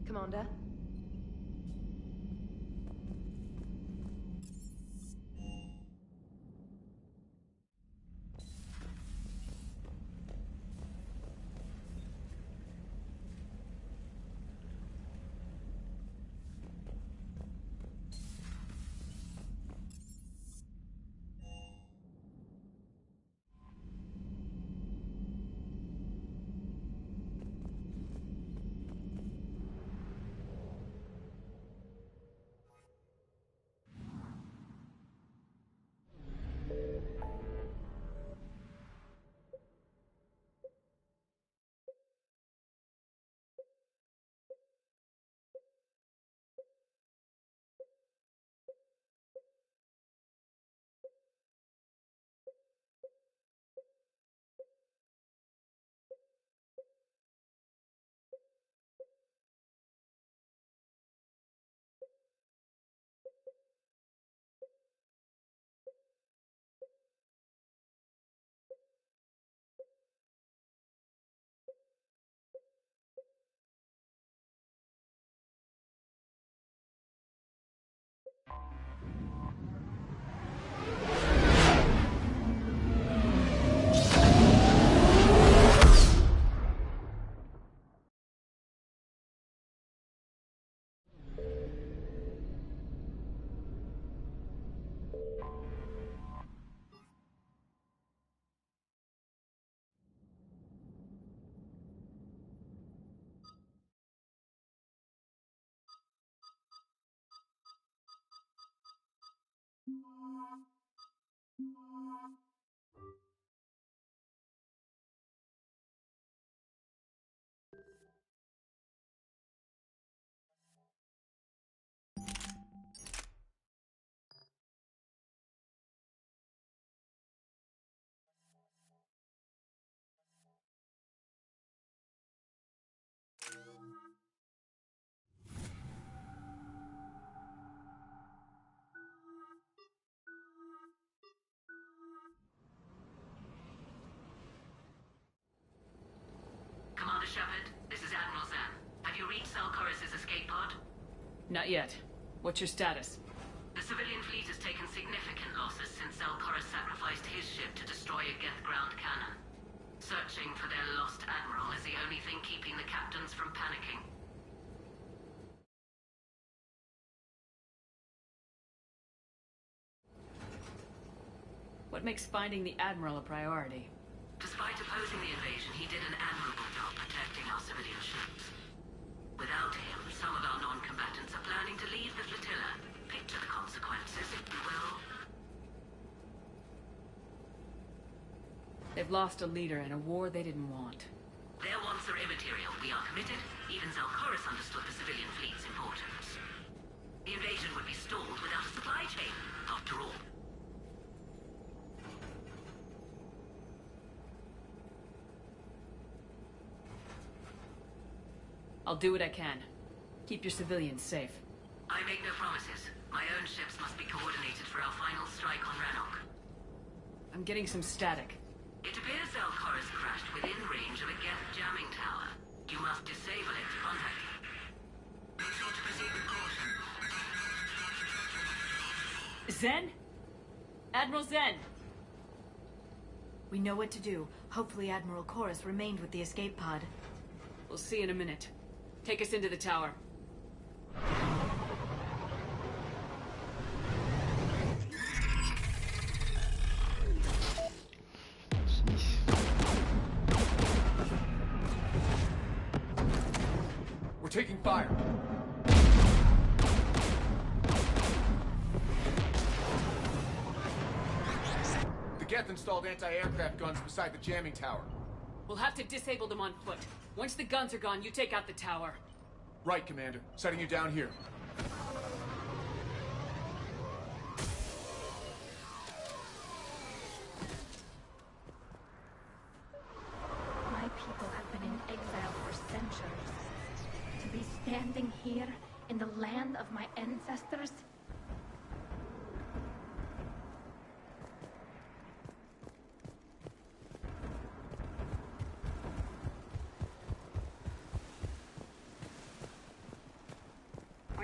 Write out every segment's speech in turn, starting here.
Commander? Commander Shepard, this is Admiral Zan. Have you reached Salkoris' escape pod? Not yet. What's your status? The civilian fleet has taken significant losses since Salkoris sacrificed his ship to destroy a Geth ground cannon. Searching for their lost admiral is the only thing keeping the captains from panicking. What makes finding the Admiral a priority? Despite opposing the invasion, he did an admirable job protecting our civilian ships. Without him, some of our non-combatants are planning to leave the flotilla. Picture the consequences, if you will. They've lost a leader in a war they didn't want. Their wants are immaterial. We are committed. Even Zalkoris understood the civilian fleet's importance. The invasion would be stalled without a supply chain, after all. I'll do what I can. Keep your civilians safe. I make no promises. My own ships must be coordinated for our final strike on Rannoch. I'm getting some static. It appears Zalkoris crashed within range of a Geth jamming tower. You must disable it to contact him. Make sure to proceed with caution. Zen? Admiral Zen! We know what to do. Hopefully Admiral Chorus remained with the escape pod. We'll see in a minute. Take us into the tower. We're taking fire. The Geth installed anti-aircraft guns beside the jamming tower. We'll have to disable them on foot. Once the guns are gone, you take out the tower. Right, Commander. Setting you down here. My people have been in exile for centuries. To be standing here in the land of my ancestors.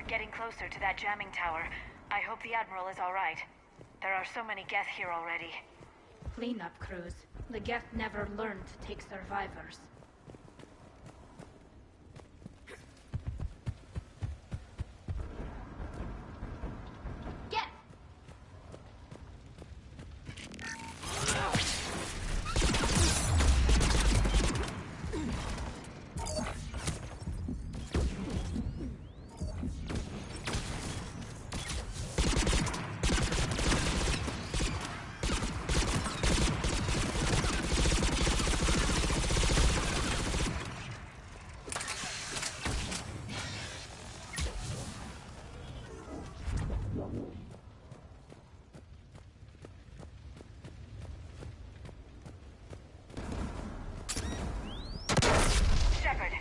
We're getting closer to that jamming tower. I hope the Admiral is alright. There are so many Geth here already. Cleanup crews. The Geth never learned to take survivors. Geth! Shepard!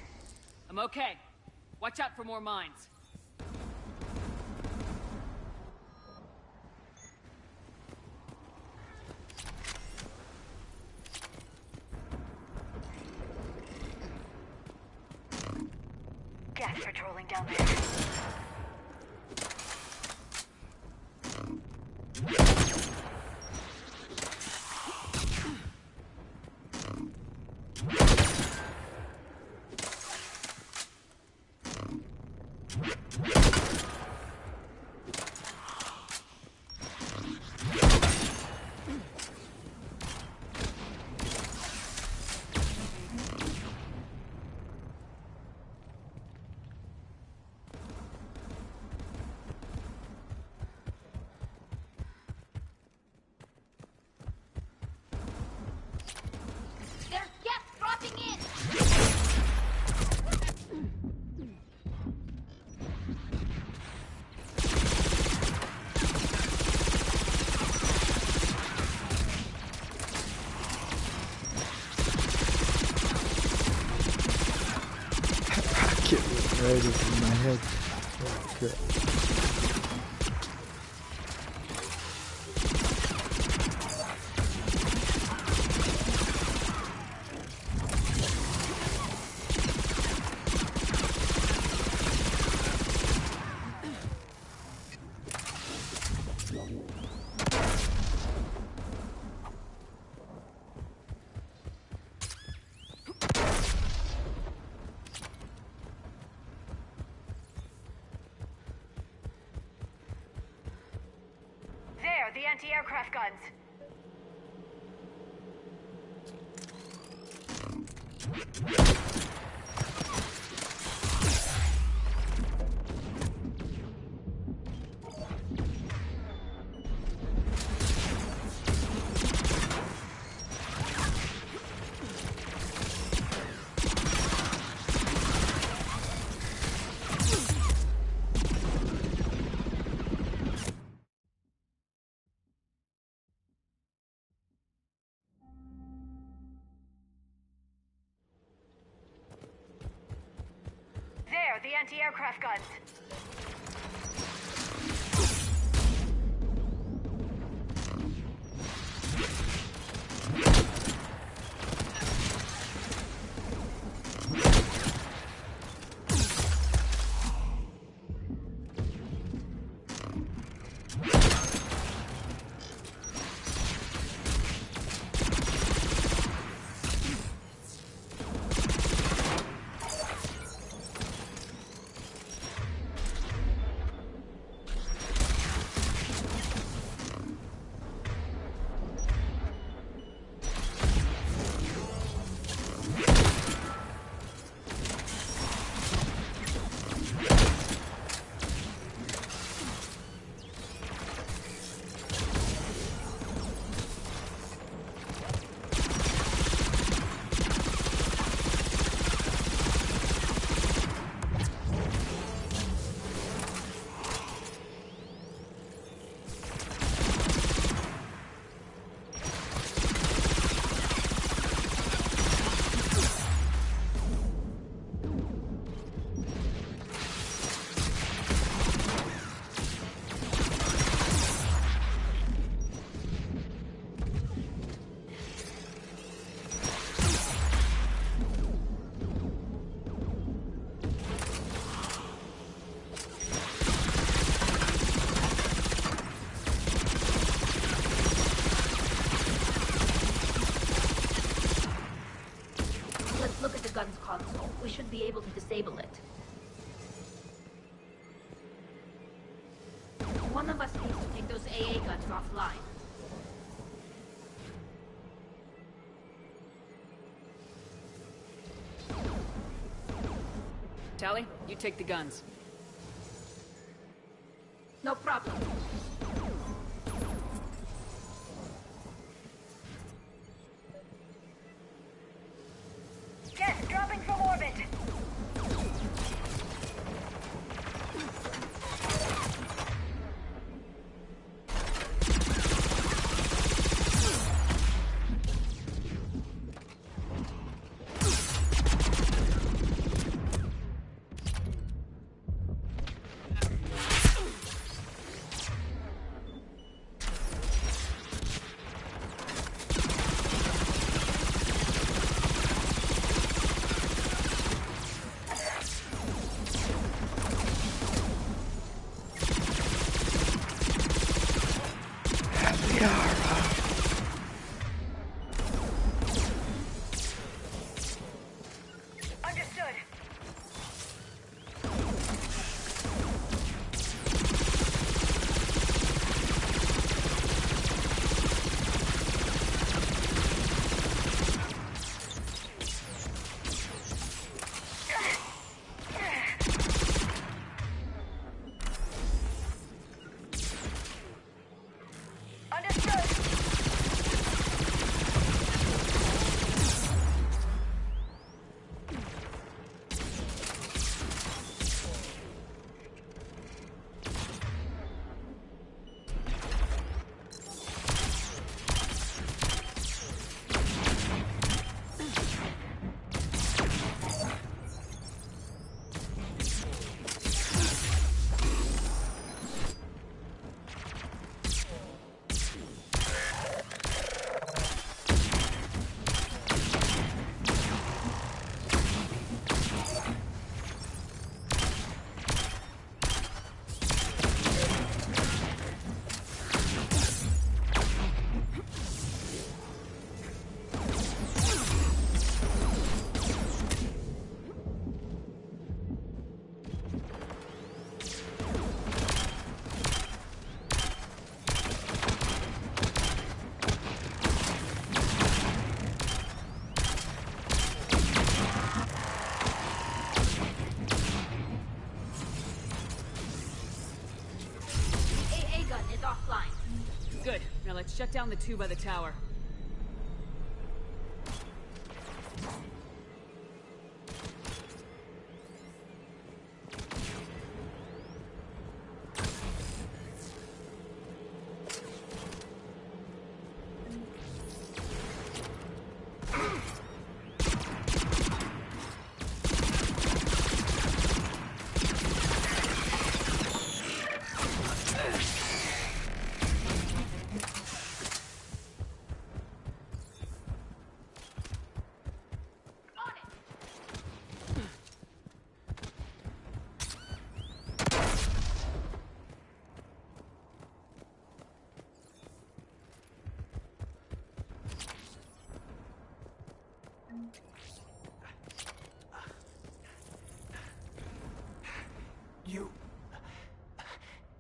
I'm okay. Watch out for more mines. Geth patrolling down there. There's Geth dropping in! Rocket went right over my head. Oh, crap. There, the anti-aircraft guns. There, the anti-aircraft guns. Tally, you take the guns. No problem. Jet dropping from orbit. Understood. Understood. AA gun is offline. Good. Now let's shut down the two by the tower.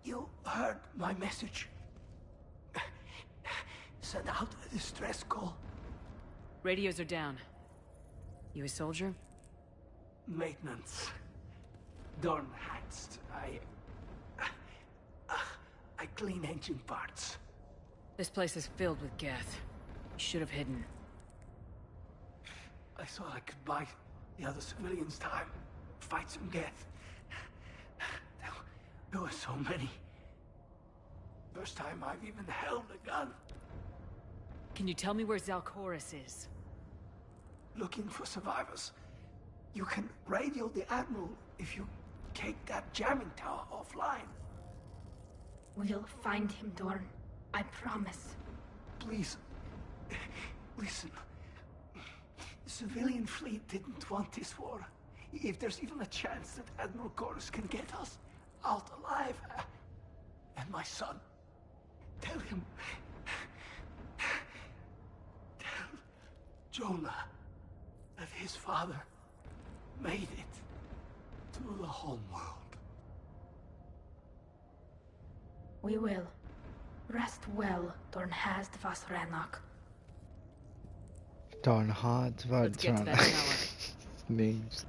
You heard my message. Send out a distress call. Radios are down. You a soldier? Maintenance. Dorn Hatst. I clean engine parts. This place is filled with Geth. You should have hidden. I thought I could buy the other civilians time. Fight some Geth. There were so many. First time I've even held a gun. Can you tell me where Zalcoris is? Looking for survivors. You can radio the Admiral if you take that jamming tower offline. We'll find him, Dorn. I promise. Please, listen. The civilian fleet didn't want this war. If there's even a chance that Admiral Chorus can get us out alive, and my son, tell him, tell Jonah that his father made it to the homeworld. We will. Rest well, Dornhast vas Rannoch. Dornhard var Let's get to that tower. names.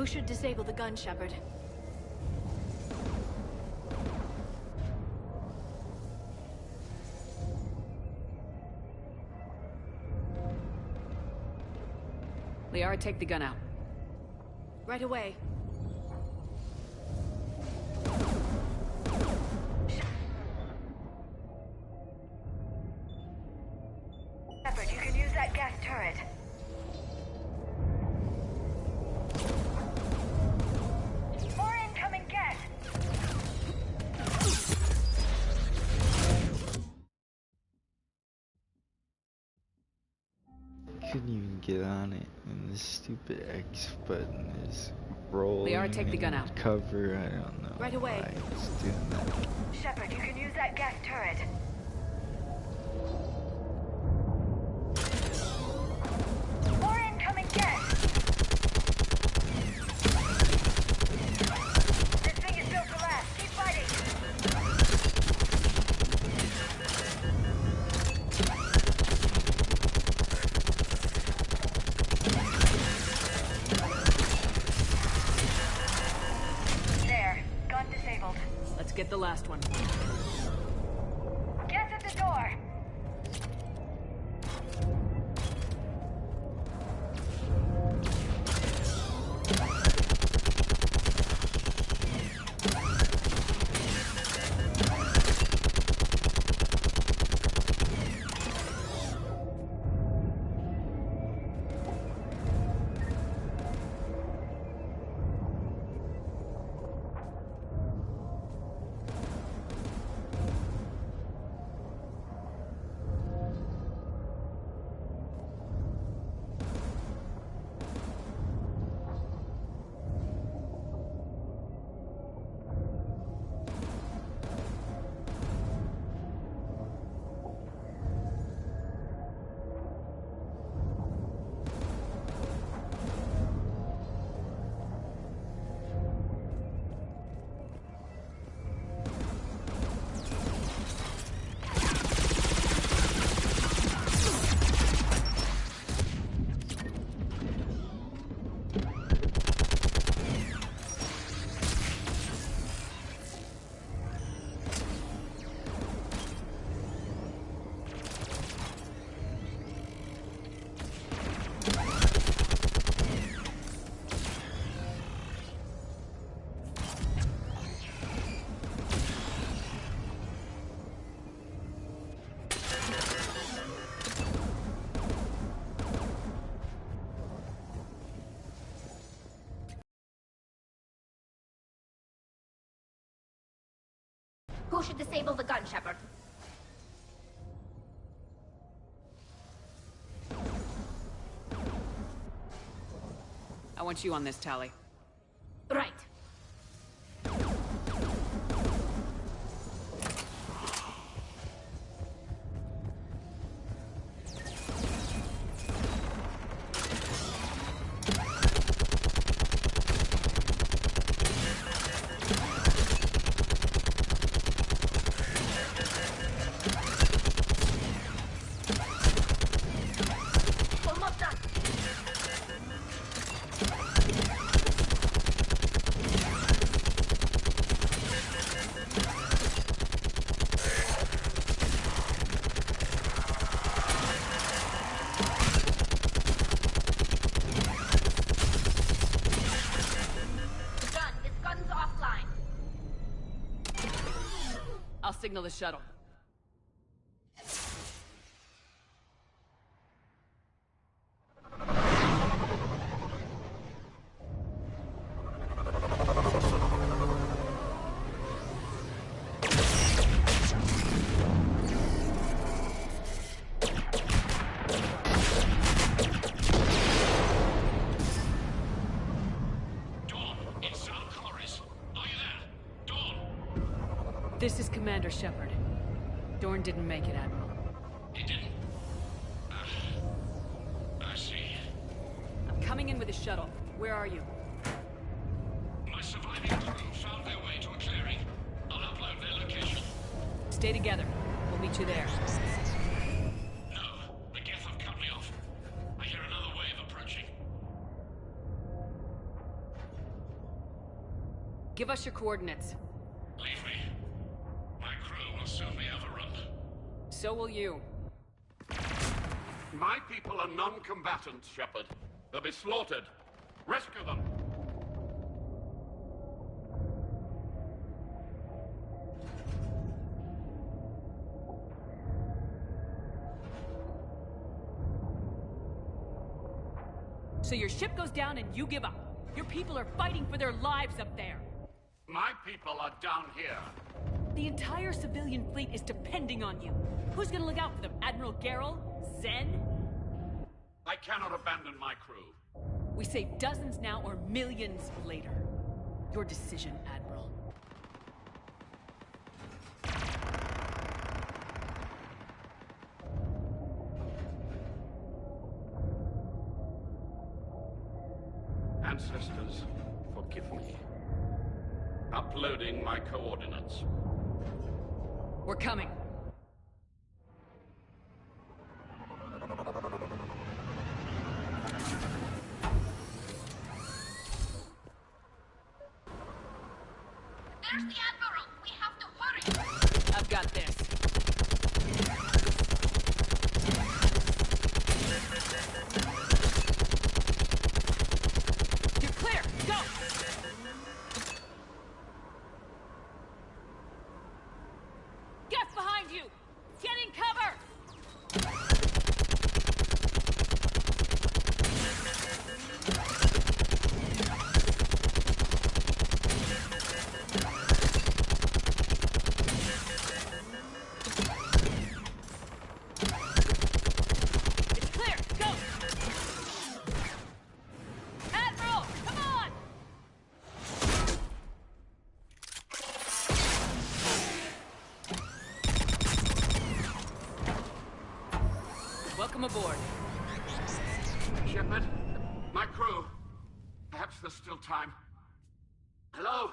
should disable the gun, Shepard? Liara, take the gun out. Right away. Shepard, you can use that gas turret. More incoming gas! Couldn't even get on it, and this stupid X button is rolling. Liara, take the gun and out. Cover, I don't know. Right away. Why it's doing that. Shepard, you can use that gas turret. More incoming gas! This thing is built to last. Keep fighting! There. Gun disabled. Let's get the last one. Gas at the door! Who should disable the gun, Shepard? I want you on this, Tally. Right. Almost done. Done. This gun's offline. I'll signal the shuttle. This is Commander Shepard. Dorn didn't make it, Admiral. He didn't? I see. I'm coming in with a shuttle. Where are you? My surviving crew found their way to a clearing. I'll upload their location. Stay together. We'll meet you there. No, the Geth have cut me off. I hear another wave approaching. Give us your coordinates. Leave me. My crew will soon be overrun. So will you. My people are non-combatants, Shepard. They'll be slaughtered. Rescue them. So your ship goes down and you give up. Your people are fighting for their lives up there. My people are down here. The entire civilian fleet is depending on you. Who's gonna look out for them? Admiral Gerrel? Zen? I cannot abandon my crew. We save dozens now or millions later. Your decision, Admiral. Ancestors, forgive me. Uploading my coordinates. We're coming. There's the Admiral! We have to hurry! I've got this. You're clear! Go! Gas behind you! Get in cover! It's clear! Go! Admiral! Come on! Welcome aboard. Shepard, my crew. Perhaps there's still time. Hello?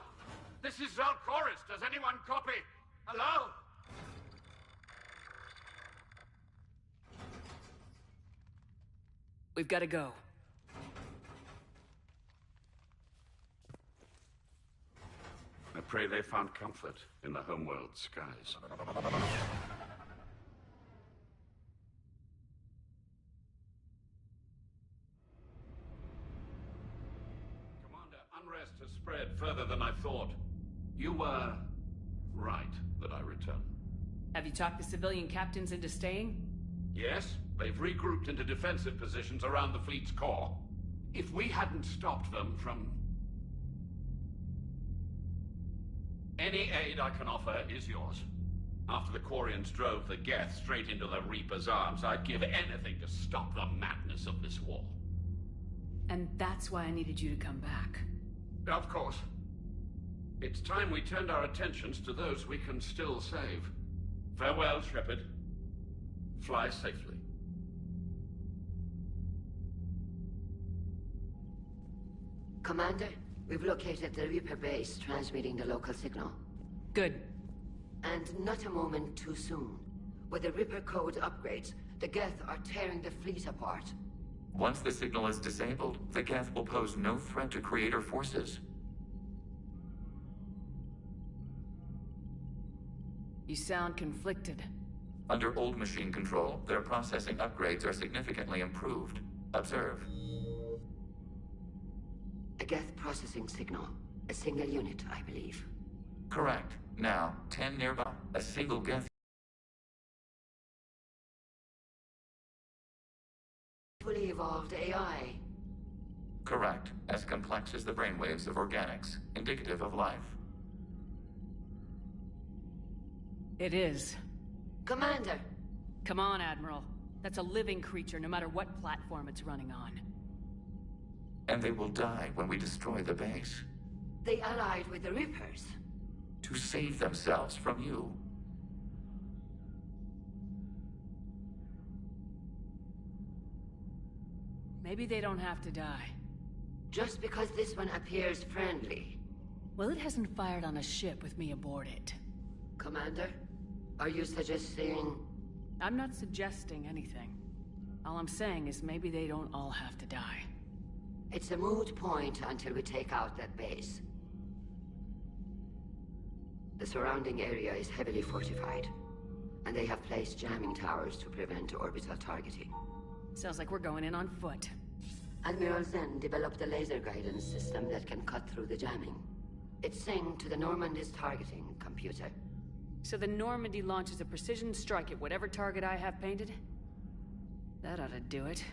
This is Zalcoris. Does anyone copy? Hello? We've got to go. I pray they found comfort in the homeworld skies. Commander, unrest has spread further than I thought. You were right that I return. Have you talked the civilian captains into staying? Yes, they've regrouped into defensive positions around the fleet's core. If we hadn't stopped them from... Any aid I can offer is yours. After the Quarians drove the Geth straight into the Reaper's arms, I'd give anything to stop the madness of this war. And that's why I needed you to come back. Of course. It's time we turned our attentions to those we can still save. Farewell, Shepard. Fly safely. Commander, we've located the Reaper base transmitting the local signal. Good. And not a moment too soon. With the Reaper code upgrades, the Geth are tearing the fleet apart. Once the signal is disabled, the Geth will pose no threat to Creator forces. You sound conflicted. Under old machine control, their processing upgrades are significantly improved. Observe. A Geth processing signal. A single unit, I believe. Correct. Now, 10 nearby. A single Geth. Fully evolved AI. Correct. As complex as the brainwaves of organics, indicative of life. It is. Commander! Come on, Admiral. That's a living creature, no matter what platform it's running on. And they will die when we destroy the base. They allied with the Reapers. To save themselves from you. Maybe they don't have to die. Just because this one appears friendly. Well, it hasn't fired on a ship with me aboard it. Commander, are you suggesting... I'm not suggesting anything. All I'm saying is maybe they don't all have to die. It's a moot point until we take out that base. The surrounding area is heavily fortified, and they have placed jamming towers to prevent orbital targeting. Sounds like we're going in on foot. Admiral Zen developed a laser guidance system that can cut through the jamming. It's synced to the Normandy's targeting computer. So the Normandy launches a precision strike at whatever target I have painted? That ought to do it.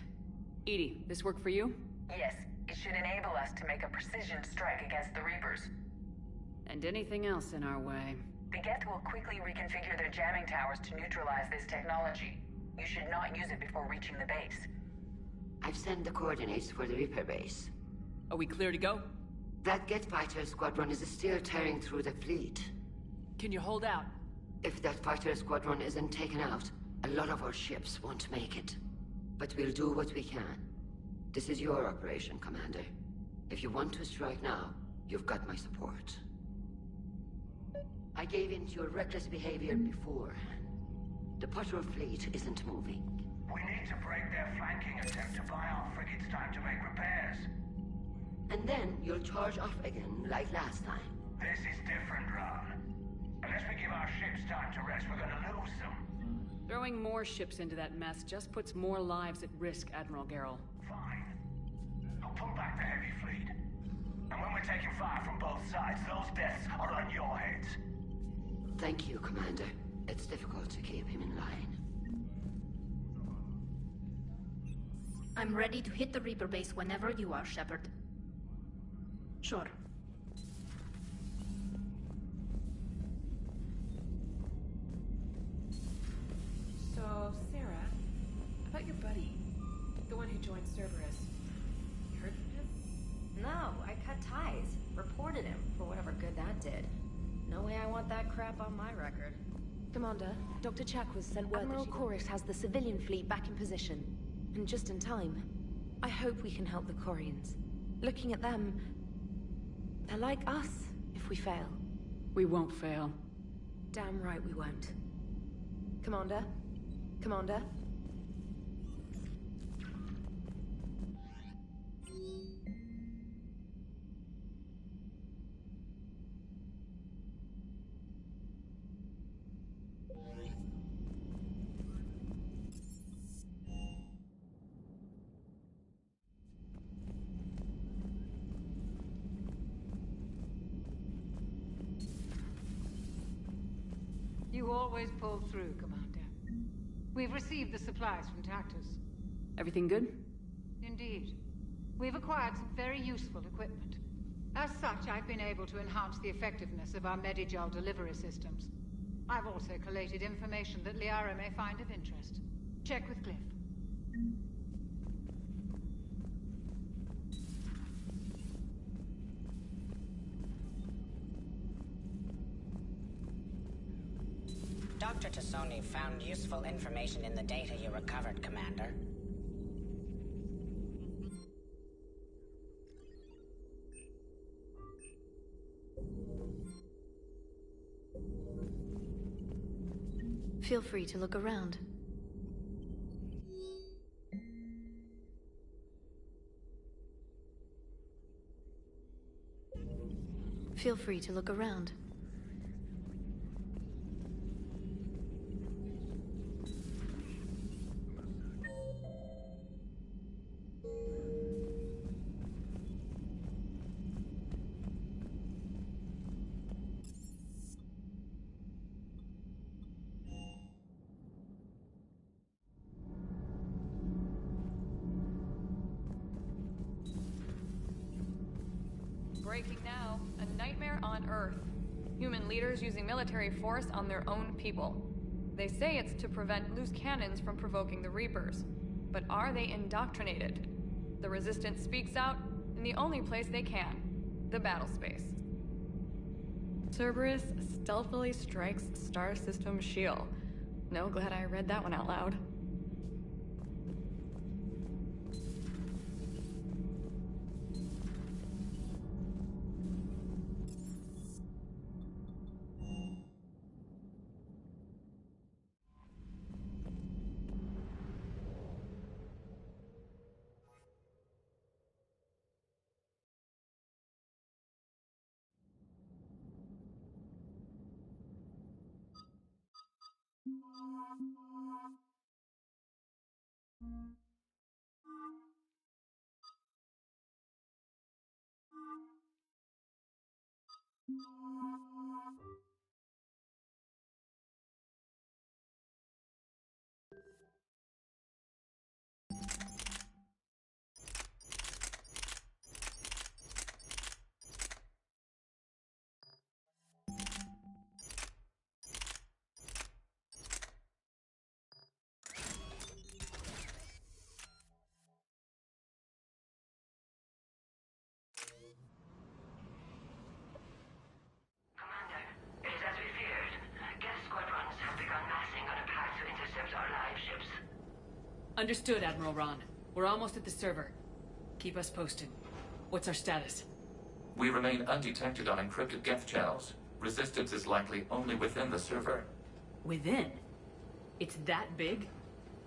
Edie, this work for you? Yes, it should enable us to make a precision strike against the Reapers. And anything else in our way. The Geth will quickly reconfigure their jamming towers to neutralize this technology. You should not use it before reaching the base. I've sent the coordinates for the Reaper base. Are we clear to go? That Geth fighter squadron is still tearing through the fleet. Can you hold out? If that fighter squadron isn't taken out, a lot of our ships won't make it. But we'll do what we can. This is your operation, Commander. If you want to strike now, you've got my support. I gave in to your reckless behavior before. The patrol fleet isn't moving. We need to break their flanking attempt to buy our frigates time to make repairs. And then you'll charge off again, like last time. This is different, Ron. Unless we give our ships time to rest, we're gonna lose them. Throwing more ships into that mess just puts more lives at risk, Admiral Garrel. Fine. I'll pull back the heavy fleet. And when we're taking fire from both sides, those deaths are on your heads. Thank you, Commander. It's difficult to keep him in line. I'm ready to hit the Reaper base whenever you are, Shepard. Sure. So, Sarah, about your buddy, the one who joined Cerberus. You heard from him? No, I cut ties. Reported him for whatever good that did. No way I want that crap on my record. Commander, Dr. Chak was sent word Admiral Chorus has the civilian fleet back in position. And just in time. I hope we can help the Corians. Looking at them, they're like us if we fail. We won't fail. Damn right we won't. Commander? Commander? You always pull through, Commander. We've received the supplies from Tactus. Everything good? Indeed. We've acquired some very useful equipment. As such, I've been able to enhance the effectiveness of our Medigel delivery systems. I've also collated information that Liara may find of interest. Check with Cliff. Dr. Tassoni found useful information in the data you recovered, Commander. Feel free to look around. Feel free to look around. Breaking now. A nightmare on Earth. Human leaders using military force on their own people. They say it's to prevent loose cannons from provoking the Reapers. But are they indoctrinated? The Resistance speaks out in the only place they can. The battle space. Cerberus stealthily strikes Star System shield. No, glad I read that one out loud. Understood, Admiral Ron. We're almost at the server. Keep us posted. What's our status? We remain undetected on encrypted Geth channels. Resistance is likely only within the server. Within? It's that big?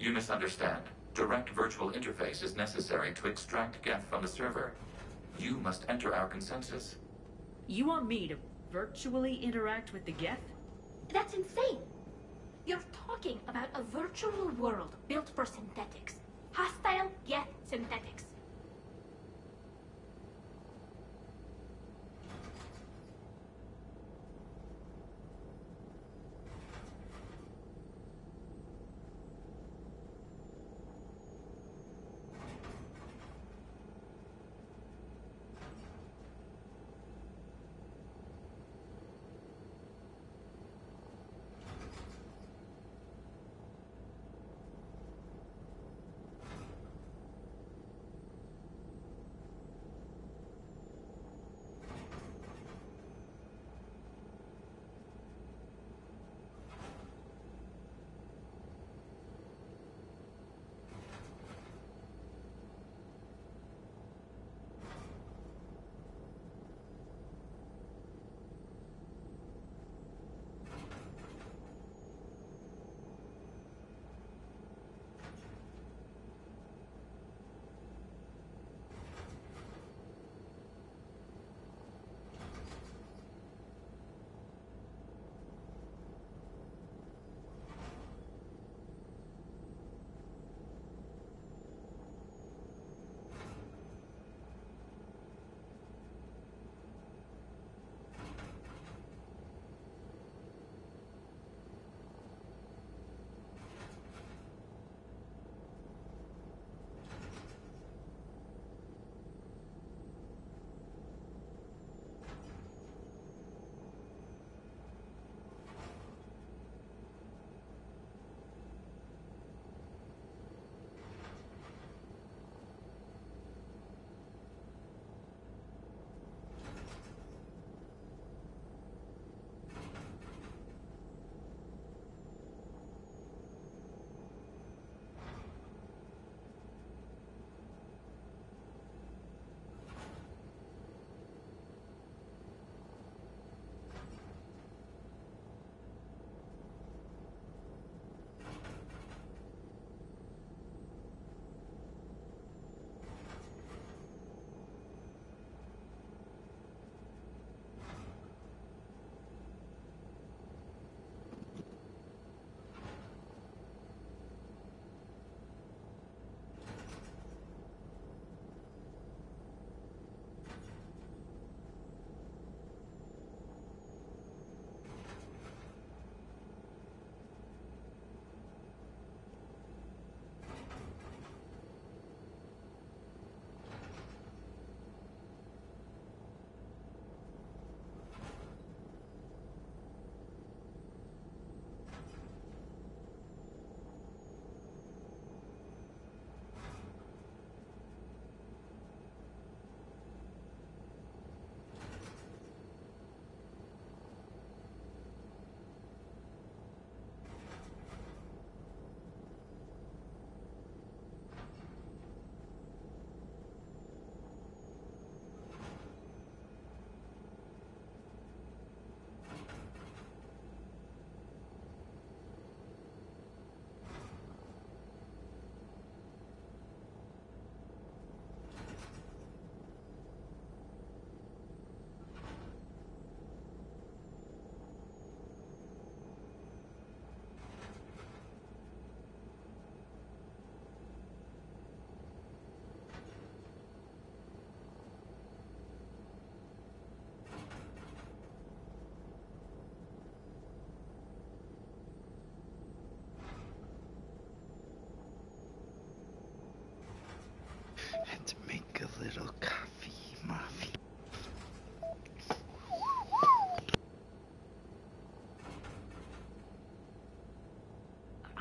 You misunderstand. Direct virtual interface is necessary to extract Geth from the server. You must enter our consensus. You want me to virtually interact with the Geth? That's insane! You're talking about a virtual world built for synthetics. Hostile Geth synthetics.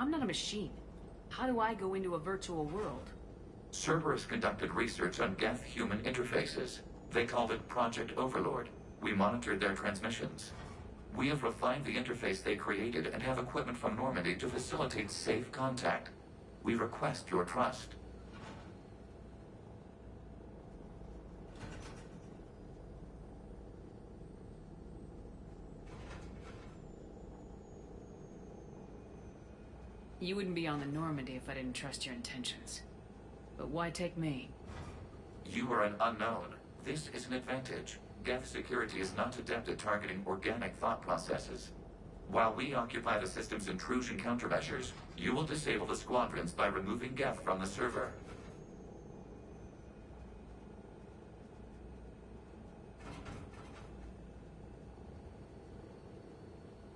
I'm not a machine. How do I go into a virtual world? Cerberus conducted research on Geth-human interfaces. They called it Project Overlord. We monitored their transmissions. We have refined the interface they created and have equipment from Normandy to facilitate safe contact. We request your trust. You wouldn't be on the Normandy if I didn't trust your intentions. But why take me? You are an unknown. This is an advantage. Geth security is not adept at targeting organic thought processes. While we occupy the system's intrusion countermeasures, you will disable the squadrons by removing Geth from the server.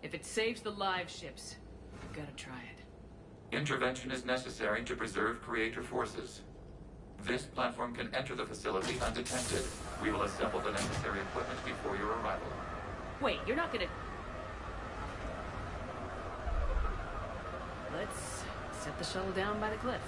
If it saves the live ships, I've gotta try it. Intervention is necessary to preserve creator forces. This platform can enter the facility undetected. We will assemble the necessary equipment before your arrival. Wait, you're not gonna... Let's set the shuttle down by the cliff.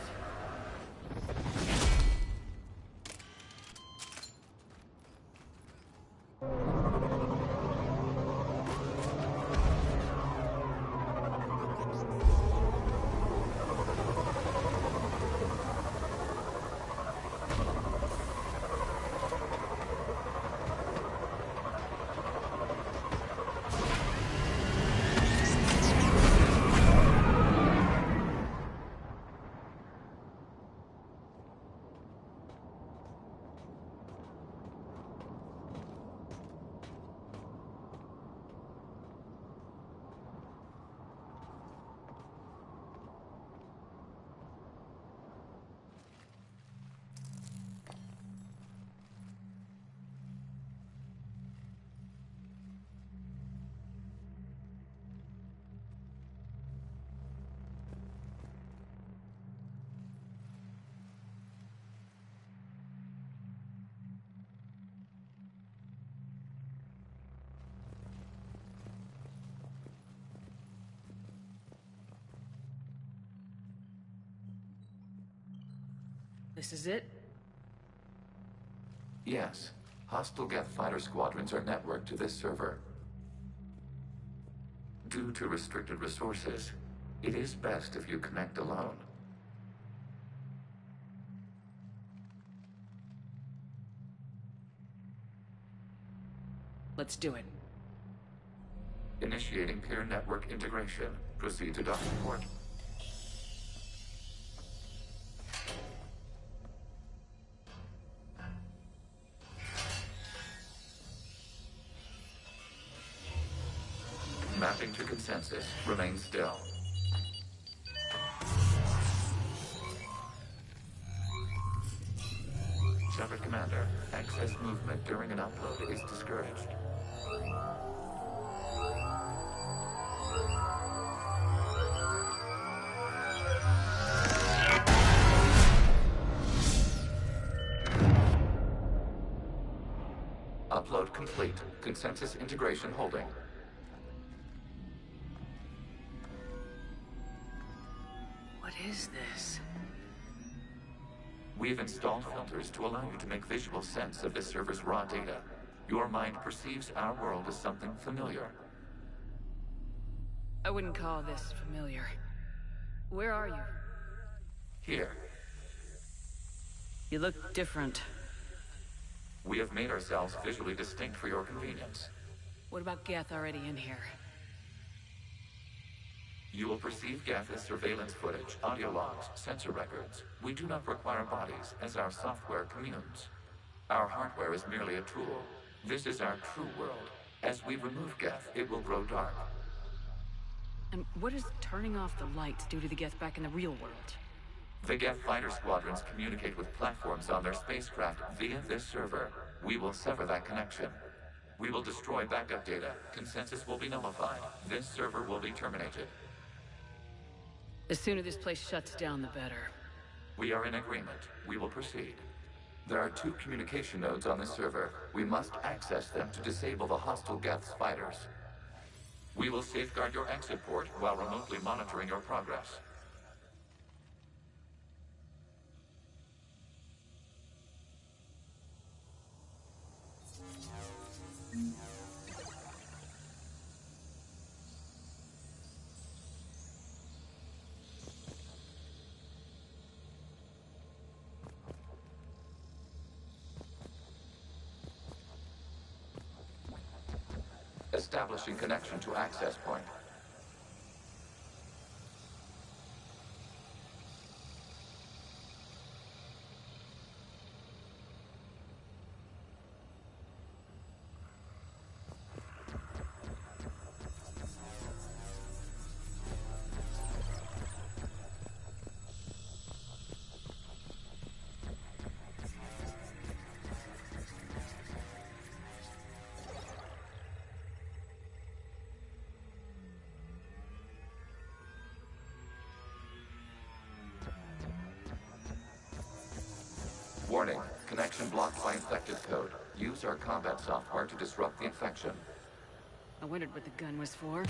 This is it? Yes. Hostile Geth fighter squadrons are networked to this server. Due to restricted resources, it is best if you connect alone. Let's do it. Initiating peer network integration. Proceed to docking port. Mapping to consensus. Remain still. Shepard Commander, excess movement during an upload is discouraged. Upload complete. Consensus integration holding. What is this? We've installed filters to allow you to make visual sense of this server's raw data. Your mind perceives our world as something familiar. I wouldn't call this familiar. Where are you? Here. You look different. We have made ourselves visually distinct for your convenience. What about Geth already in here? You will perceive Geth as surveillance footage, audio logs, sensor records. We do not require bodies, as our software communes. Our hardware is merely a tool. This is our true world. As we remove Geth, it will grow dark. And what does turning off the lights do to the Geth back in the real world? The Geth fighter squadrons communicate with platforms on their spacecraft via this server. We will sever that connection. We will destroy backup data. Consensus will be nullified. This server will be terminated. The sooner this place shuts down, the better. We are in agreement. We will proceed. There are 2 communication nodes on this server. We must access them to disable the hostile Geth's fighters. We will safeguard your exit port while remotely monitoring your progress. Establishing connection to access point. Warning, connection blocked by infected code. Use our combat software to disrupt the infection. I wondered what the gun was for.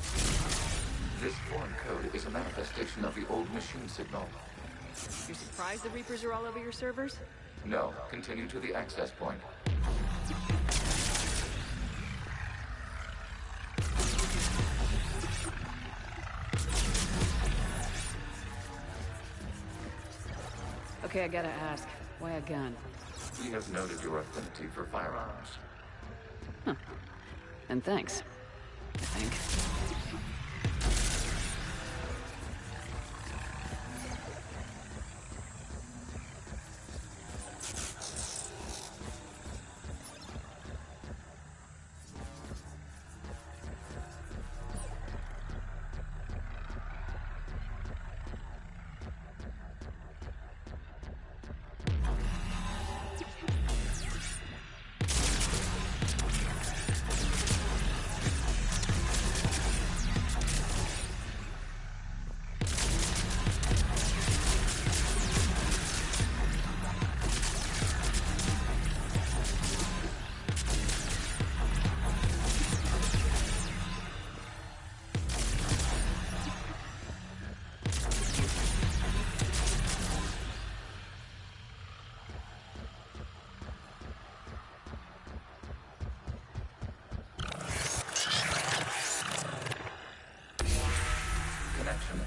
This foreign code is a manifestation of the old machine signal. You're surprised the Reapers are all over your servers? No, continue to the access point. Okay, I gotta ask. Why a gun? We have noted your affinity for firearms. Huh. And thanks. I think.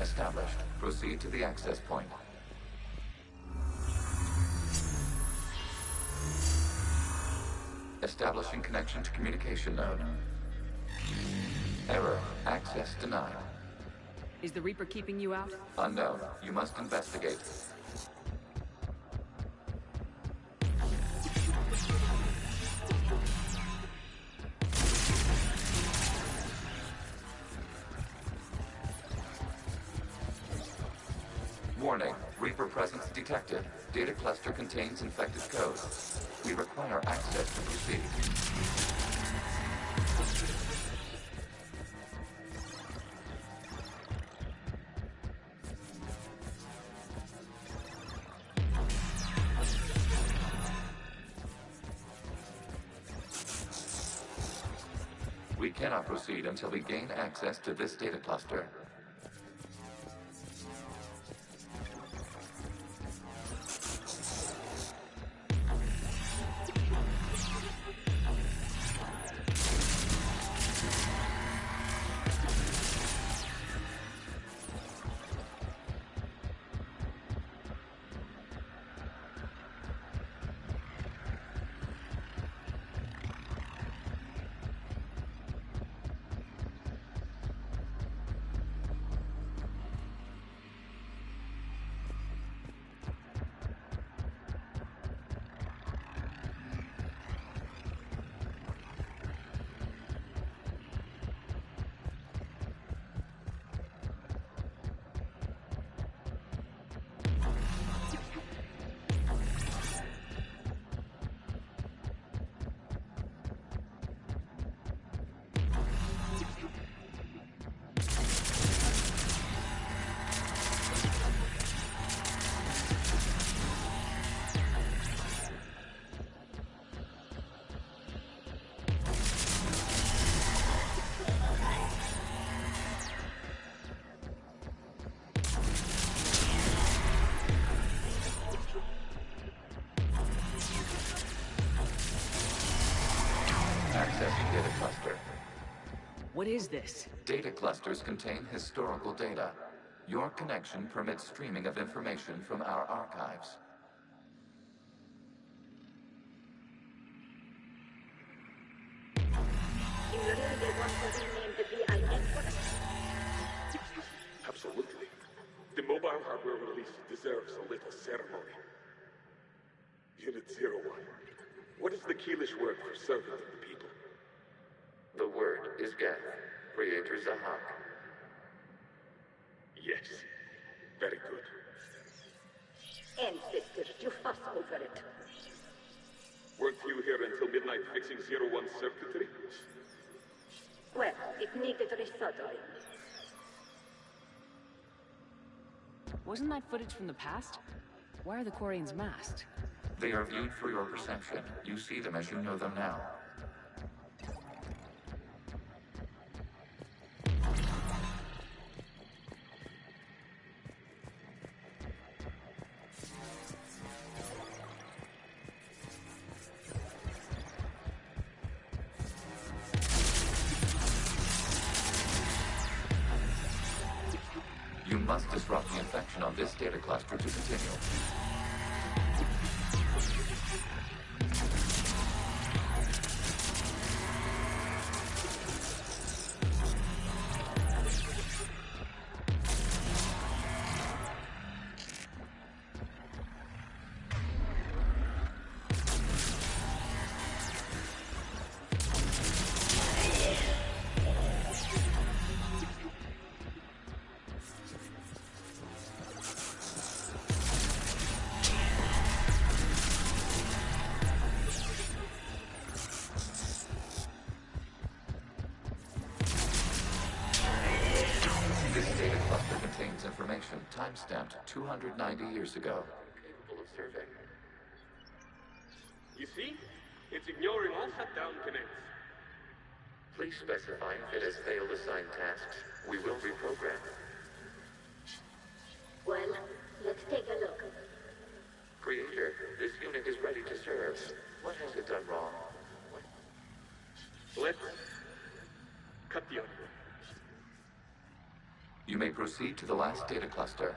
Established. Proceed to the access point. Establishing connection to communication node. Error. Access denied. Is the Reaper keeping you out? Unknown. You must investigate. Warning, Reaper presence detected. Data cluster contains infected code. We require access to proceed. We cannot proceed until we gain access to this data cluster. What is this? Data clusters contain historical data. Your connection permits streaming of information from our archives. You really want to rename the Pt8? Absolutely. The mobile hardware release deserves a little ceremony. Unit 01. What is the Keelish word for servant of the people? The word is Geth, Creator Zahak. Yes. Very good. Ancestors, you fuss over it. Weren't you here until midnight fixing 01's circuitry? Well, it needed resoldering. Wasn't that footage from the past? Why are the Quarians masked? They are viewed through your perception. You see them as you know them now. You must disrupt the infection on this data cluster to continue. Time-stamped 290 years ago. Capable of survey. You see? It's ignoring all shutdown connects. Please specify if it has failed assigned tasks. We will reprogram. Well, let's take a look. Creator, this unit is ready to serve. What has it done wrong? Let's cut the audio. You may proceed to the last data cluster.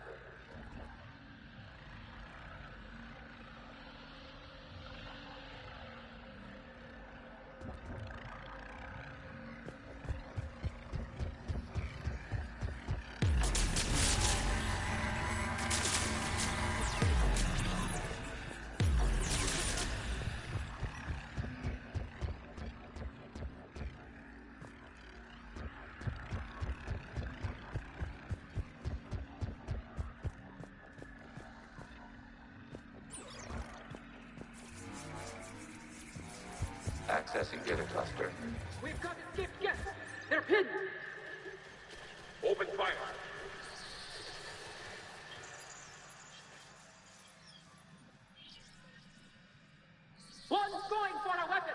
Accessing data cluster. We've got escaped guests! They're pinned! Open fire! One's going for a weapon!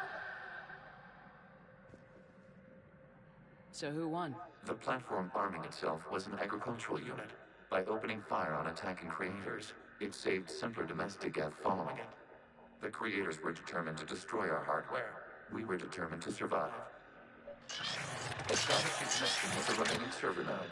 So who won? The platform arming itself was an agricultural unit. By opening fire on attacking creators, it saved simpler domestic Geth following it. The creators were determined to destroy our hardware. We were determined to survive. Establishing connection with the remaining server node.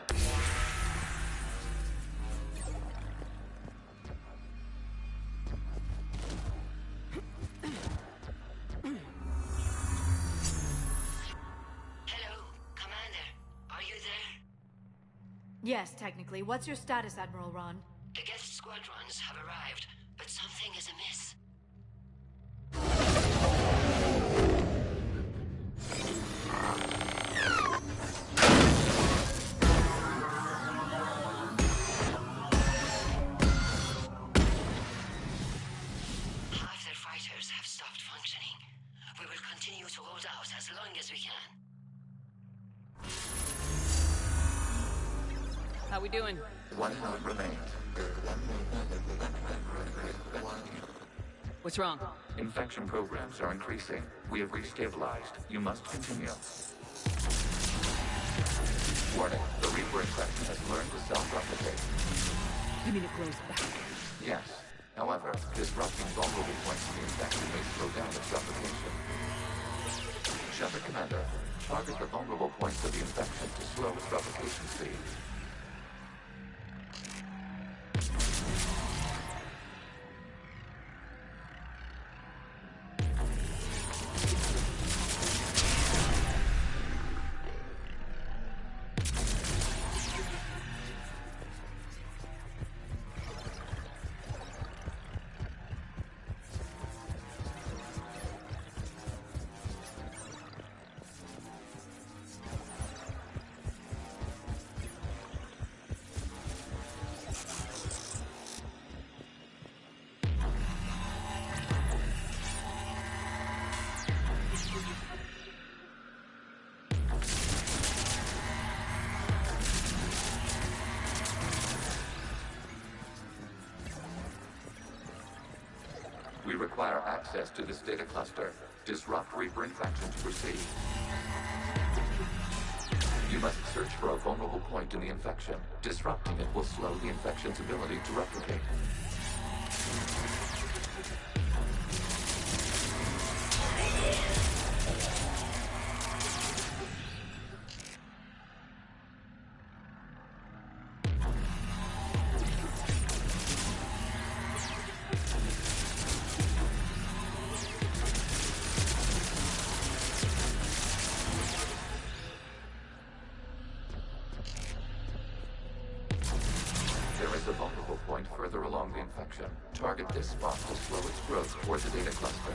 Hello, Commander. Are you there? Yes, technically. What's your status, Admiral Ron? The guest squadrons have arrived, but something is amiss. Half their fighters have stopped functioning. We will continue to hold out as long as we can. How we doing? One node remains. What's wrong? Infection programs are increasing. We have restabilized. You must continue. Warning, the Reaper infection has learned to self-replicate. You mean it grows back? Yes. However, disrupting vulnerable points of the infection may slow down its replication. Shepard Commander, target the vulnerable points of the infection to slow its replication speed. We require access to this data cluster. Disrupt Reaper infection to proceed. You must search for a vulnerable point in the infection. Disrupting it will slow the infection's ability to replicate. A vulnerable point further along the infection. Target this spot to slow its growth toward the data cluster.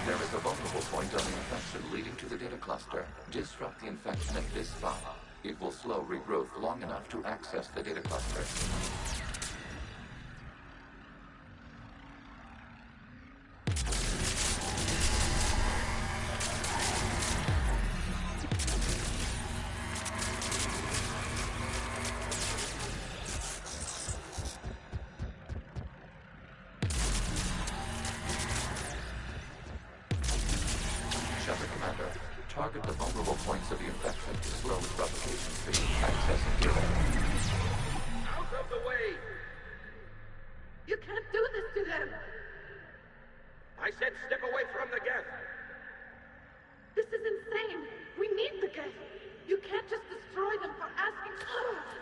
There is a vulnerable point on the infection leading to the data cluster. Disrupt the infection at this spot. It will slow regrowth long enough to access the data cluster. Shepard Commander, target the vulnerable points of the infection to slow its replication speed. Accessing data. Out of the way! You can't do this to them! I said step away from the geth! This is insane! We need the geth! You can't just destroy them for asking for it!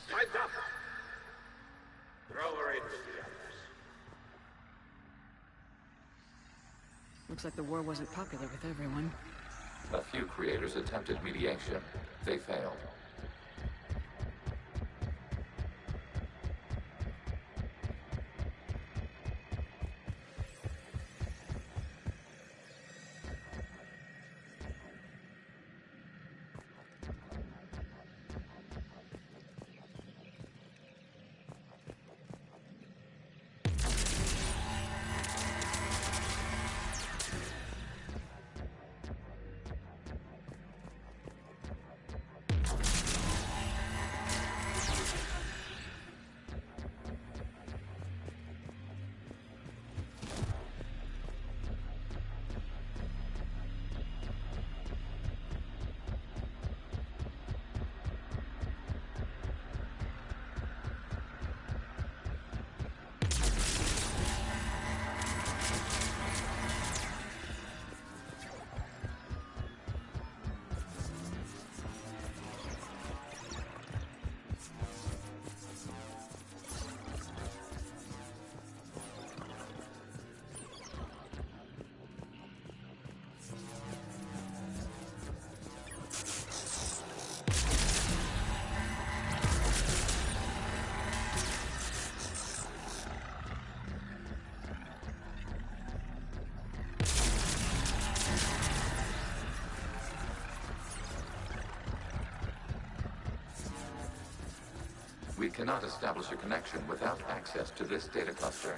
Time's up! Throw her in with the others. Looks like the war wasn't popular with everyone. A few creators attempted mediation. They failed. We cannot establish a connection without access to this data cluster.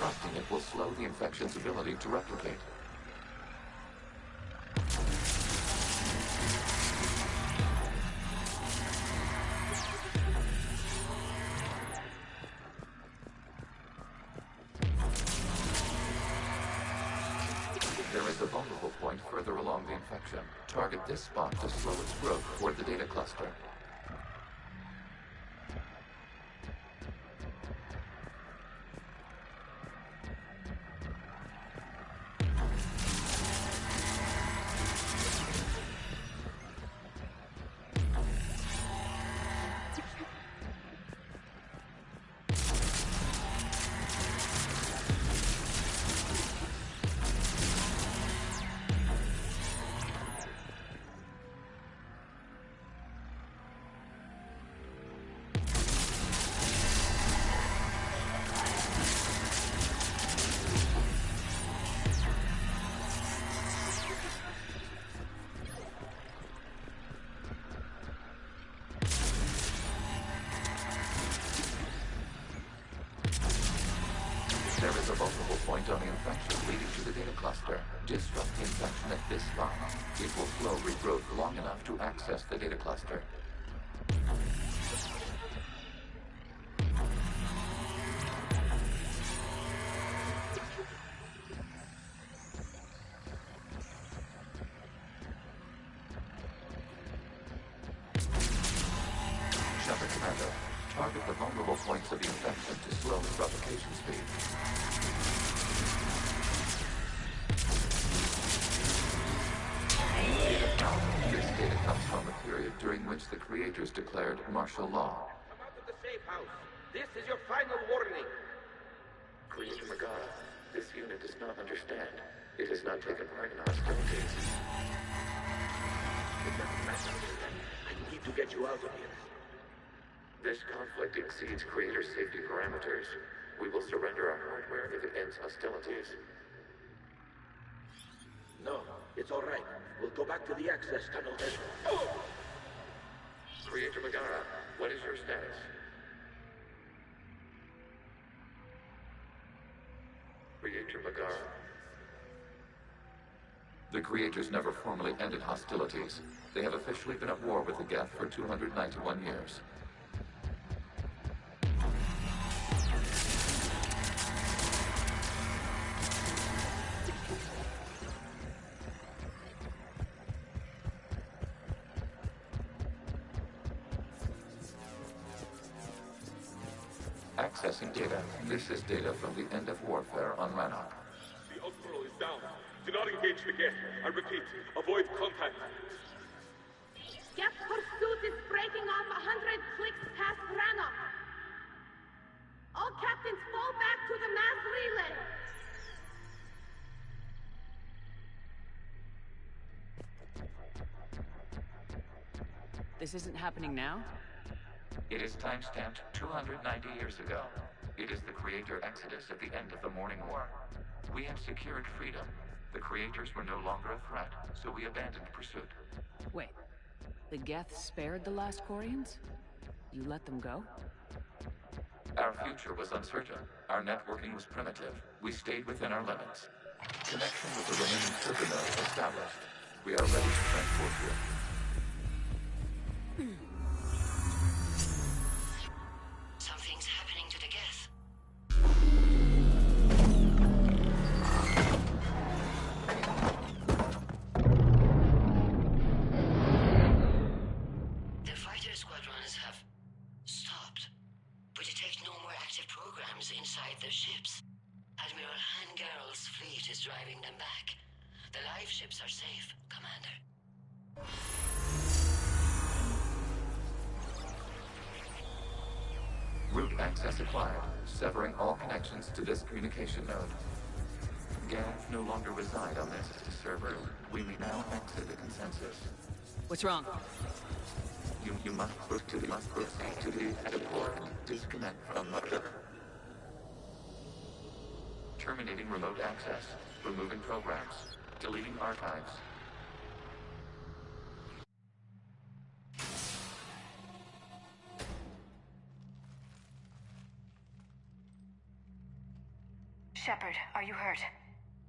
Disrupting it will slow the infection's ability to replicate. There is a vulnerable point further along the infection. Target this spot to slow its growth toward the data cluster. There is a vulnerable point on the infection leading to the data cluster. Disrupt the infection at this spot. It will slow regrowth long enough to access the data cluster. Shepard Commander, target the vulnerable points of the infection to slow its replication speed. This data comes from a period during which the creators declared martial law. Come out of the safe house. This is your final warning. Creator Megara, this unit does not understand. It has not taken part in hostilities. It doesn't matter. I need to get you out of here. This conflict exceeds Creator's safety parameters. We will surrender our hardware if it ends hostilities. No, it's all right. We'll go back to the access tunnel then. Creator Megara, what is your status? Creator Megara. The Creators never formally ended hostilities. They have officially been at war with the Geth for 291 years. Accessing data. This is data from the end of warfare on Rannoch. The Ultral is down. Do not engage the Geth. I repeat, avoid contact. Geth pursuit is breaking off 100 clicks past Rannoch. All captains fall back to the mass relay. This isn't happening now? It is time-stamped 290 years ago. It is the Creator Exodus at the end of the Morning War. We had secured freedom. The Creators were no longer a threat, so we abandoned pursuit. Wait, the Geth spared the last Quarians? You let them go? Our future was uncertain. Our networking was primitive. We stayed within our limits. Connection with the remaining trigger nodes established. We are ready to transport you. Something's happening to the Geth. The fighter squadrons have stopped, but detect no more active programs inside their ships. Admiral Hangarl's fleet is driving them back. The live ships are safe, Commander. Route access acquired, severing all connections to this communication node. Geth no longer reside on this server. We may now exit the consensus. What's wrong? You must proceed to the port and disconnect from the... Terminating remote access. Removing programs. Deleting archives.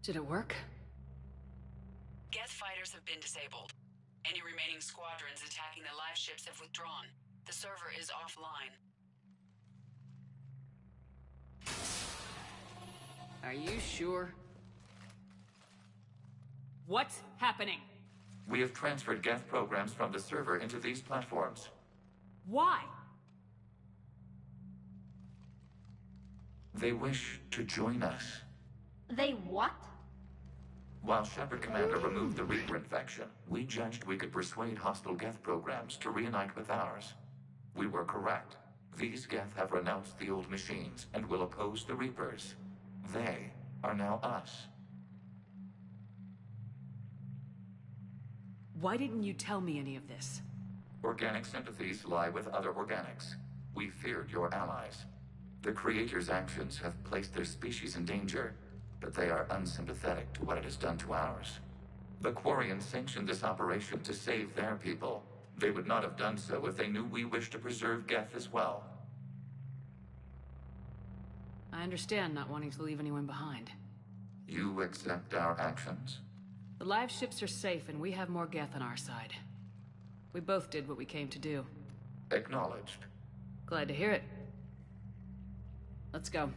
Did it work? Geth fighters have been disabled. Any remaining squadrons attacking the live ships have withdrawn. The server is offline. Are you sure? What's happening? We have transferred Geth programs from the server into these platforms. Why? They wish to join us. They what? While Shepard Commander removed the Reaper infection, we judged we could persuade hostile Geth programs to reunite with ours. We were correct. These Geth have renounced the old machines and will oppose the Reapers. They are now us. Why didn't you tell me any of this? Organic sympathies lie with other organics. We feared your allies. The Creator's actions have placed their species in danger, but they are unsympathetic to what it has done to ours. The Quarians sanctioned this operation to save their people. They would not have done so if they knew we wished to preserve Geth as well. I understand not wanting to leave anyone behind. You accept our actions? The live ships are safe and we have more Geth on our side. We both did what we came to do. Acknowledged. Glad to hear it. Let's go.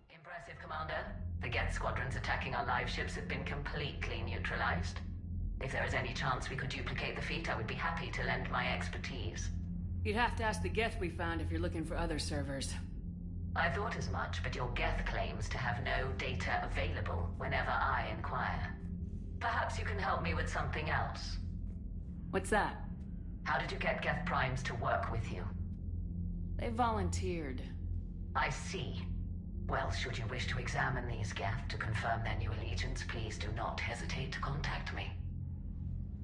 Impressive, Commander. The Geth squadrons attacking our live ships have been completely neutralized. If there is any chance we could duplicate the feat, I would be happy to lend my expertise. You'd have to ask the Geth we found if you're looking for other servers. I thought as much, but your Geth claims to have no data available whenever I inquire. Perhaps you can help me with something else. What's that? How did you get Geth Primes to work with you? They volunteered. I see. Well, should you wish to examine these Geth to confirm their new allegiance, please do not hesitate to contact me.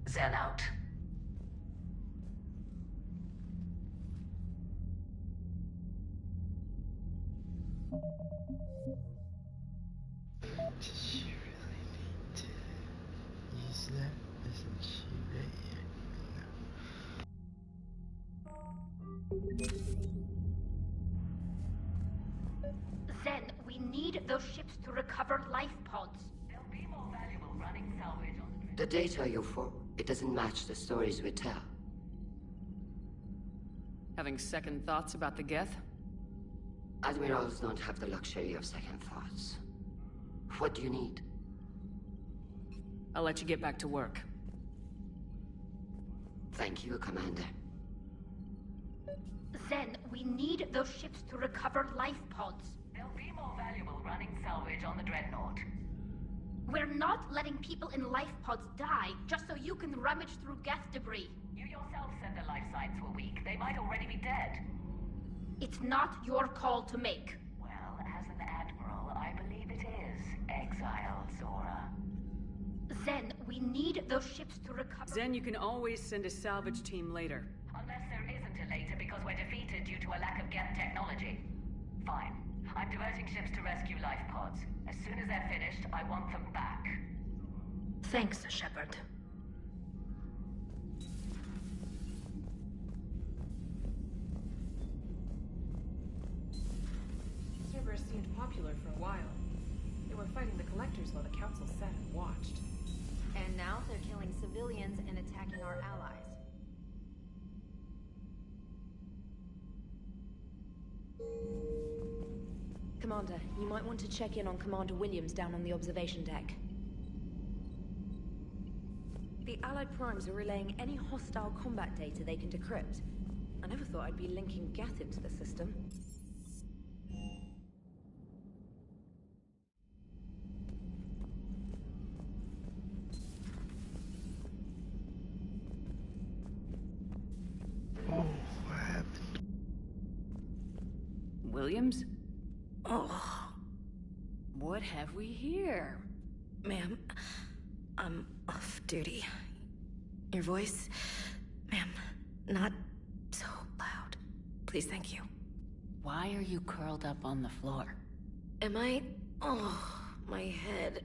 Zen out. Does she really need to use that? Isn't she right here? Zen, we need those ships to recover life pods. They'll be more valuable running salvage on The data you it doesn't match the stories we tell. Having second thoughts about the Geth? Admirals don't have the luxury of second thoughts. What do you need? I'll let you get back to work. Thank you, Commander. Zen, we need those ships to recover life pods. They'll be more valuable running salvage on the Dreadnought. We're not letting people in life pods die just so you can rummage through Geth debris. You yourself said the life signs were weak. They might already be dead. It's not your call to make. Well, as an admiral, I believe it is, exiled Zora. Zen, we need those ships to recover... Zen, you can always send a salvage team later. Unless there isn't a later because we're defeated due to a lack of Geth technology. Fine. I'm diverting ships to rescue life pods. As soon as they're finished, I want them back. Thanks, Shepard. Cerberus seemed popular for a while. They were fighting the Collectors while the Council sat and watched. And now they're killing civilians and attacking our allies. Commander, you might want to check in on Commander Williams down on the observation deck. The Allied Primes are relaying any hostile combat data they can decrypt. I never thought I'd be linking Geth into the system. Oh, what happened? Williams? Oh. What have we here? Ma'am, I'm off duty. Your voice, ma'am, not so loud. Please, thank you. Why are you curled up on the floor? Am I? Oh, my head.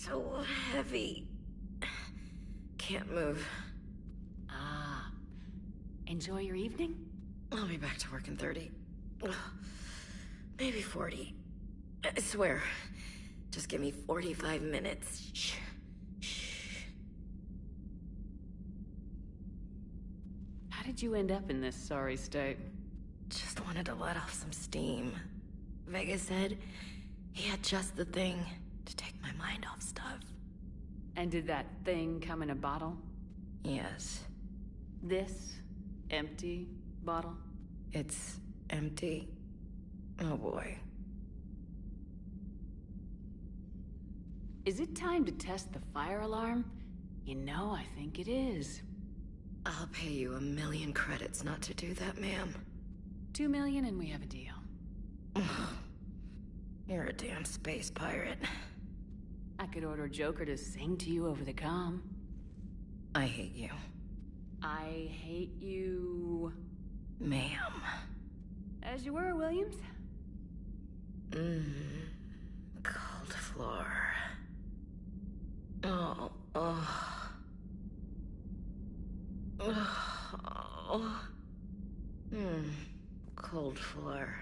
so heavy. Can't move. Ah. Enjoy your evening? I'll be back to work in 30. Maybe 40. I swear. Just give me 45 minutes. Shh. How did you end up in this sorry state? Just wanted to let off some steam. Vega said he had just the thing to take my mind off stuff. And did that thing come in a bottle? Yes. This empty bottle? It's empty. Oh boy. Is it time to test the fire alarm? You know, I think it is. I'll pay you 1,000,000 credits not to do that, ma'am. 2 million and we have a deal. You're a damn space pirate. I could order Joker to sing to you over the comm. I hate you. I hate you... Ma'am. As you were, Williams. Cold floor. Oh. Cold floor.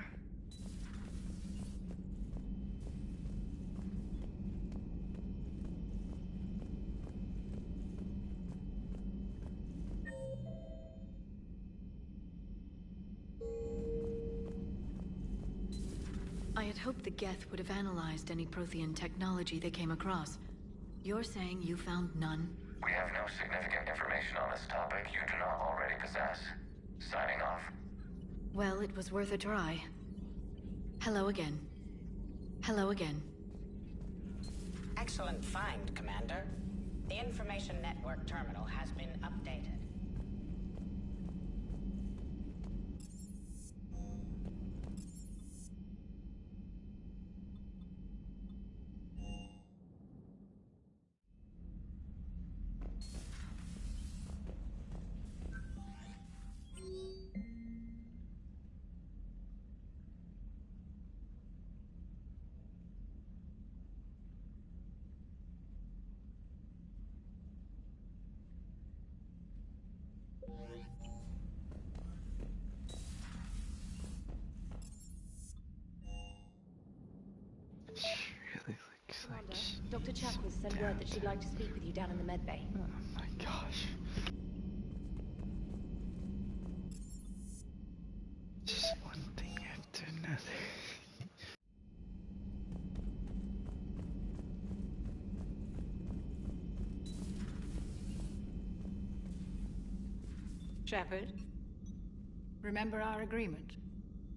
I had hoped the Geth would have analyzed any Prothean technology they came across. You're saying you found none? We have no significant information on this topic you do not already possess. Signing off. Well, it was worth a try. Hello again. Hello again. Excellent find, Commander. The information network terminal has been updated. Dr. Chakwas sent word that she'd like to speak with you down in the med bay. Oh my gosh. Just one thing after another. Shepard, remember our agreement?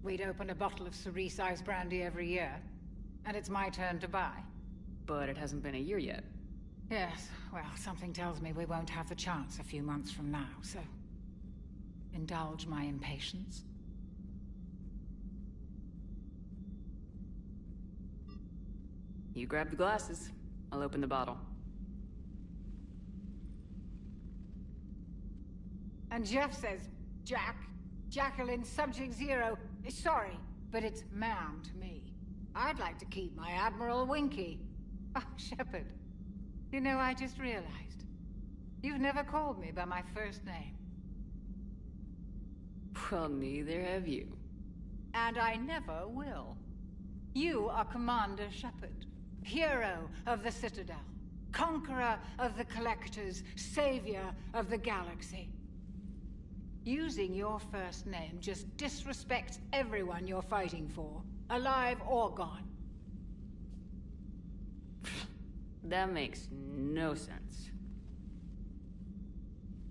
We'd open a bottle of cerise ice brandy every year, and it's my turn to buy. But it hasn't been a year yet. Yes, well, something tells me we won't have the chance a few months from now, so... indulge my impatience. You grab the glasses. I'll open the bottle. And Jeff says, Jacqueline, Subject Zero, sorry, but it's ma'am to me. I'd like to keep my Admiral Winky. Oh, Shepard, you know, I just realized. You've never called me by my first name. Well, neither have you. And I never will. You are Commander Shepard, hero of the Citadel, conqueror of the Collectors, savior of the galaxy. Using your first name just disrespects everyone you're fighting for, alive or gone. That makes no sense.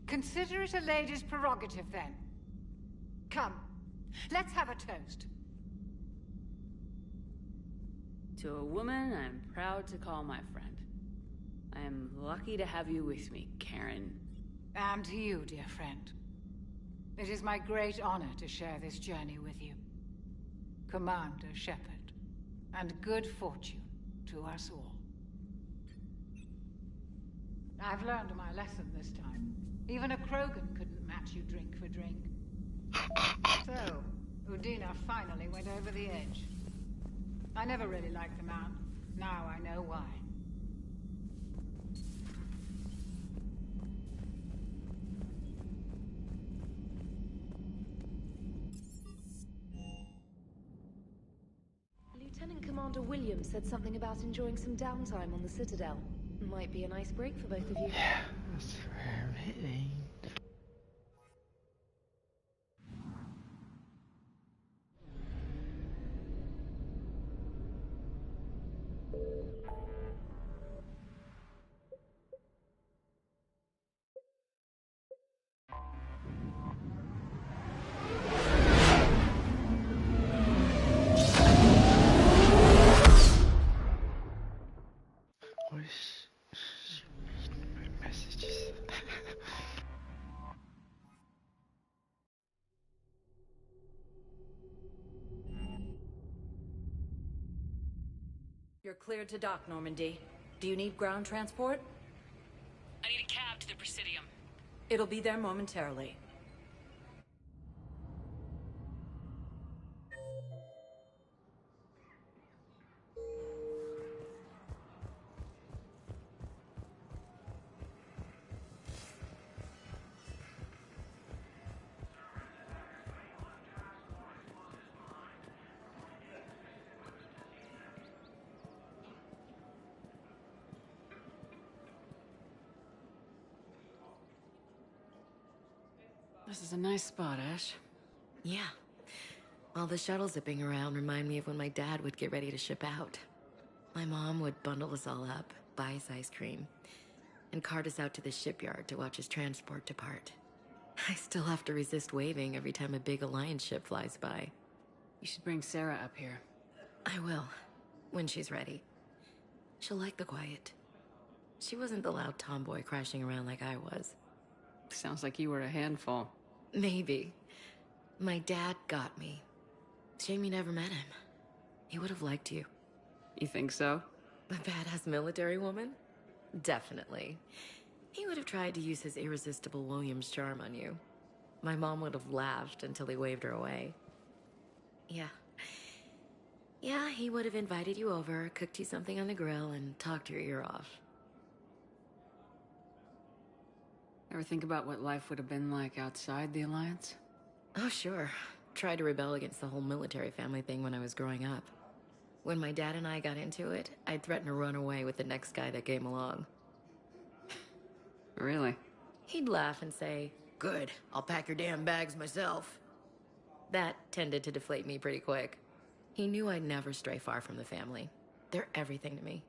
Consider it a lady's prerogative, then. Come, let's have a toast. To a woman I'm proud to call my friend. I am lucky to have you with me, Karen. And to you, dear friend. It is my great honor to share this journey with you. Commander Shepard. And good fortune to us all. I've learned my lesson this time. Even a Krogan couldn't match you drink for drink. So, Udina finally went over the edge. I never really liked the man. Now I know why. Williams said something about enjoying some downtime on the Citadel. Might be a nice break for both of you. Yeah, that's where I'm hitting. What is she reading my messages? You're cleared to dock, Normandy. Do you need ground transport? I need a cab to the Presidium. It'll be there momentarily. This is a nice spot, Ash. Yeah. All the shuttles zipping around remind me of when my dad would get ready to ship out. My mom would bundle us all up, buy us ice cream, and cart us out to the shipyard to watch his transport depart. I still have to resist waving every time a big Alliance ship flies by. You should bring Sarah up here. I will, when she's ready. She'll like the quiet. She wasn't the loud tomboy crashing around like I was. Sounds like you were a handful. Maybe. My dad got me. Shame you never met him. He would have liked you. You think so? A badass military woman? Definitely. He would have tried to use his irresistible Williams charm on you. My mom would have laughed until he waved her away. Yeah. Yeah, he would have invited you over, cooked you something on the grill, and talked your ear off. Ever think about what life would have been like outside the Alliance? Oh, sure. Tried to rebel against the whole military family thing when I was growing up. When my dad and I got into it, I'd threaten to run away with the next guy that came along. Really? He'd laugh and say, "Good, I'll pack your damn bags myself." That tended to deflate me pretty quick. He knew I'd never stray far from the family. They're everything to me.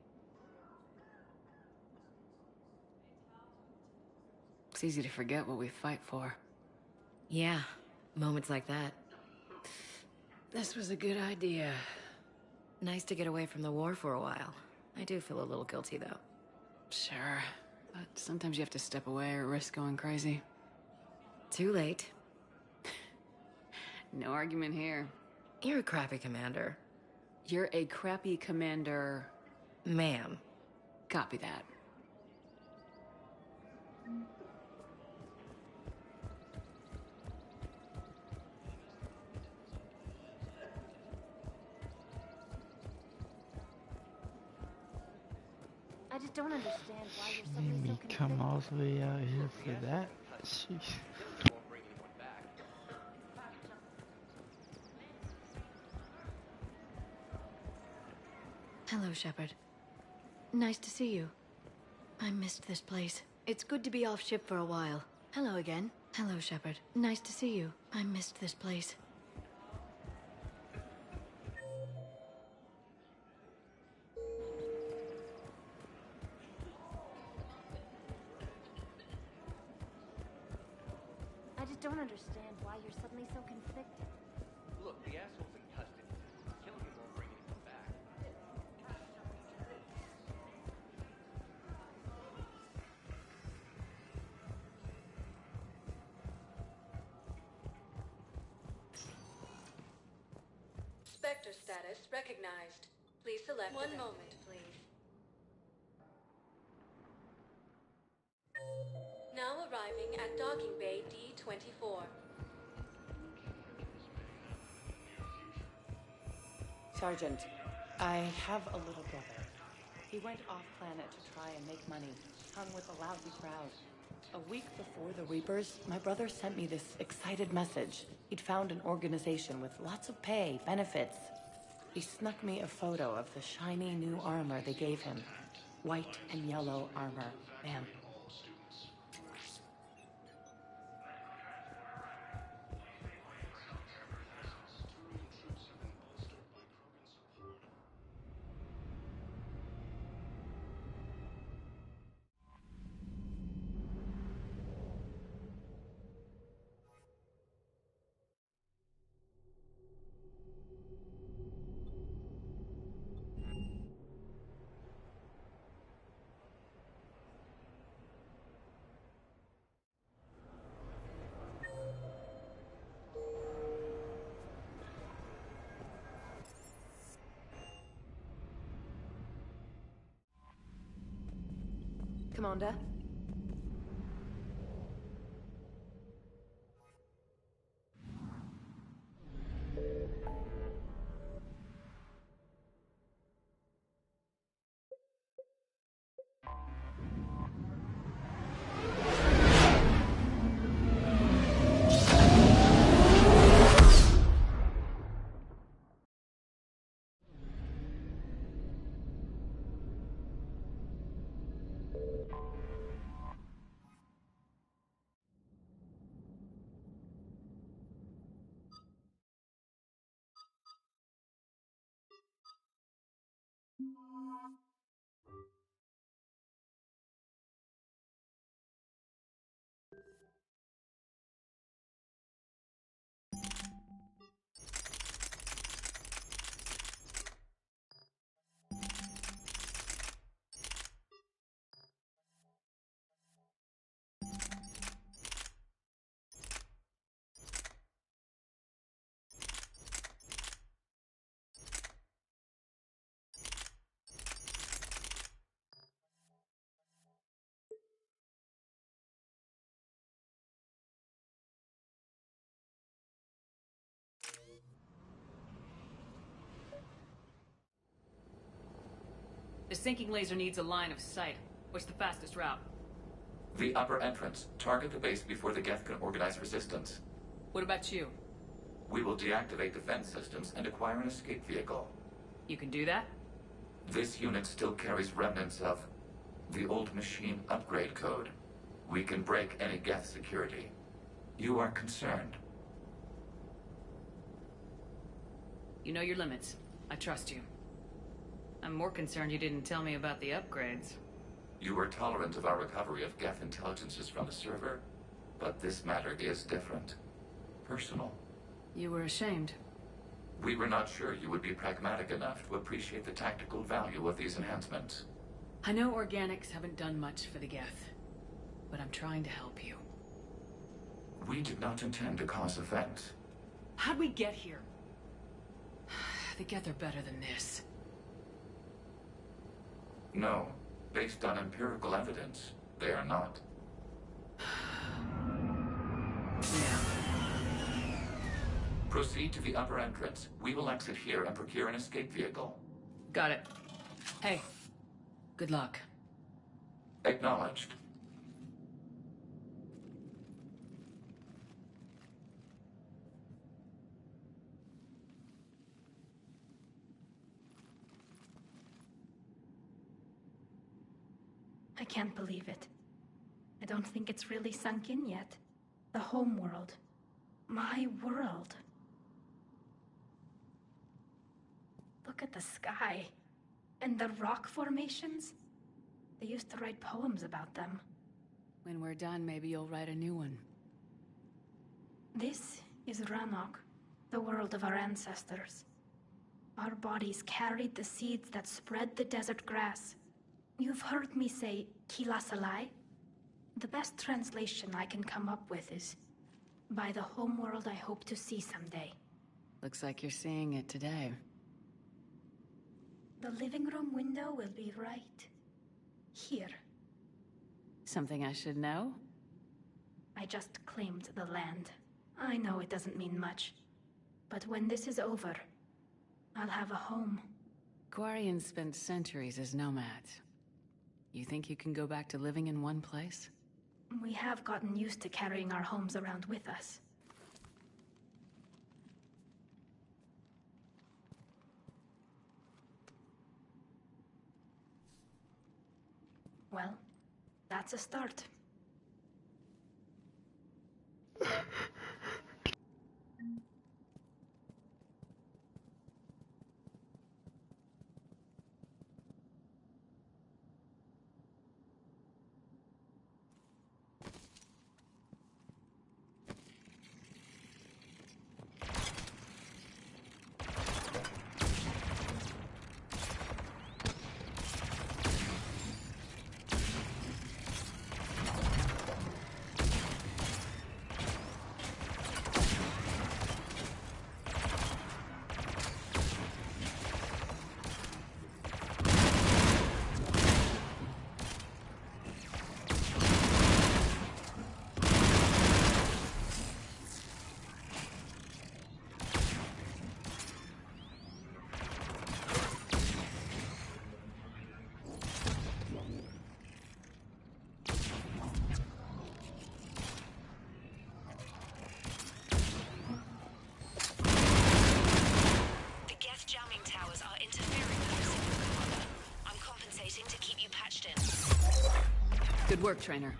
It's easy to forget what we fight for. Yeah, moments like that. This was a good idea. Nice to get away from the war for a while. I do feel a little guilty, though. Sure, but sometimes you have to step away or risk going crazy. Too late. No argument here. You're a crappy commander. You're a crappy commander... Ma'am. Copy that. I just don't understand why you're suddenly Made so me come all the way out here for that. Jeez. Hello, Shepard. Nice to see you. I missed this place. It's good to be off ship for a while. Hello again. Hello, Shepard. Nice to see you. I missed this place. I just don't understand why you're suddenly so conflicted. Look, the asshole's in custody. Killing him won't bring anyone back. Spectre status recognized. Please select one moment, please. Now arriving at docking bay D-24. Sergeant, I have a little brother. He went off-planet to try and make money, hung with a lousy crowd. A week before the Reapers, my brother sent me this excited message. He'd found an organization with lots of pay, benefits. He snuck me a photo of the shiny new armor they gave him. White and yellow armor. Bam. Commander? The sinking laser needs a line of sight. What's the fastest route? The upper entrance. Target the base before the Geth can organize resistance. What about you? We will deactivate defense systems and acquire an escape vehicle. You can do that? This unit still carries remnants of the old machine upgrade code. We can break any Geth security. You are concerned. You know your limits. I trust you. I'm more concerned you didn't tell me about the upgrades. You were tolerant of our recovery of Geth intelligences from the server, but this matter is different. Personal. You were ashamed. We were not sure you would be pragmatic enough to appreciate the tactical value of these enhancements. I know organics haven't done much for the Geth, but I'm trying to help you. We did not intend to cause offense. How'd we get here? The Geth are better than this. No. Based on empirical evidence, they are not. Yeah. Proceed to the upper entrance. We will exit here and procure an escape vehicle. Got it. Hey, good luck. Acknowledged. I can't believe it. I don't think it's really sunk in yet. The homeworld. My world. Look at the sky. And the rock formations. They used to write poems about them. When we're done, maybe you'll write a new one. This is Ranok, the world of our ancestors. Our bodies carried the seeds that spread the desert grass. You've heard me say Kilasalai? The best translation I can come up with is, by the homeworld I hope to see someday. Looks like you're seeing it today. The living room window will be right here. Something I should know? I just claimed the land. I know it doesn't mean much. But when this is over, I'll have a home. Quarians spent centuries as nomads. You think you can go back to living in one place? We have gotten used to carrying our homes around with us. Well, that's a start. Good work, Trainer.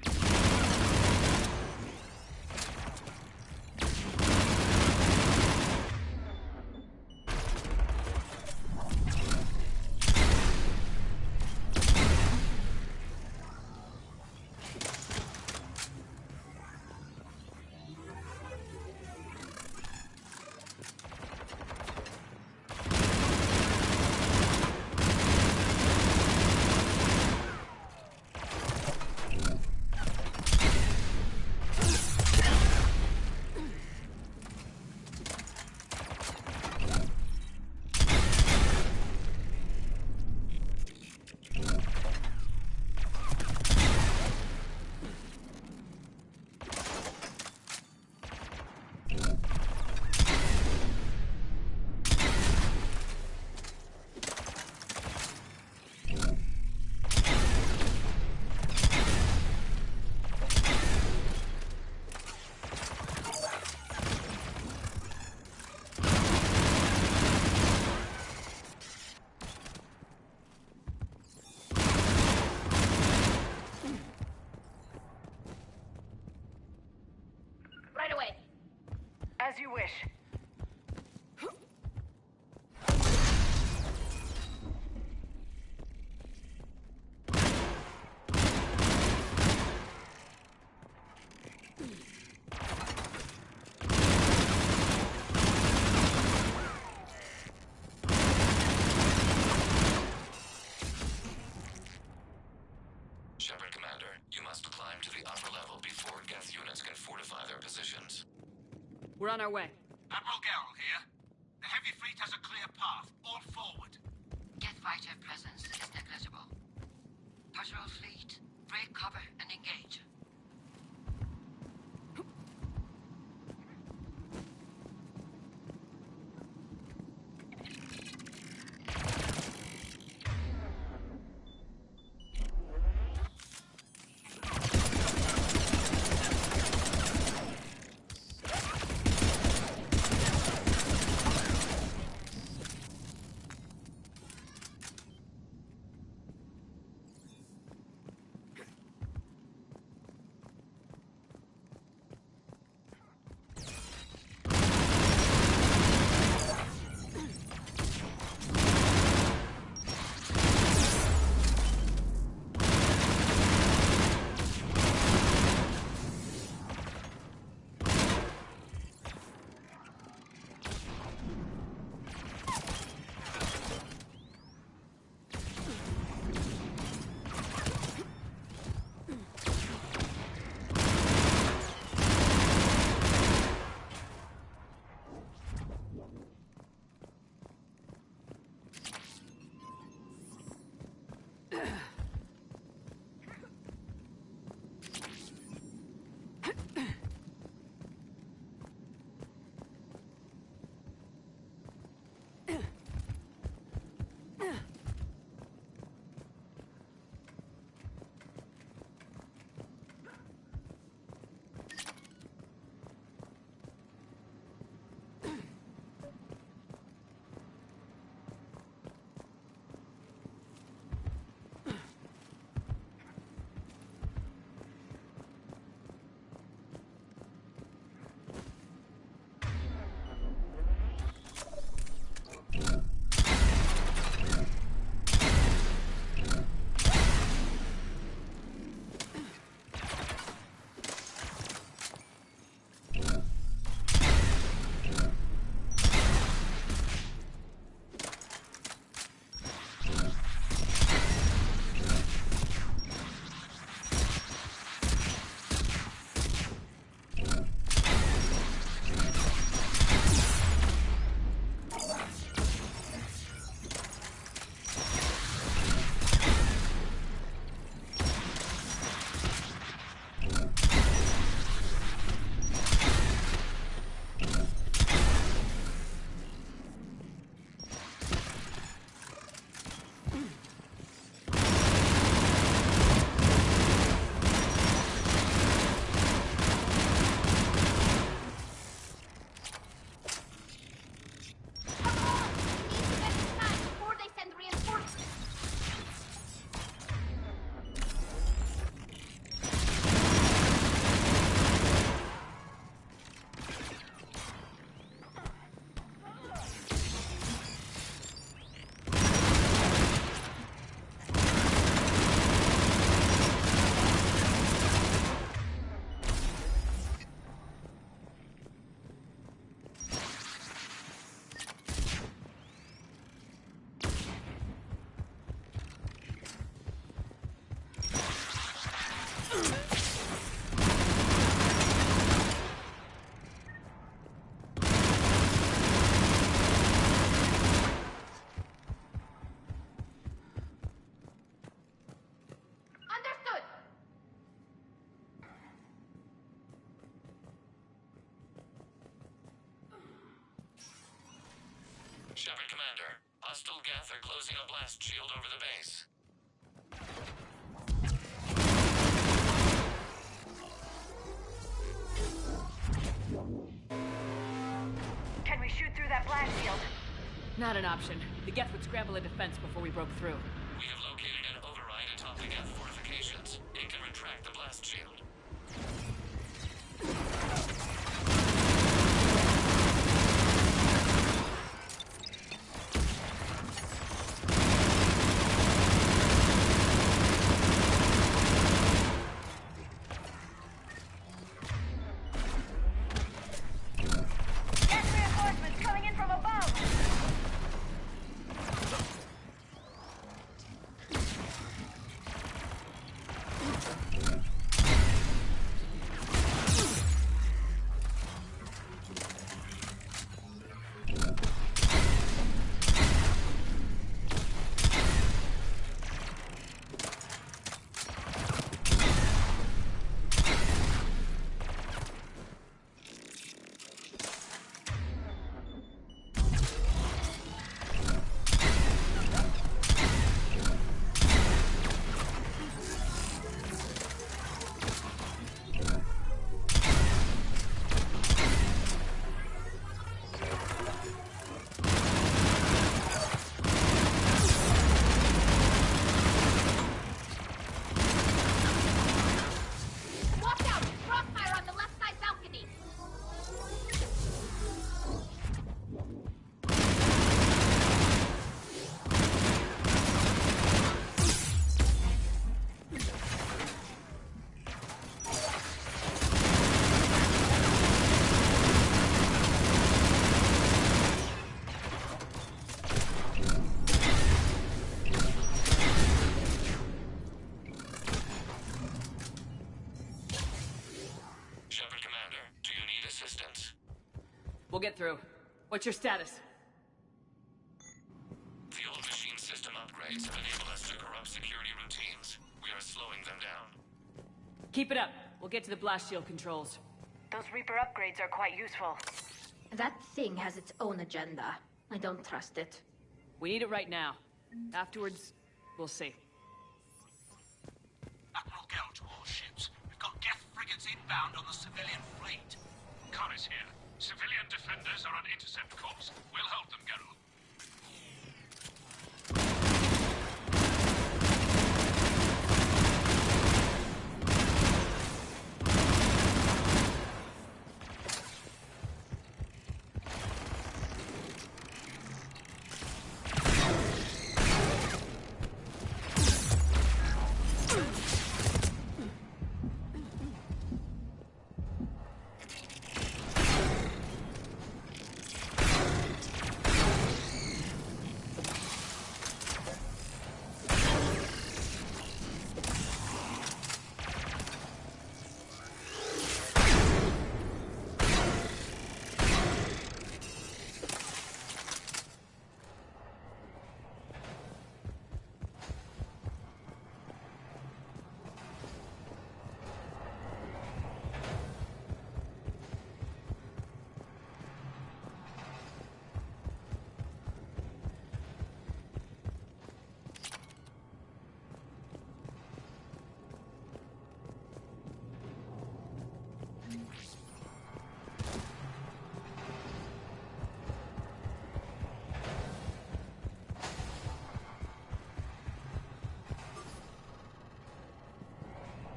As you wish. Shepard, Commander, you must climb to the upper level before Geth units can fortify their positions. We're on our way. Admiral Garrel here. The heavy fleet has a clear path. All forward. Geth fighter presence is negligible. Patrol fleet, break cover and engage. Shepard Commander, hostile Geth are closing a blast shield over the base. Can we shoot through that blast shield? Not an option. The Geth would scramble a defense before we broke through. We have located an override atop the Geth fortifications. It can retract the blast shield. We'll get through. What's your status? The old machine system upgrades have enabled us to corrupt security routines. We are slowing them down. Keep it up. We'll get to the blast shield controls. Those Reaper upgrades are quite useful. That thing has its own agenda. I don't trust it. We need it right now. Afterwards, we'll see. Admiral Gell to all ships. We've got Geth frigates inbound on the civilian fleet. Khan is here. Civilian defenders are on intercept course. We'll hold them, Geralt.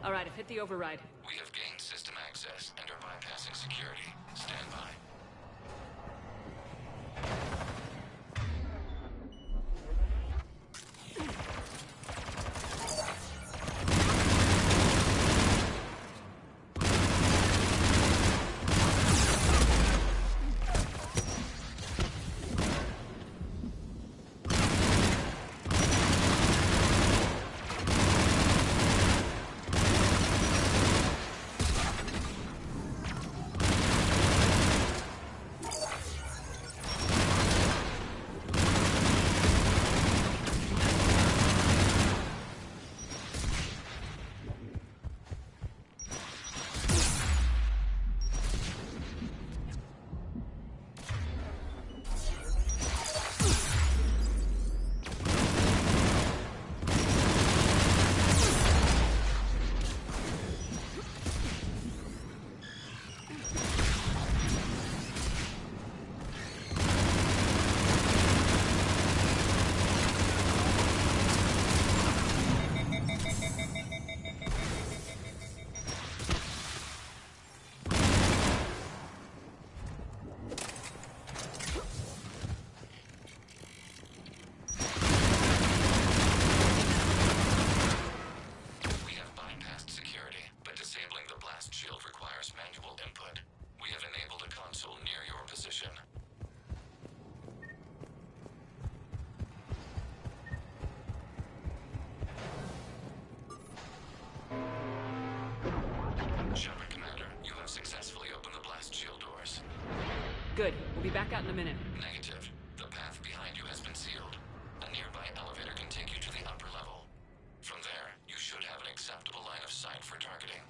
All right, I've hit the override. We have gained system access and are bypassing security. Stand by. Good. We'll be back out in a minute. Negative. The path behind you has been sealed. A nearby elevator can take you to the upper level. From there, you should have an acceptable line of sight for targeting.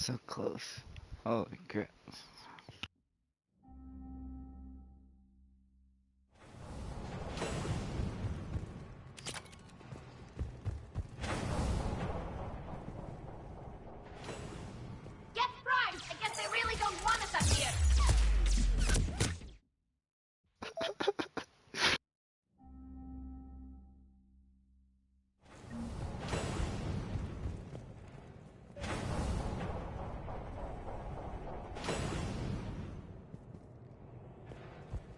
So close. Holy crap.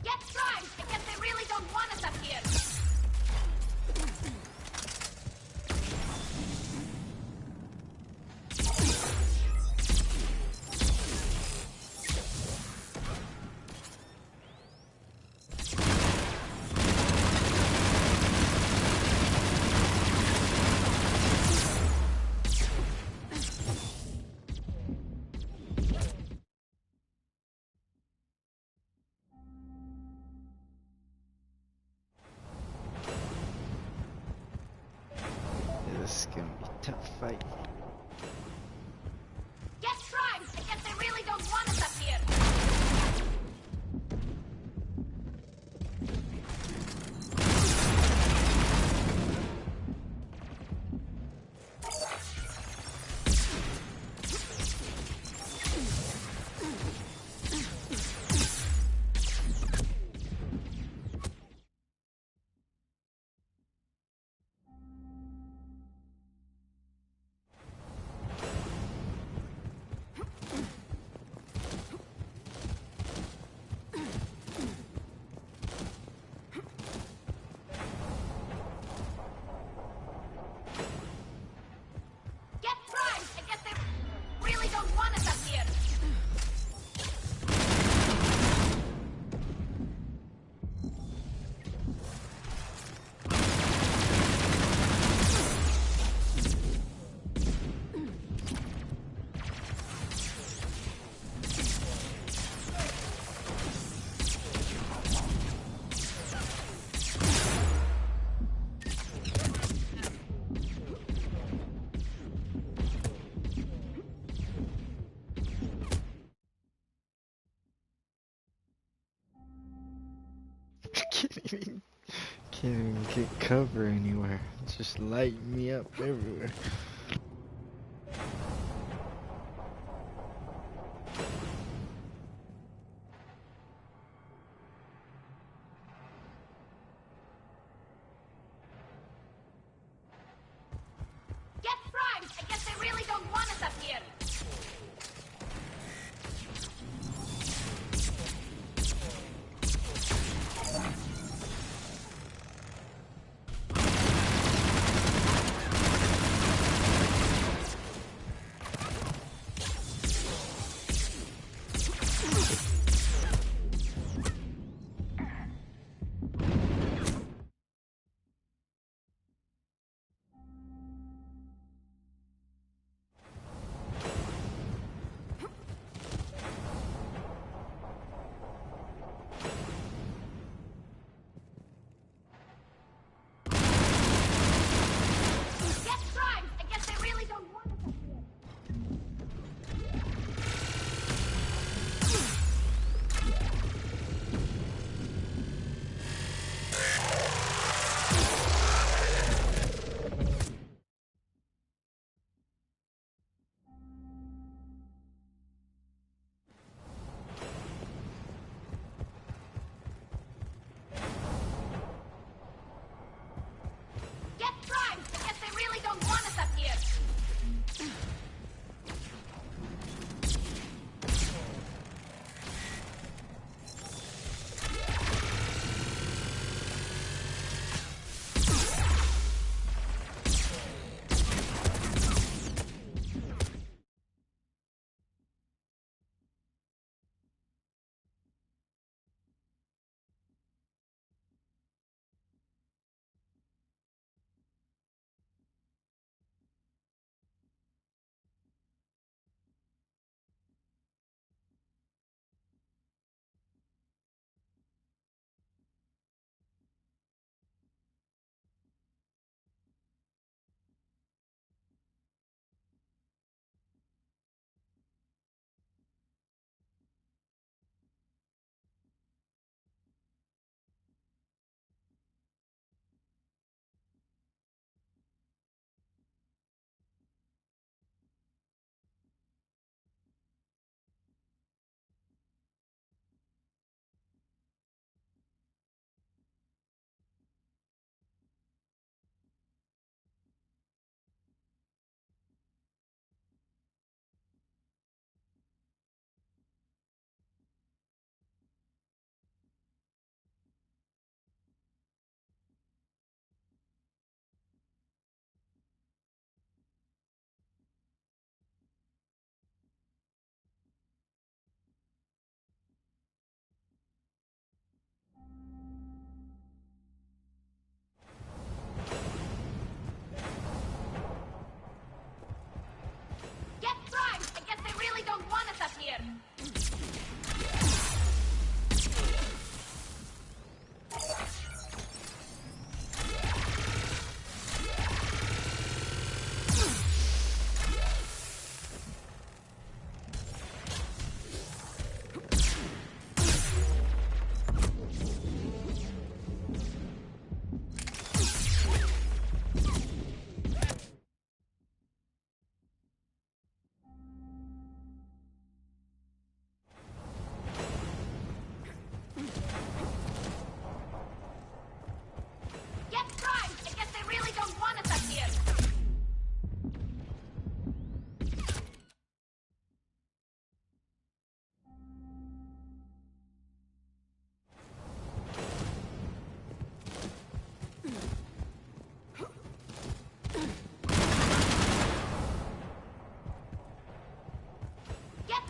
Get primed! I guess they really don't want us up here! This is gonna be a tough fight. Get primed! I guess they really don't want us up here! Get primed! I guess they really don't want us up here! Can't even get cover anywhere. It's just lighting me up everywhere. Get primed! I guess they really don't want us up here!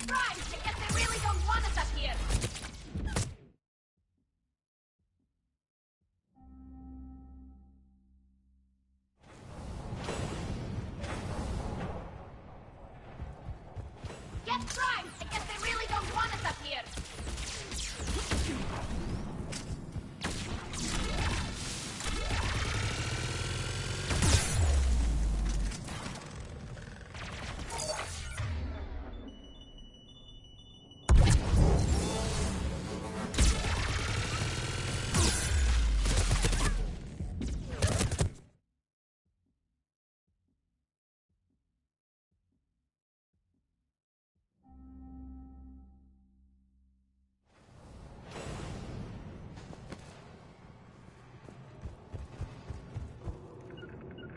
primed! I guess they really don't want us up here! Get primed! I guess they really don't want us up here!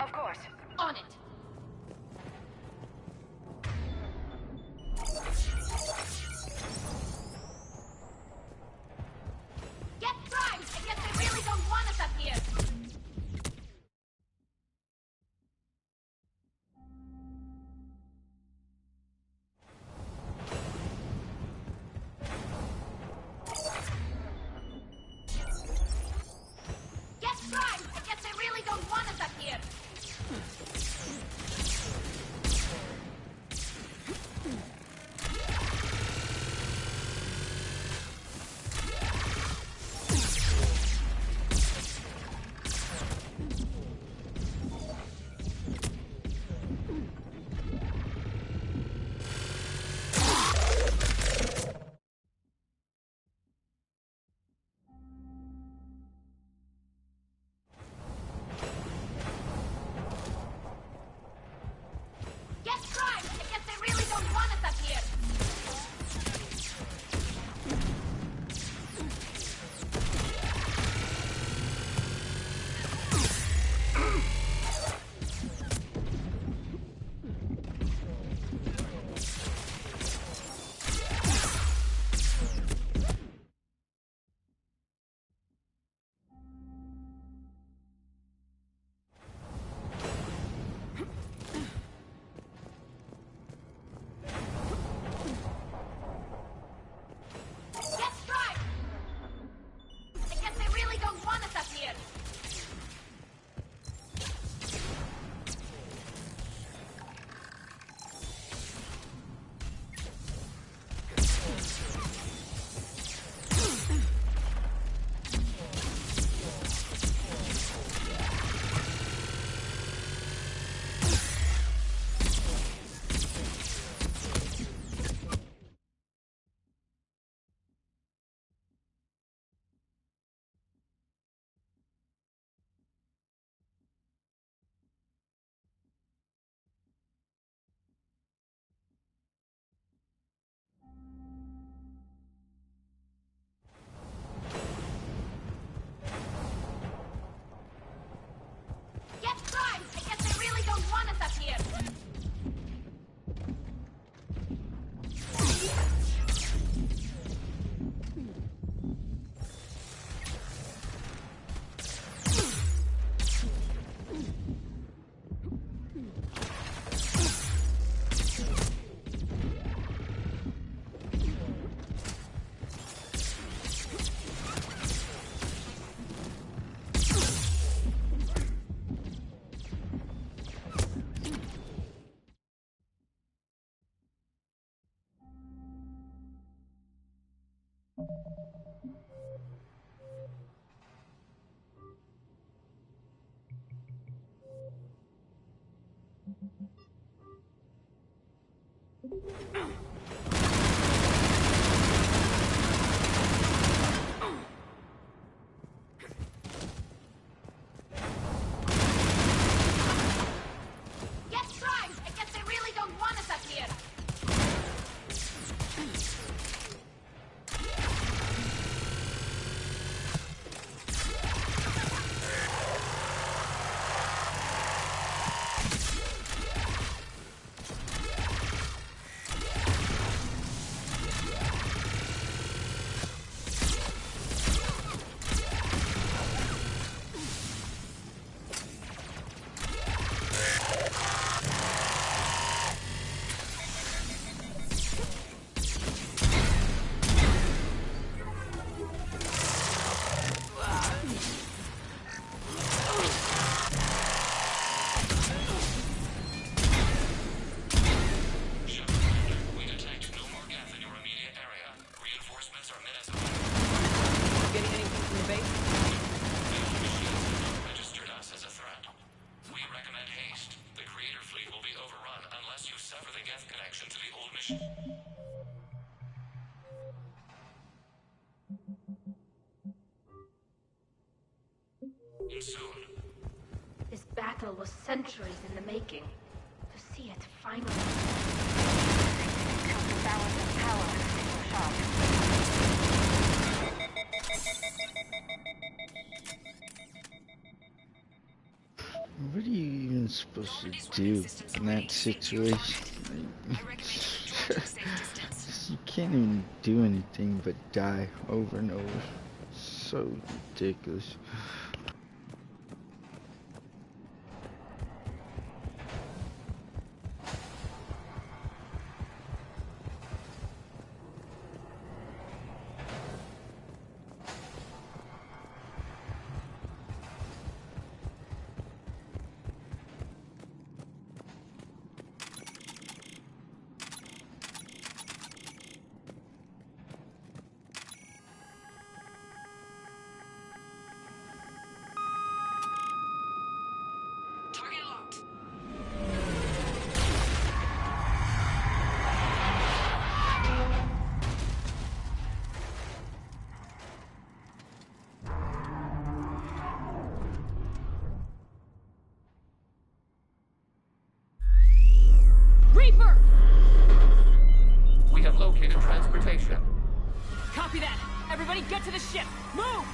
Of course. On it! Get primed! I guess they really don't want us up here! Get primed! I guess they really don't want us up here! Soon. This battle was centuries in the making. To see it finally. Tilt the balance of power with a single shot. What are you even supposed to do in that situation? You can't even do anything but die over and over. So ridiculous. Reaper! We have located transportation. Copy that! Everybody get to the ship! Move!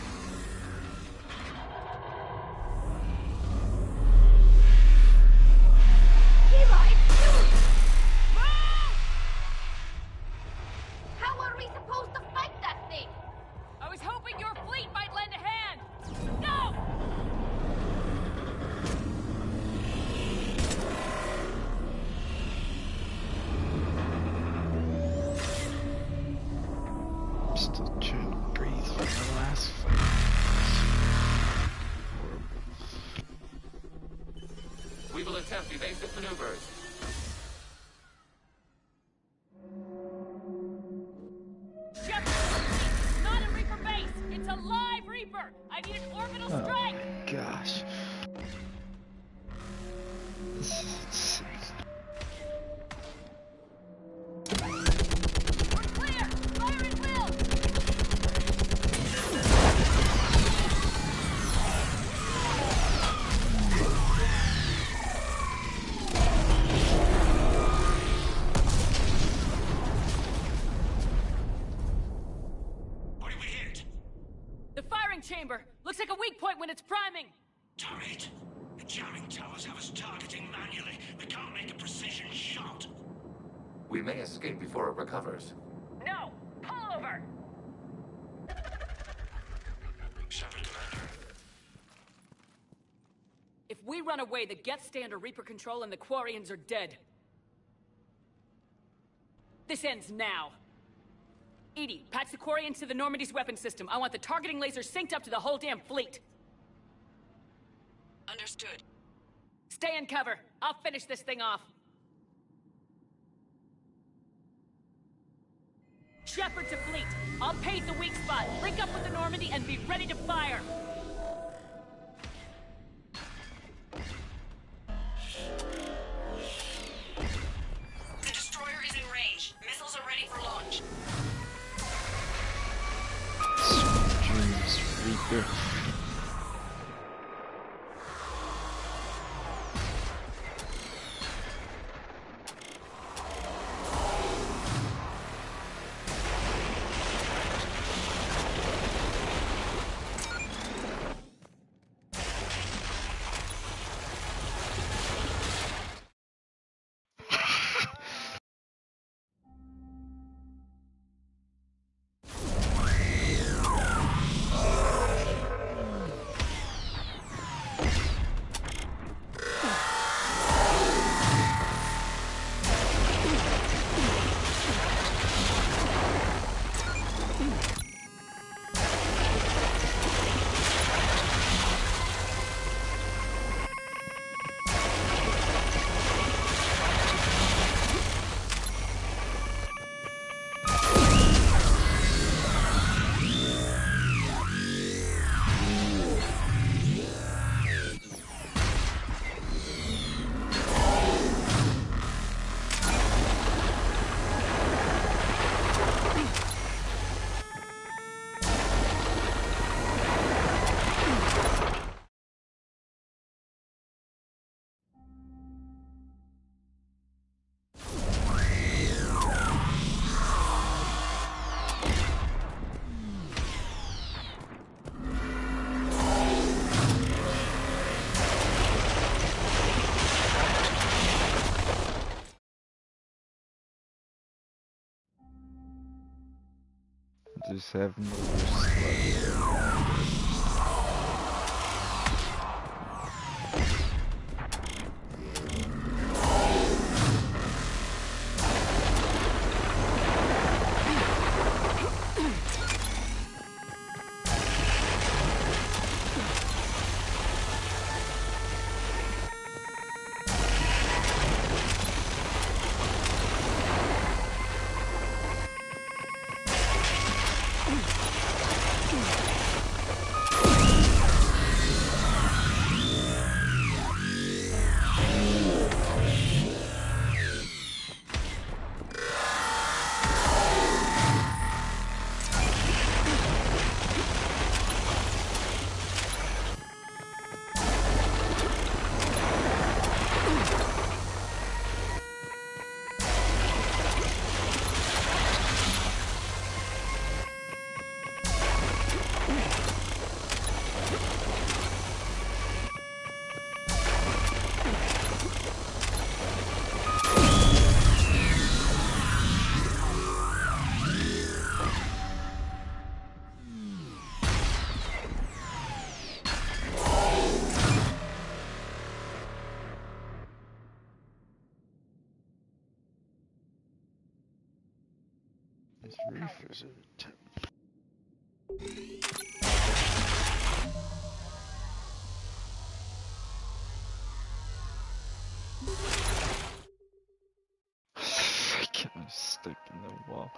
How are we supposed to fight that thing? I was hoping your fleet might lend a hand! Go! I'm still trying to breathe from the last fight. Horrible. We will attempt evasive maneuvers. Shepard! Not a Reaper base! It's a live Reaper! I need an orbital strike! Oh, gosh. This is We're clear! Fire at will! What did we hit? The firing chamber! Looks like a weak point when it's priming! Turret. The jamming towers have us targeting manually. We can't make a precision shot. We may escape before it recovers. No! Pull over! Shepard, Commander. If we run away, the Geth stay under Reaper control and the Quarians are dead. This ends now. Edie, patch the Quarians to the Normandy's weapon system. I want the targeting laser synced up to the whole damn fleet. Understood. Stay in cover. I'll finish this thing off. Shepard to fleet. I'll pave the weak spot. Link up with the Normandy and be ready to fire. The destroyer is in range. Missiles are ready for launch. Sweet dreams, Reaper. just having the worst luck. These reefers are tough. I'm stuck in the wall.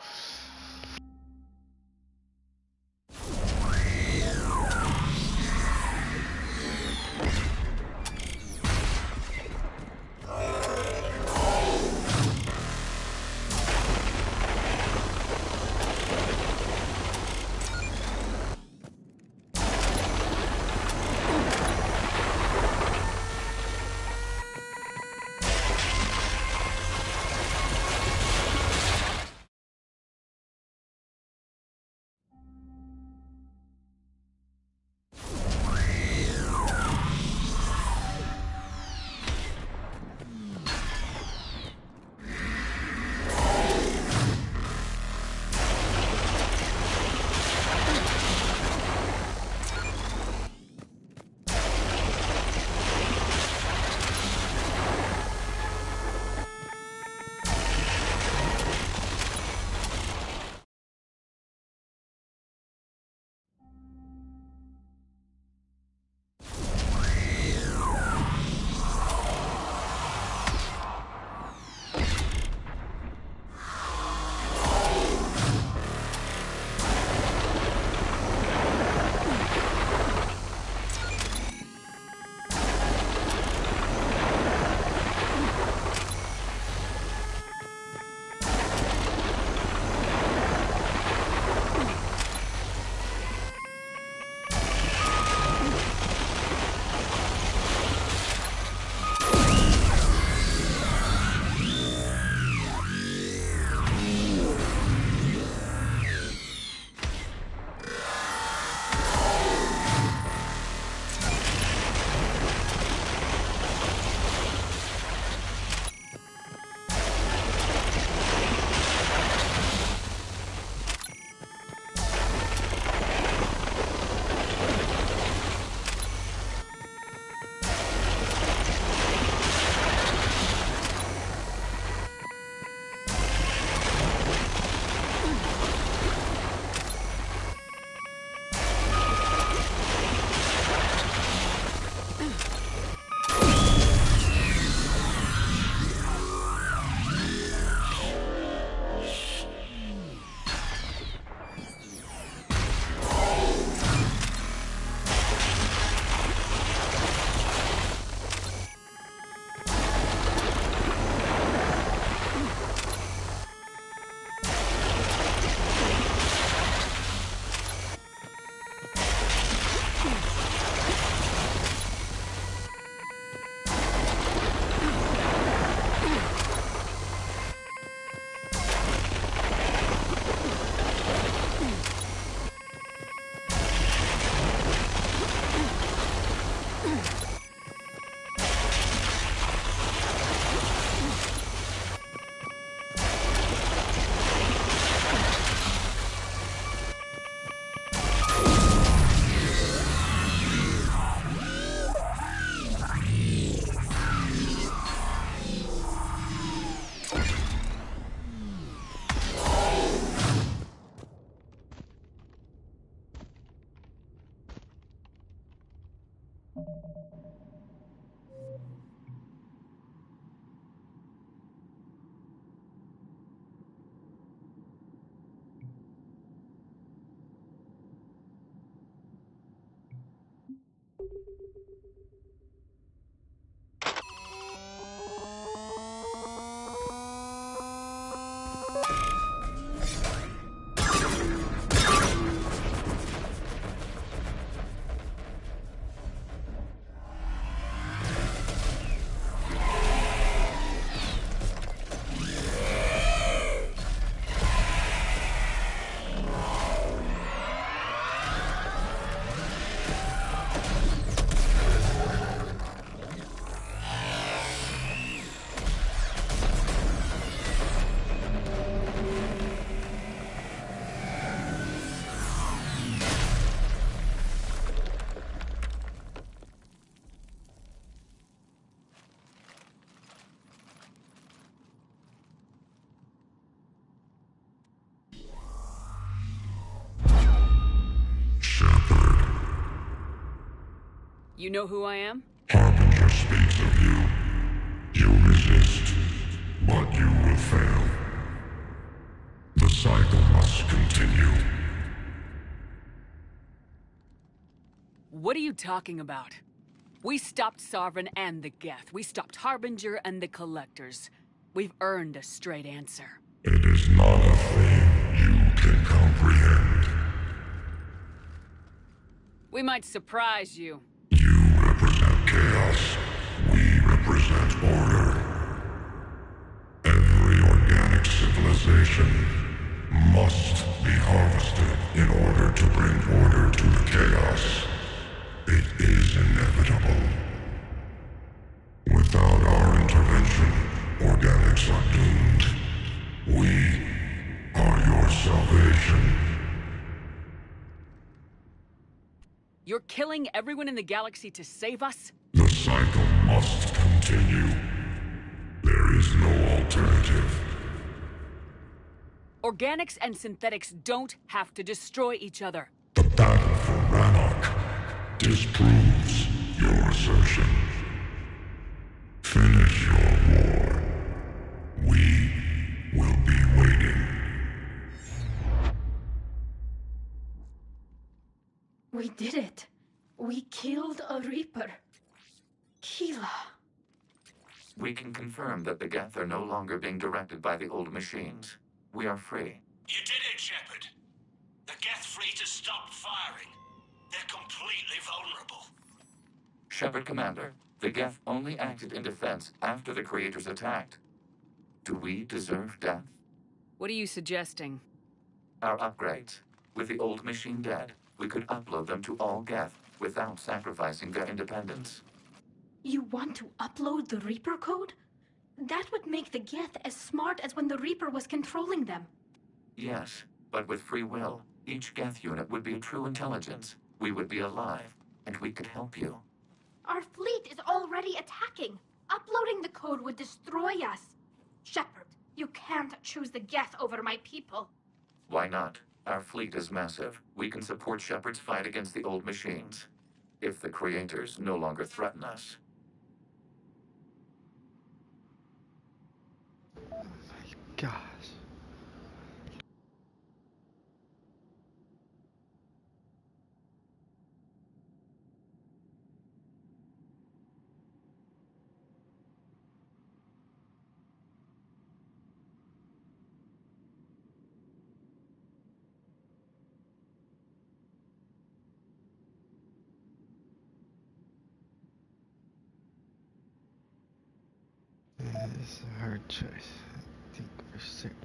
You know who I am? Harbinger speaks of you. You resist, but you will fail. The cycle must continue. What are you talking about? We stopped Sovereign and the Geth. We stopped Harbinger and the Collectors. We've earned a straight answer. It is not a thing you can comprehend. We might surprise you. You represent chaos. We represent order. Every organic civilization must be harvested in order to bring order to the chaos. It is inevitable. Without our intervention, organics are doomed. We are your salvation. You're killing everyone in the galaxy to save us? The cycle must continue. There is no alternative. Organics and synthetics don't have to destroy each other. The battle for Rannoch disproves your assertion. Finish your war. We will be waiting. We did it. We killed a Reaper. Keela. We can confirm that the Geth are no longer being directed by the old machines. We are free. You did it, Shepard. The Geth fleet has stopped firing. They're completely vulnerable. Shepard, Commander, the Geth only acted in defense after the Creators attacked. Do we deserve death? What are you suggesting? Our upgrades. With the old machine dead, we could upload them to all Geth without sacrificing their independence. You want to upload the Reaper code? That would make the Geth as smart as when the Reaper was controlling them. Yes, but with free will, each Geth unit would be a true intelligence. We would be alive, and we could help you. Our fleet is already attacking. Uploading the code would destroy us. Shepard, you can't choose the Geth over my people. Why not? Our fleet is massive. We can support Shepard's fight against the old machines. If the Creators no longer threaten us. Gosh. This is a hard choice. I think we're certain.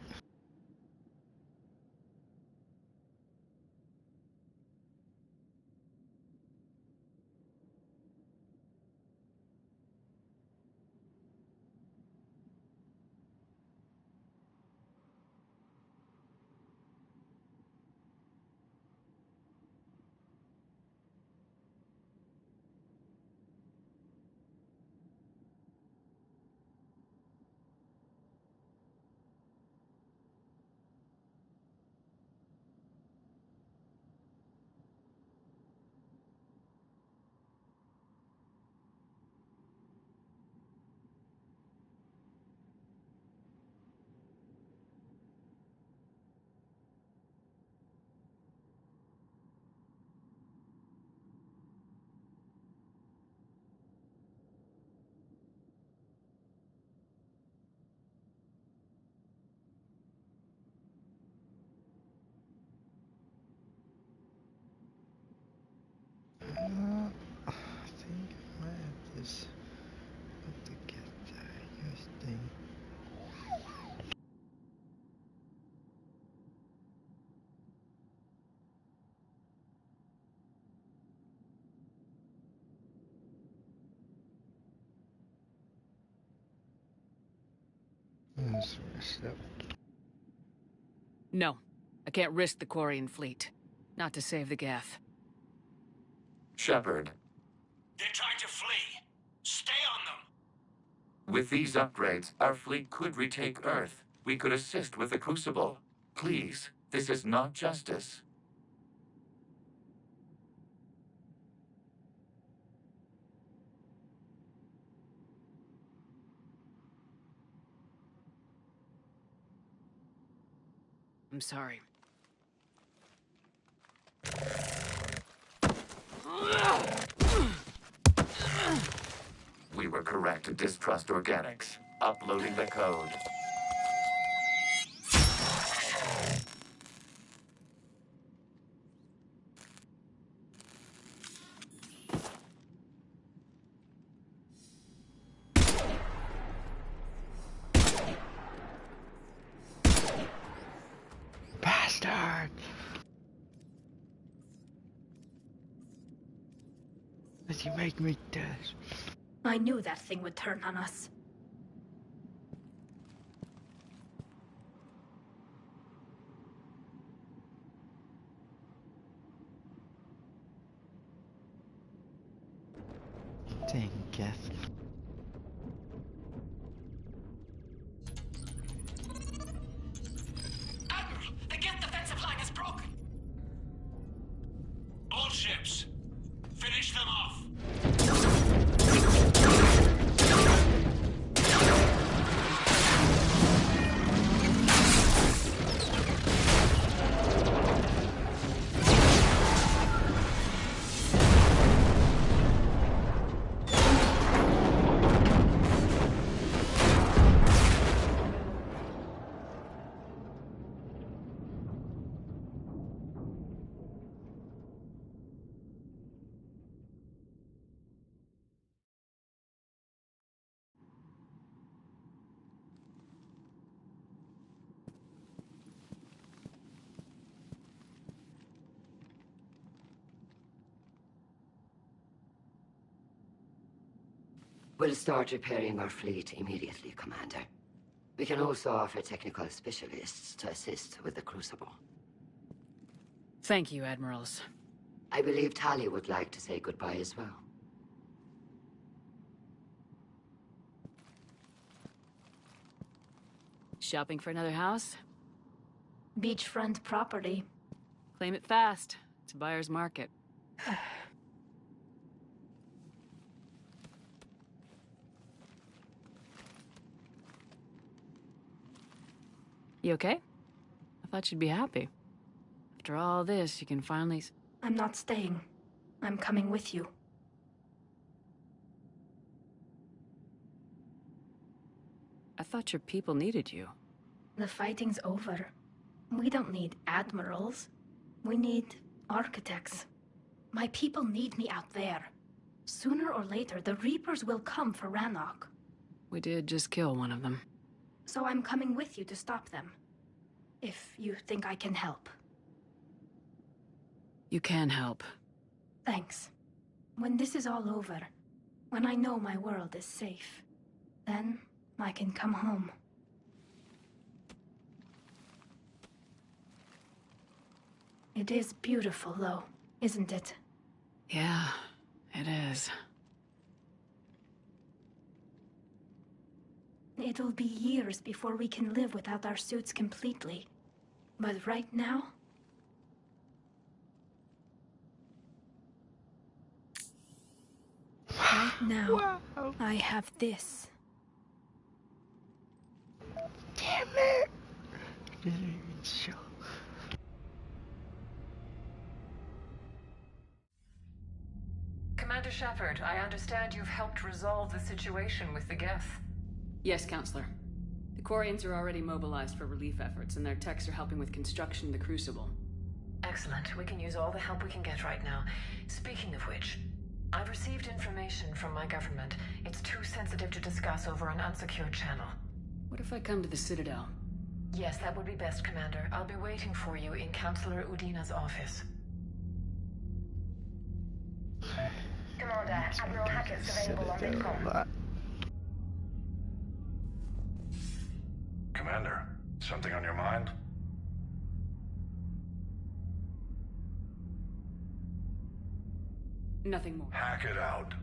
I think I have this. To get that thing. That's messed up. No, I can't risk the Quarian fleet. Not to save the Geth. Shepard. They're trying to flee. Stay on them. With these upgrades, our fleet could retake Earth. We could assist with the Crucible. Please, this is not justice. I'm sorry. We were correct to distrust organics. Uploading the code. Bastard! Did you make me dead? I knew that thing would turn on us. Dang, Geth. Admiral, the Geth defensive line is broken. All ships, finish them off. We'll start repairing our fleet immediately, Commander. We can also offer technical specialists to assist with the Crucible. Thank you, Admirals. I believe Tali would like to say goodbye as well. Shopping for another house? Beachfront property. Claim it fast. It's a buyer's market. You okay? I thought you'd be happy. After all this, you can finally... I'm not staying. I'm coming with you. I thought your people needed you. The fighting's over. We don't need admirals. We need architects. My people need me out there. Sooner or later, the Reapers will come for Rannoch. We did just kill one of them. So I'm coming with you to stop them. If you think I can help. You can help. Thanks. When this is all over, when I know my world is safe, then I can come home. It is beautiful, though, isn't it? Yeah, it is. It'll be years before we can live without our suits completely. But right now... Right now, wow. I have this. Damn it! Didn't even show. Commander Shepard, I understand you've helped resolve the situation with the Geth. Yes, Counselor. The Quarians are already mobilized for relief efforts, and their techs are helping with construction of the Crucible. Excellent. We can use all the help we can get right now. Speaking of which, I've received information from my government. It's too sensitive to discuss over an unsecured channel. What if I come to the Citadel? Yes, that would be best, Commander. I'll be waiting for you in Councillor Udina's office. Commander, Admiral Hackett's available on this call. Commander, something on your mind? Nothing more. Hack it out.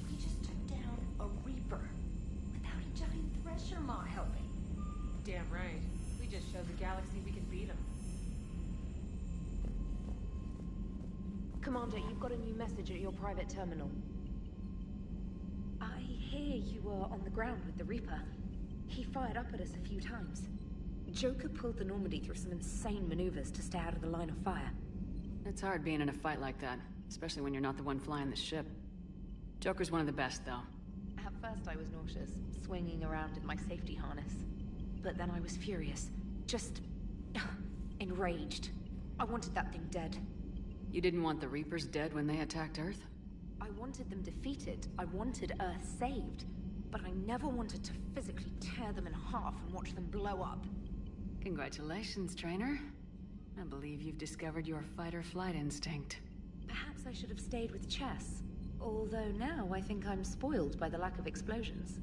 We just took down a Reaper without a giant thresher maw helping. Damn right. We just showed the galaxy we could beat them. Commander, you've got a new message at your private terminal. I hear you were on the ground with the Reaper. He fired up at us a few times. Joker pulled the Normandy through some insane maneuvers to stay out of the line of fire. It's hard being in a fight like that, especially when you're not the one flying the ship. Joker's one of the best, though. At first I was nauseous, swinging around in my safety harness. But then I was furious. Just... enraged. I wanted that thing dead. You didn't want the Reapers dead when they attacked Earth? I wanted them defeated. I wanted Earth saved. But I never wanted to physically tear them in half and watch them blow up. Congratulations, trainer. I believe you've discovered your fight-or-flight instinct. Perhaps I should have stayed with chess. Although now I think I'm spoiled by the lack of explosions.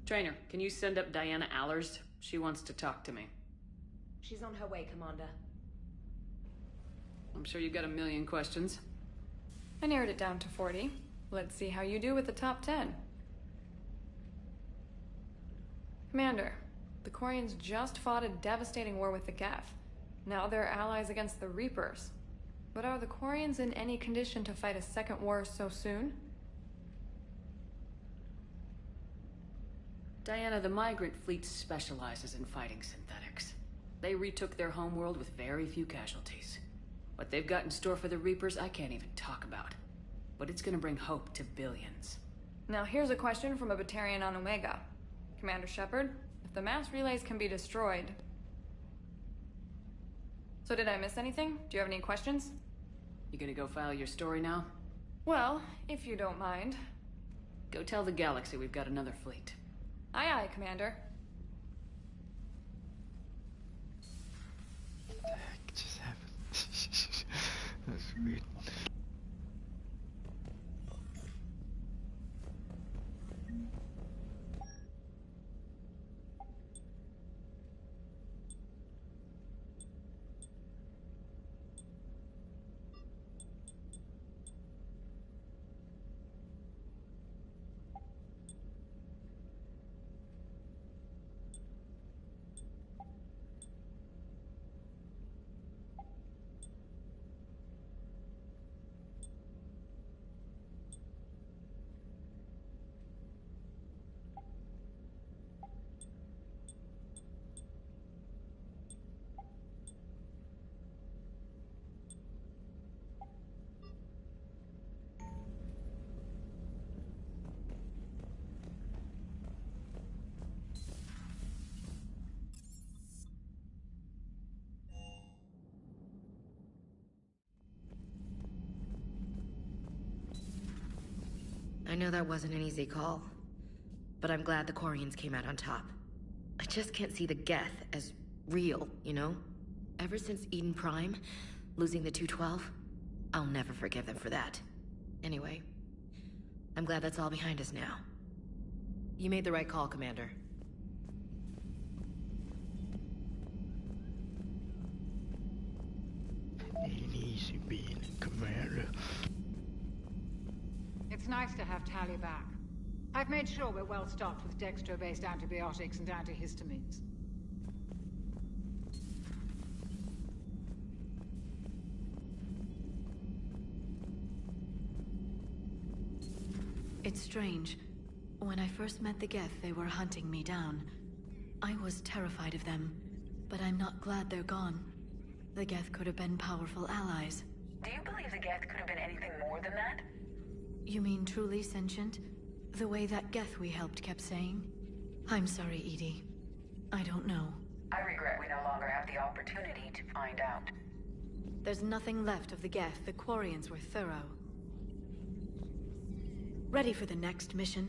Trainer, can you send up Diana Allers? She wants to talk to me. She's on her way, Commander. I'm sure you've got a million questions. I narrowed it down to 40. Let's see how you do with the top 10. Commander, the Quarians just fought a devastating war with the Geth. Now they're allies against the Reapers. But are the Quarians in any condition to fight a second war so soon? Diana, the Migrant Fleet specializes in fighting synthetics. They retook their homeworld with very few casualties. What they've got in store for the Reapers, I can't even talk about. But it's gonna bring hope to billions. Now here's a question from a Batarian on Omega. Commander Shepard, if the mass relays can be destroyed... So did I miss anything? Do you have any questions? You gonna go file your story now? Well, if you don't mind. Go tell the galaxy we've got another fleet. Aye, aye, Commander. What the heck just happened? That's weird. I know that wasn't an easy call, but I'm glad the Quarians came out on top. I just can't see the Geth as real, you know? Ever since Eden Prime, losing the 212, I'll never forgive them for that. Anyway, I'm glad that's all behind us now. You made the right call, Commander. Ain't easy being a commander. It's nice to have Tally back. I've made sure we're well stocked with dextro-based antibiotics and antihistamines. It's strange. When I first met the Geth, they were hunting me down. I was terrified of them, but I'm not glad they're gone. The Geth could have been powerful allies. Do you believe the Geth could have been anything more than that? You mean truly sentient? The way that Geth we helped kept saying? I'm sorry, Edie. I don't know. I regret we no longer have the opportunity to find out. There's nothing left of the Geth. The Quarians were thorough. Ready for the next mission?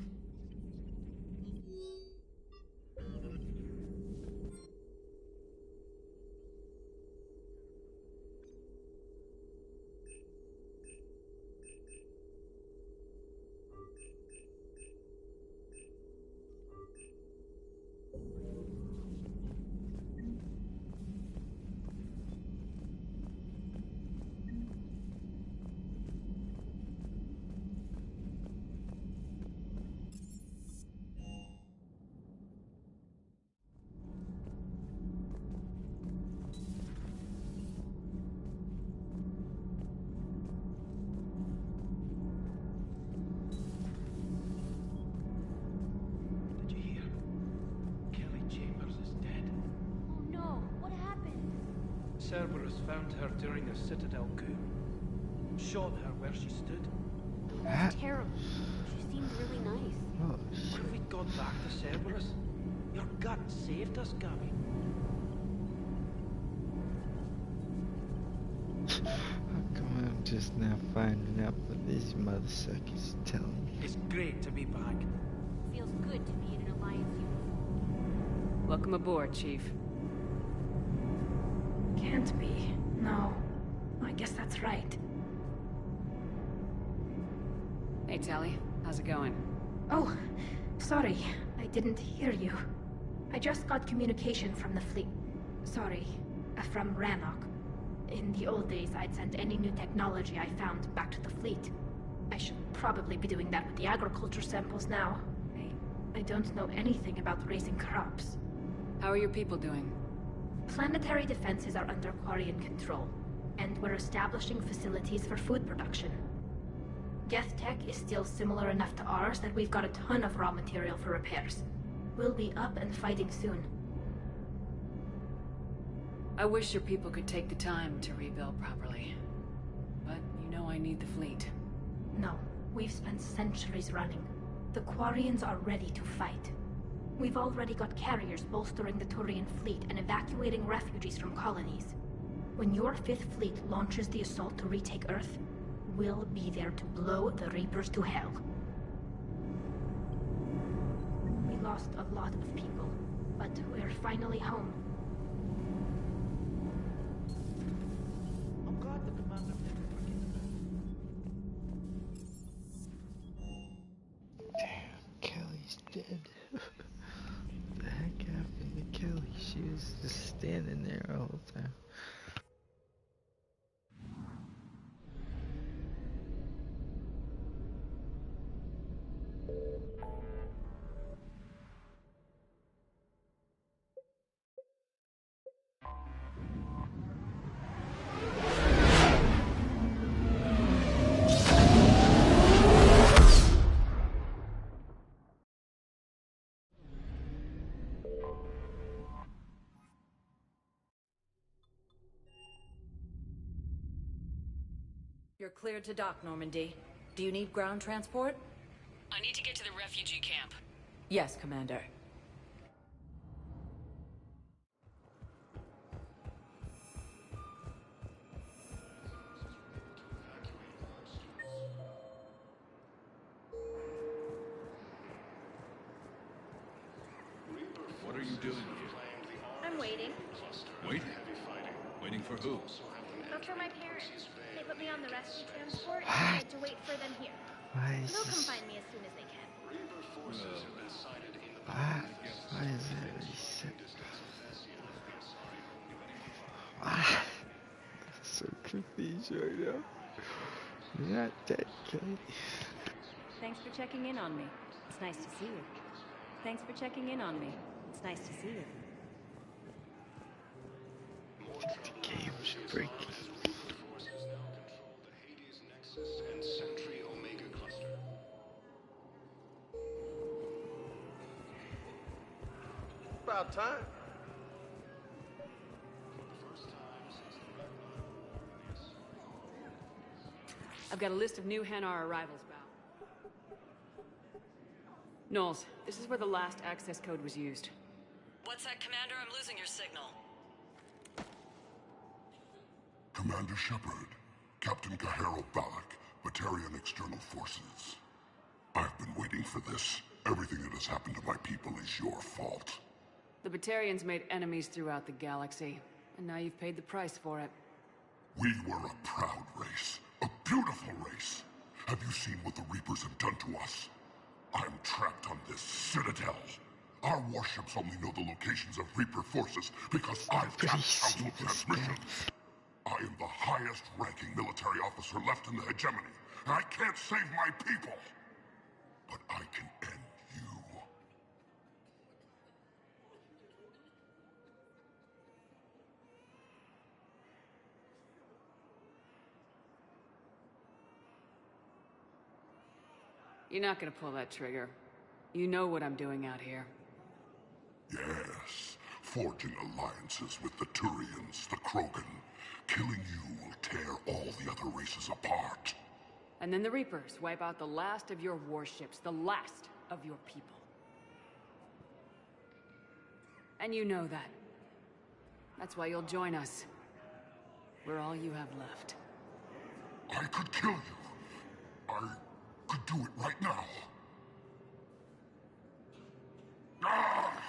Cerberus found her during a Citadel coup. Shot her where she stood. That's terrible. She seemed really nice. Oh, What if we'd gone back to Cerberus? Your gut saved us, Gabby. How come I'm just now finding out what these mother suckers telling me? It's great to be back. Feels good to be in an Alliance uniform. Welcome aboard, Chief. Can't be. No. I guess that's right. Hey, Tally. How's it going? Oh, sorry. I didn't hear you. I just got communication from the fleet. Sorry, from Rannoch. In the old days, I'd send any new technology I found back to the fleet. I should probably be doing that with the agriculture samples now. I don't know anything about raising crops. How are your people doing? Planetary defenses are under Quarian control, and we're establishing facilities for food production. Geth tech is still similar enough to ours that we've got a ton of raw material for repairs. We'll be up and fighting soon. I wish your people could take the time to rebuild properly. But you know I need the fleet. No, we've spent centuries running. The Quarians are ready to fight. We've already got carriers bolstering the Turian fleet and evacuating refugees from colonies. When your 5th Fleet launches the assault to retake Earth, we'll be there to blow the Reapers to hell. We lost a lot of people, but we're finally home. I'm glad the commander never forgets about. Damn, Kelly's dead. The heck happened to Kelly? She was just standing there all the time. You're cleared to dock, Normandy. Do you need ground transport? I need to get to the refugee camp. Yes, Commander. doing here? I'm waiting. Waiting? Waiting for who? For my parents. They put me on the rescue transport and I had to wait for them here. Why is They'll come this? find me as soon as they can. Why is that reset? Ah, I'm so confused right now. You're not dead, Kelly. Thanks for checking in on me. It's nice to see you. Thanks for checking in on me. It's nice to see you. The game's breaking. About time. I've got a list of new Hanar arrivals, Val. Knowles, this is where the last access code was used. What's that, Commander? I'm losing your signal. Commander Shepard, Captain Kahero Balak, Batarian External Forces. I've been waiting for this. Everything that has happened to my people is your fault. The Batarians made enemies throughout the galaxy, and now you've paid the price for it. We were a proud race. A beautiful race. Have you seen what the Reapers have done to us? I'm trapped on this citadel. Our warships only know the locations of Reaper forces because I've tapped Council transmissions. I am the highest-ranking military officer left in the hegemony, and I can't save my people. But I can end you. You're not gonna pull that trigger. You know what I'm doing out here. Yes, forging alliances with the Turians, the Krogan. Killing you will tear all the other races apart. And then the Reapers wipe out the last of your warships, the last of your people. And you know that. That's why you'll join us. We're all you have left. I could kill you. I could do it right now. Ah!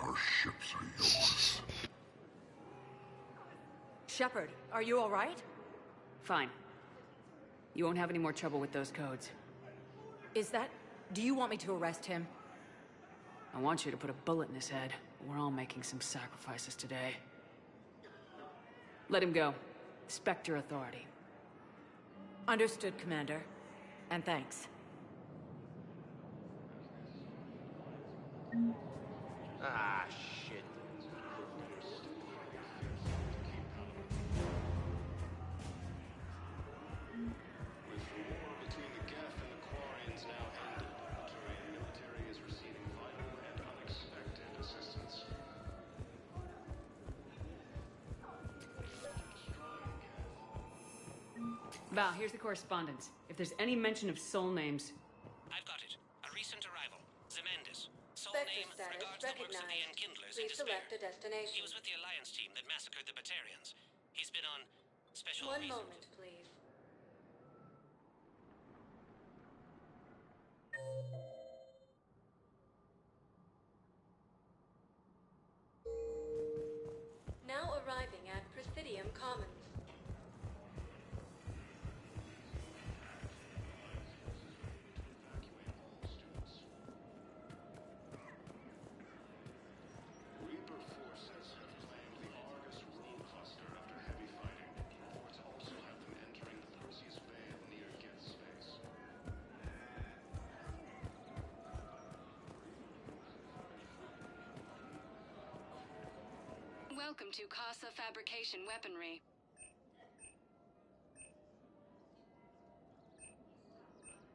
Our ships are yours. Shepard, are you all right? Fine. You won't have any more trouble with those codes. Is that... Do you want me to arrest him? I want you to put a bullet in his head. We're all making some sacrifices today. Let him go. Spectre authority. Understood, Commander. And thanks. Ah, shit. Val, here's the correspondence. If there's any mention of soul names... I've got it. A recent arrival. Zemendis. Soul Spectre name status regards the works of the recognized. Enkindlers Please in despair. select a destination. He was with the Alliance team that massacred the Batarians. He's been on special One reason. moment, please. Now arriving at Presidium Commons. Welcome to Casa Fabrication Weaponry.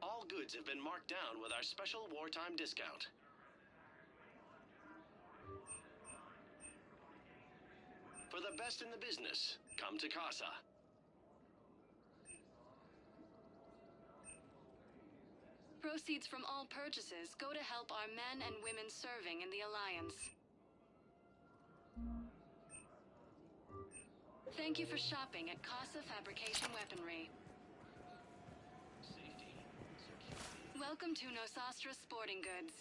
All goods have been marked down with our special wartime discount. For the best in the business, come to Casa. Proceeds from all purchases go to help our men and women serving in the Alliance. Thank you for shopping at Casa Fabrication Weaponry. Welcome to Nosastra Sporting Goods.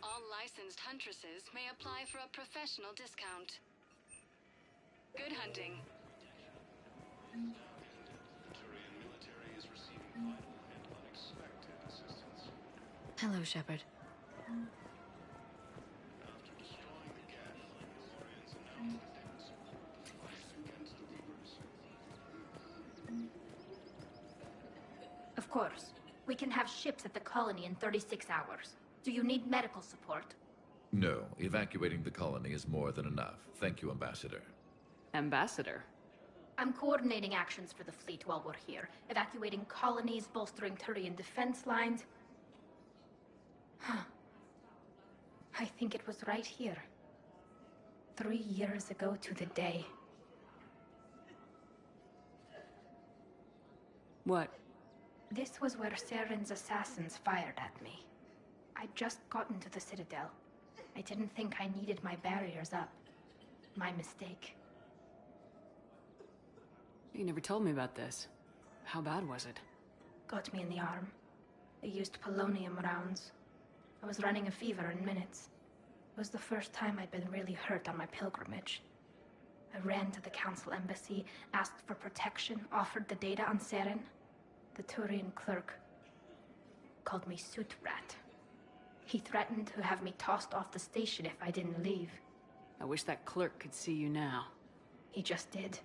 All licensed huntresses may apply for a professional discount. Good hunting. Hello, Shepard. Of course. We can have ships at the colony in 36 hours. Do you need medical support? No, evacuating the colony is more than enough. Thank you, Ambassador. Ambassador? I'm coordinating actions for the fleet while we're here. Evacuating colonies, bolstering Turian defense lines. I think it was right here. 3 years ago to the day. What? This was where Saren's assassins fired at me. I'd just gotten to the Citadel. I didn't think I needed my barriers up. My mistake. You never told me about this. How bad was it? Got me in the arm. They used polonium rounds. I was running a fever in minutes. It was the first time I'd been really hurt on my pilgrimage. I ran to the Council embassy, asked for protection, offered the data on Saren. The Turian clerk called me Soot Rat. He threatened to have me tossed off the station if I didn't leave. I wish that clerk could see you now. He just did.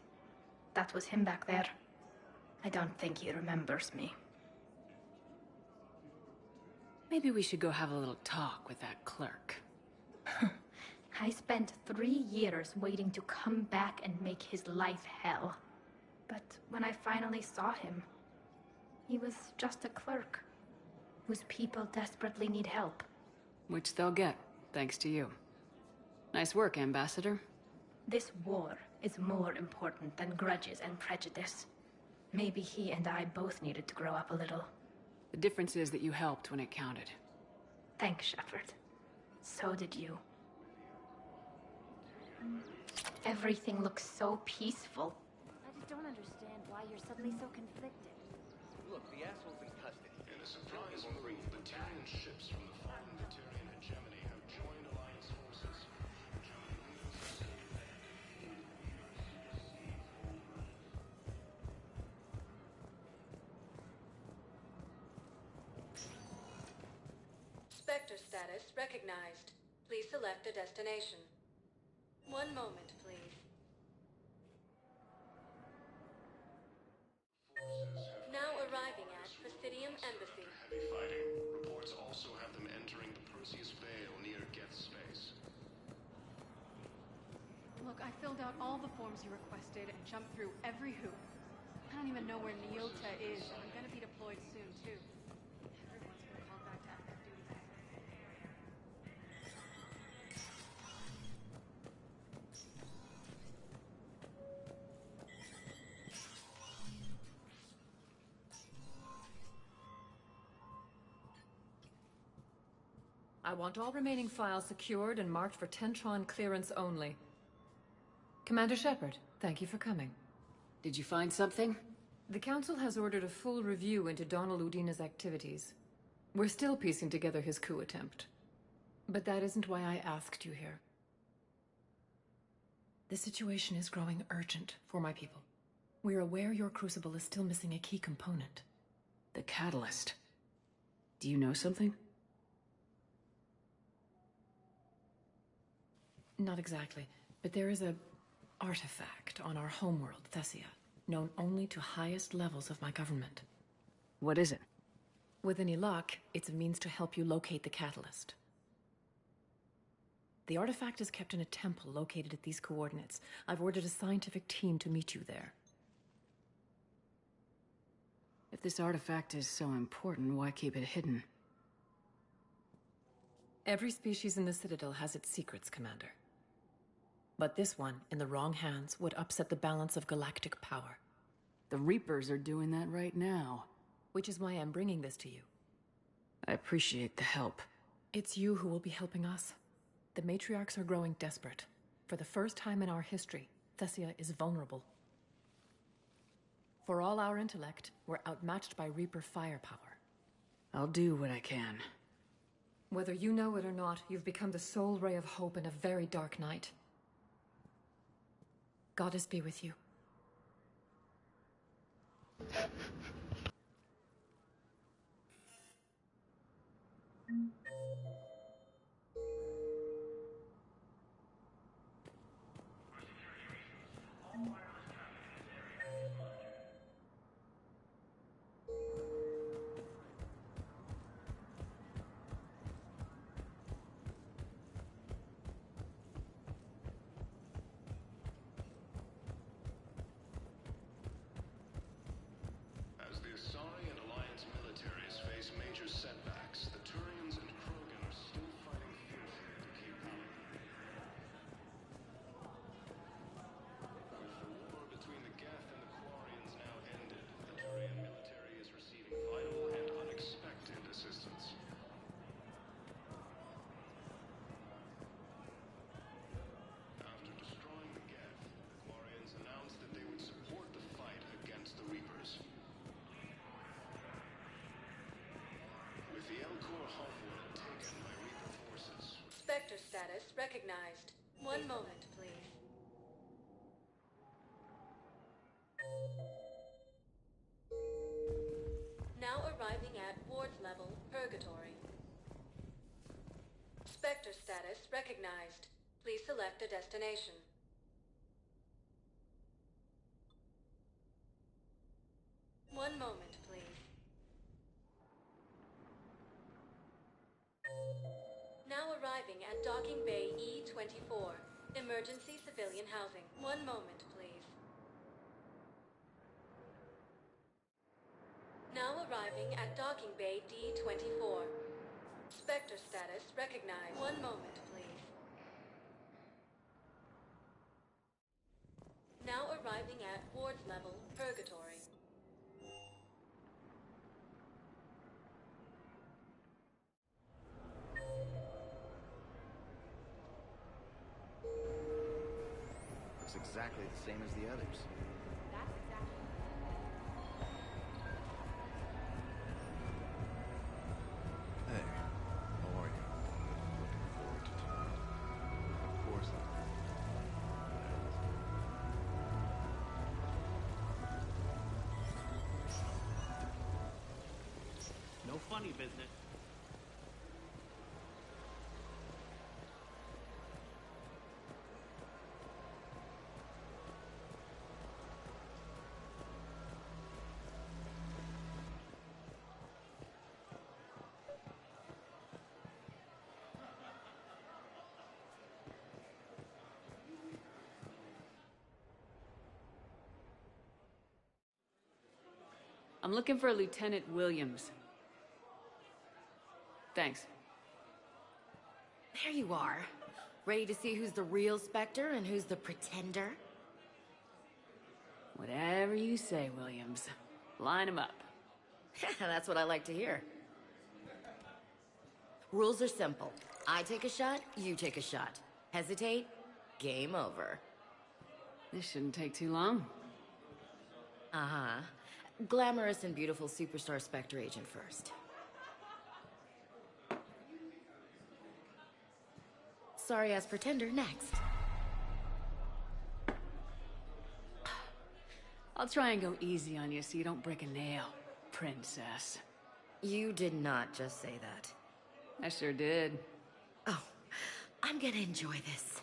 That was him back there. I don't think he remembers me. Maybe we should go have a little talk with that clerk. I spent 3 years waiting to come back and make his life hell. But when I finally saw him, he was just a clerk whose people desperately need help. Which they'll get, thanks to you. Nice work, Ambassador. This war is more important than grudges and prejudice. Maybe he and I both needed to grow up a little. The difference is that you helped when it counted. Thanks, Shepard. So did you. Everything looks so peaceful. I just don't understand why you're suddenly so conflicted. Look, the asshole's in custody. In a surprise move, Batarian ships from the fallen Batarian hegemony have joined Alliance forces. Spectre status recognized. Please select a destination. 1 moment, please. Now arriving at Presidium Embassy. Heavy fighting. Reports also have them entering the Perseus Vale near Geth space. Look, I filled out all the forms you requested and jumped through every hoop. I don't even know where Neota is, and I'm gonna be deployed soon, too. Everyone's been called back to active duty. I want all remaining files secured and marked for Tentron clearance only. Commander Shepard, thank you for coming. Did you find something? The Council has ordered a full review into Donald Udina's activities. We're still piecing together his coup attempt. But that isn't why I asked you here. The situation is growing urgent for my people. We're aware your crucible is still missing a key component. The catalyst. Do you know something? Not exactly, but there is a artifact on our homeworld, Thessia, known only to highest levels of my government. What is it? With any luck, it's a means to help you locate the catalyst. The artifact is kept in a temple located at these coordinates. I've ordered a scientific team to meet you there. If this artifact is so important, why keep it hidden? Every species in the Citadel has its secrets, Commander. But this one, in the wrong hands, would upset the balance of galactic power. The Reapers are doing that right now. Which is why I'm bringing this to you. I appreciate the help. It's you who will be helping us. The matriarchs are growing desperate. For the first time in our history, Thessia is vulnerable. For all our intellect, we're outmatched by Reaper firepower. I'll do what I can. Whether you know it or not, you've become the sole ray of hope in a very dark night. Goddess be with you. As the Asari and Alliance militaries face major setbacks, the Turians and Krogan are still fighting fiercely to keep power. With the war between the Geth and the Quarians now ended, the Turian military is receiving vital and unexpected assistance. After destroying the Geth, the Quarians announced that they would support the fight against the Reapers. With the Elcor homeworld taken by Reaper forces. Spectre status recognized. One moment, please. Now arriving at ward level, Purgatory. Spectre status recognized. Please select a destination. One moment, please. Now arriving at Docking Bay E-24. Emergency civilian housing. One moment, please. Now arriving at Docking Bay D-24. Spectre status recognized. One moment, please. Now arriving at ward level, Purgatory. Looks exactly the same as the others. That's exactly. Hey, how are you? Looking forward to tomorrow. Of course I am. No funny business. I'm looking for Lieutenant Williams. Thanks. There you are. Ready to see who's the real Spectre and who's the pretender? Whatever you say, Williams. Line 'em up. That's what I like to hear. Rules are simple. I take a shot, you take a shot. Hesitate, game over. This shouldn't take too long. Uh-huh. Glamorous and beautiful superstar Spectre agent first. Sorry-ass pretender next. I'll try and go easy on you so you don't break a nail, princess. You did not just say that. I sure did. Oh, I'm gonna enjoy this.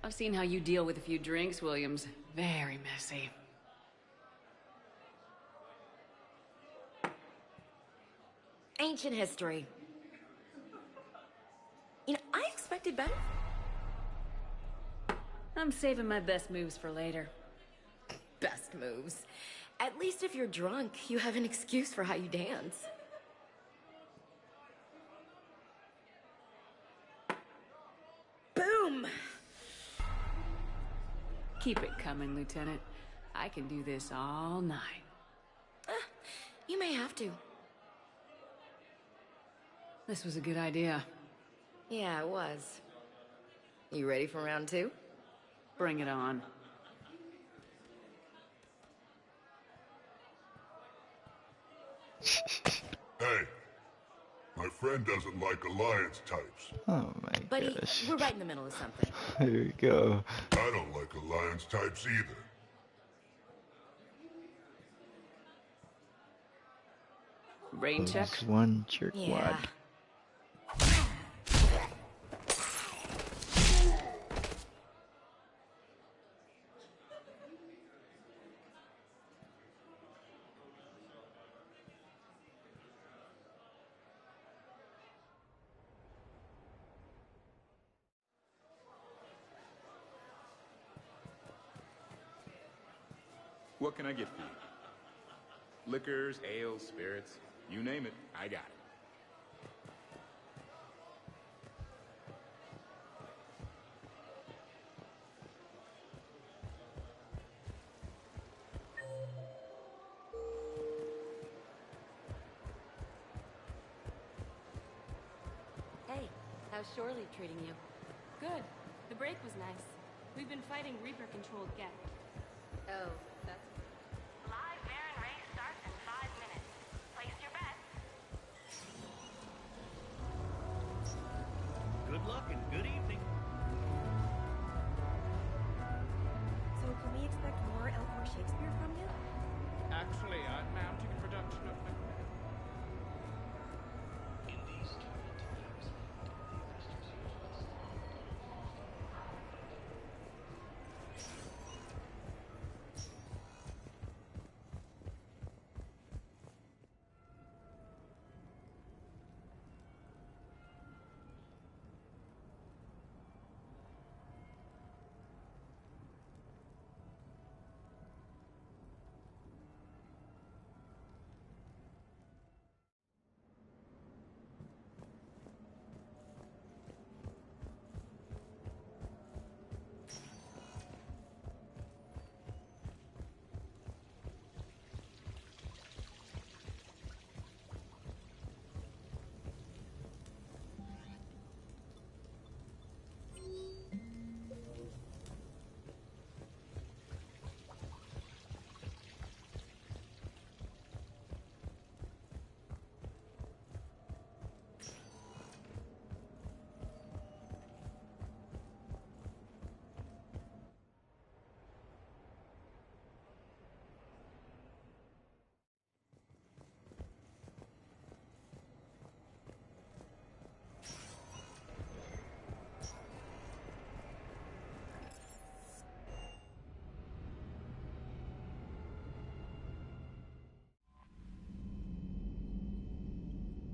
I've seen how you deal with a few drinks, Williams. Very messy. Ancient history. You know, I expected better. I'm saving my best moves for later. Best moves. At least if you're drunk, you have an excuse for how you dance. Boom! Keep it coming, Lieutenant. I can do this all night. You may have to. This was a good idea. Yeah, it was. You ready for round 2? Bring it on. Hey, my friend doesn't like alliance types. Oh my Buddy, gosh. we're right in the middle of something. Here we go. I don't like alliance types either. Rain check? There's one jerkwad. Yeah. What can I get for you? Liquors, ales, spirits, you name it, I got it. Hey, how's Shore Leave treating you? Good. The break was nice. We've been fighting Reaper-controlled Geth. Oh, that's... Live Baron race starts in 5 minutes. Place your bets. Good luck and good evening. So can we expect more Elmore Shakespeare from you? Actually, I'm mounting a production of Macbeth.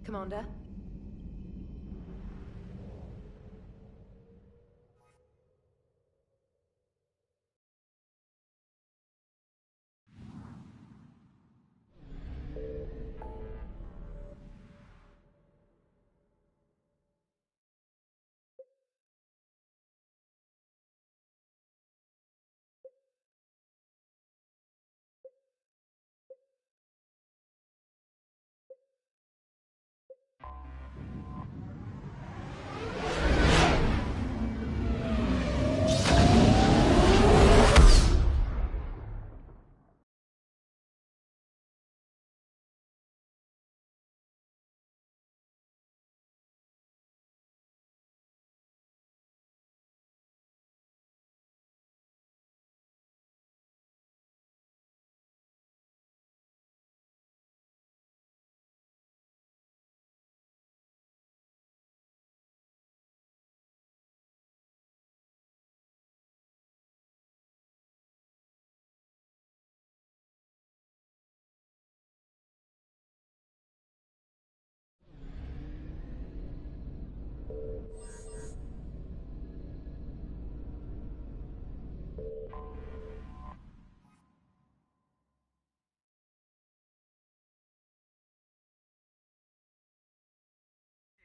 Commander?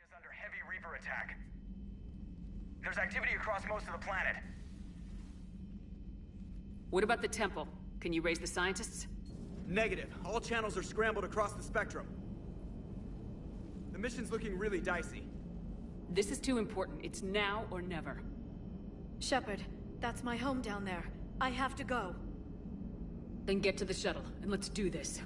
Is under heavy Reaper attack. There's activity across most of the planet. What about the temple? Can you raise the scientists? Negative. All channels are scrambled across the spectrum. The mission's looking really dicey. This is too important. It's now or never. Shepard, that's my home down there. I have to go. Then get to the shuttle, and let's do this.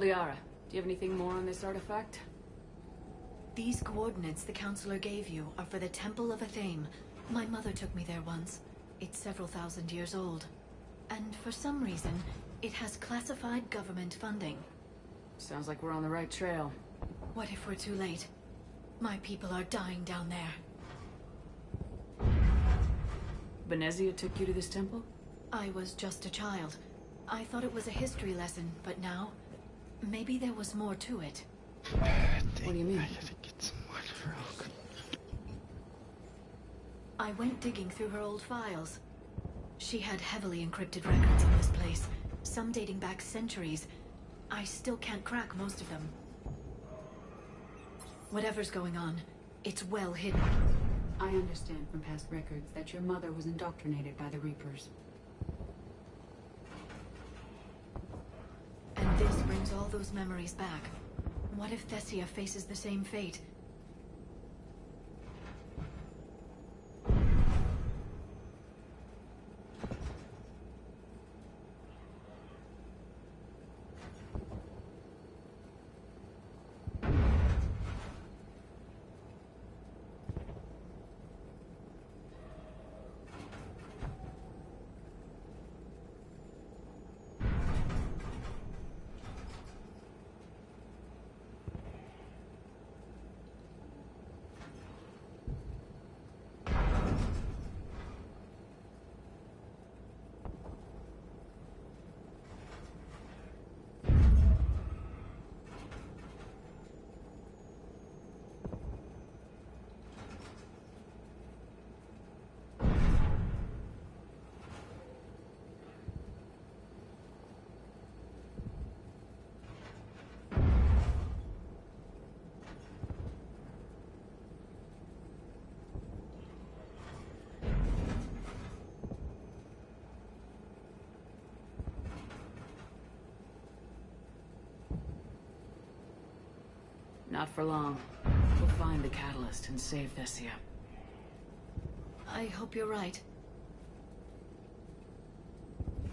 Liara, do you have anything more on this artifact? These coordinates the Counselor gave you are for the Temple of Athame. My mother took me there once. It's several thousand years old. And for some reason, it has classified government funding. Sounds like we're on the right trail. What if we're too late? My people are dying down there. Benezia took you to this temple? I was just a child. I thought it was a history lesson, but now... maybe there was more to it. What do you mean? I gotta get some water. I went digging through her old files. She had heavily encrypted records in this place, some dating back centuries. I still can't crack most of them. Whatever's going on, it's well hidden. I understand from past records that your mother was indoctrinated by the Reapers. And this brings all those memories back. What if Thessia faces the same fate? Not for long. We'll find the catalyst and save Thessia. I hope you're right.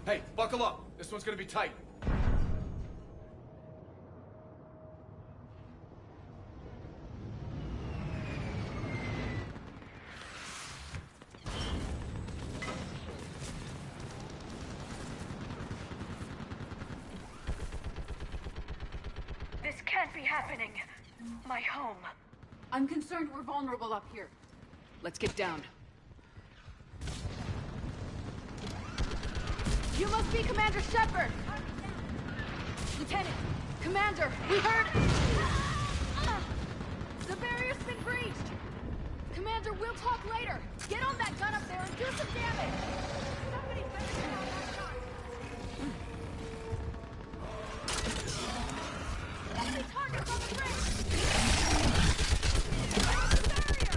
Hey, buckle up. This one's gonna be tight. This can't be happening. My home. I'm concerned we're vulnerable up here. Let's get down. You must be Commander Shepard! Lieutenant! Commander! We heard... The barrier's been breached! Commander, we'll talk later! Get on that gun up there and do some damage! Somebody better get on that gun! Enemy targets on the bridge! Cross the barrier!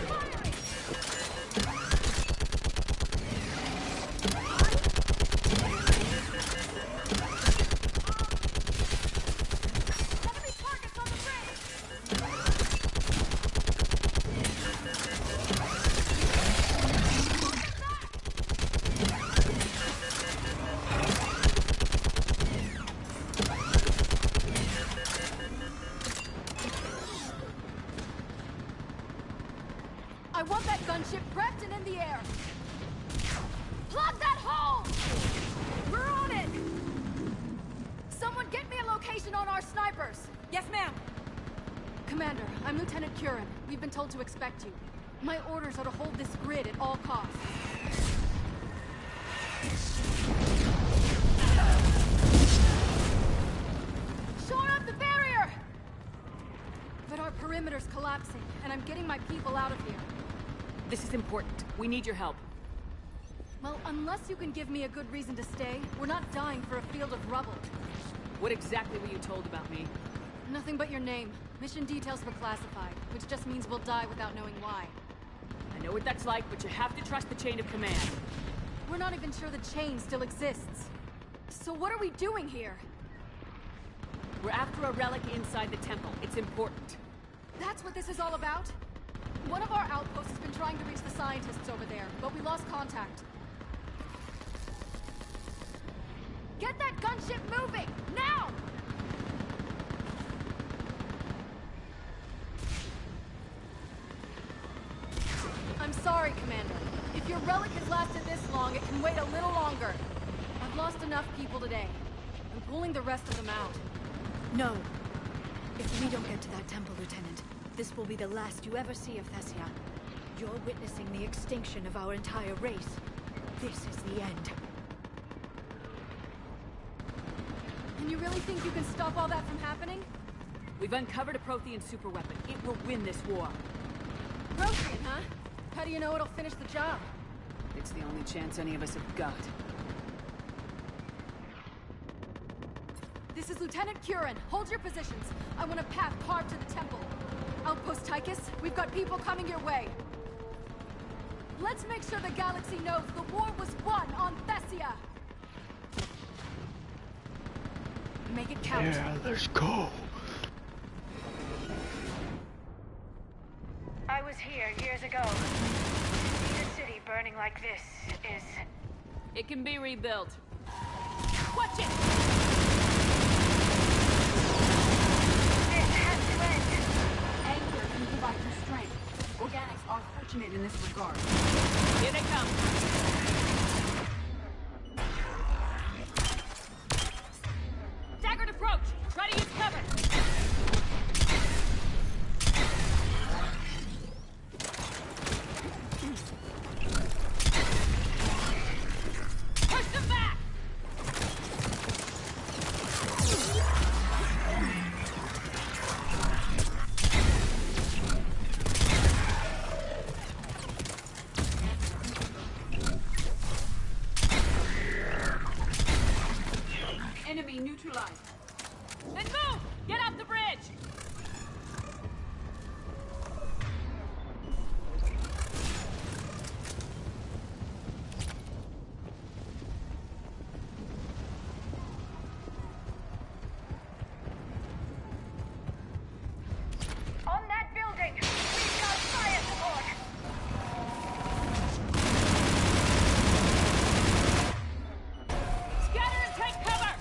Firing! I want that gunship prepped and in the air. Plug that hole! We're on it! Someone get me a location on our snipers! Yes, ma'am! Commander, I'm Lieutenant Curran. We've been told to expect you. My orders are to hold this grid at all costs. Shore up the barrier! But our perimeter's collapsing, and I'm getting my people out of here. This is important. We need your help. Well, unless you can give me a good reason to stay, we're not dying for a field of rubble. What exactly were you told about me? Nothing but your name. Mission details were classified, which just means we'll die without knowing why. I know what that's like, but you have to trust the chain of command. We're not even sure the chain still exists. So what are we doing here? We're after a relic inside the temple. It's important. That's what this is all about? One of our outposts has been trying to reach the scientists over there, but we lost contact. Get that gunship moving! Now! I'm sorry, Commander. If your relic has lasted this long, it can wait a little longer. I've lost enough people today. I'm pulling the rest of them out. No. If we don't get to that temple, Lieutenant, this will be the last you ever see of Thessia. You're witnessing the extinction of our entire race. This is the end. And you really think you can stop all that from happening? We've uncovered a Prothean superweapon. It will win this war. Prothean, huh? How do you know it'll finish the job? It's the only chance any of us have got. This is Lieutenant Curran. Hold your positions. I want a path carved to the temple. Outpost Tychus, we've got people coming your way. Let's make sure the galaxy knows the war was won on Thessia. Make it count. Yeah, let's go. I was here years ago. To see a city burning like this is... It can be rebuilt. Watch it! This has to end. Anger can provide restraint. Organics are fortunate in this regard. Here they come. Staggered approach! Try to use cover! Push them back! Enemy neutralized. Then move! Get off the bridge! On that building, we've got fire support. Scatter and take cover!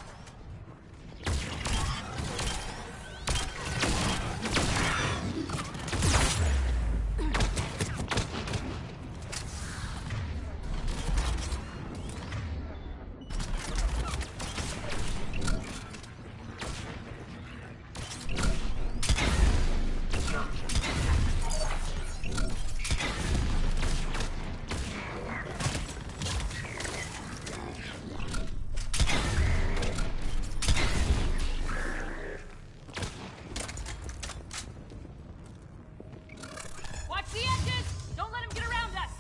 Watch the edges! Don't let him get around us!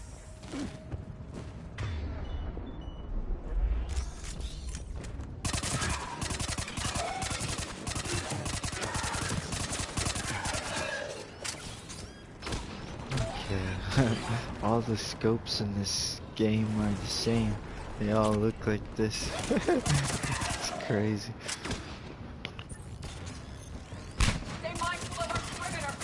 Yeah. All the scopes in this game are the same. They all look like this. It's crazy. Stay mindful of our perimeter!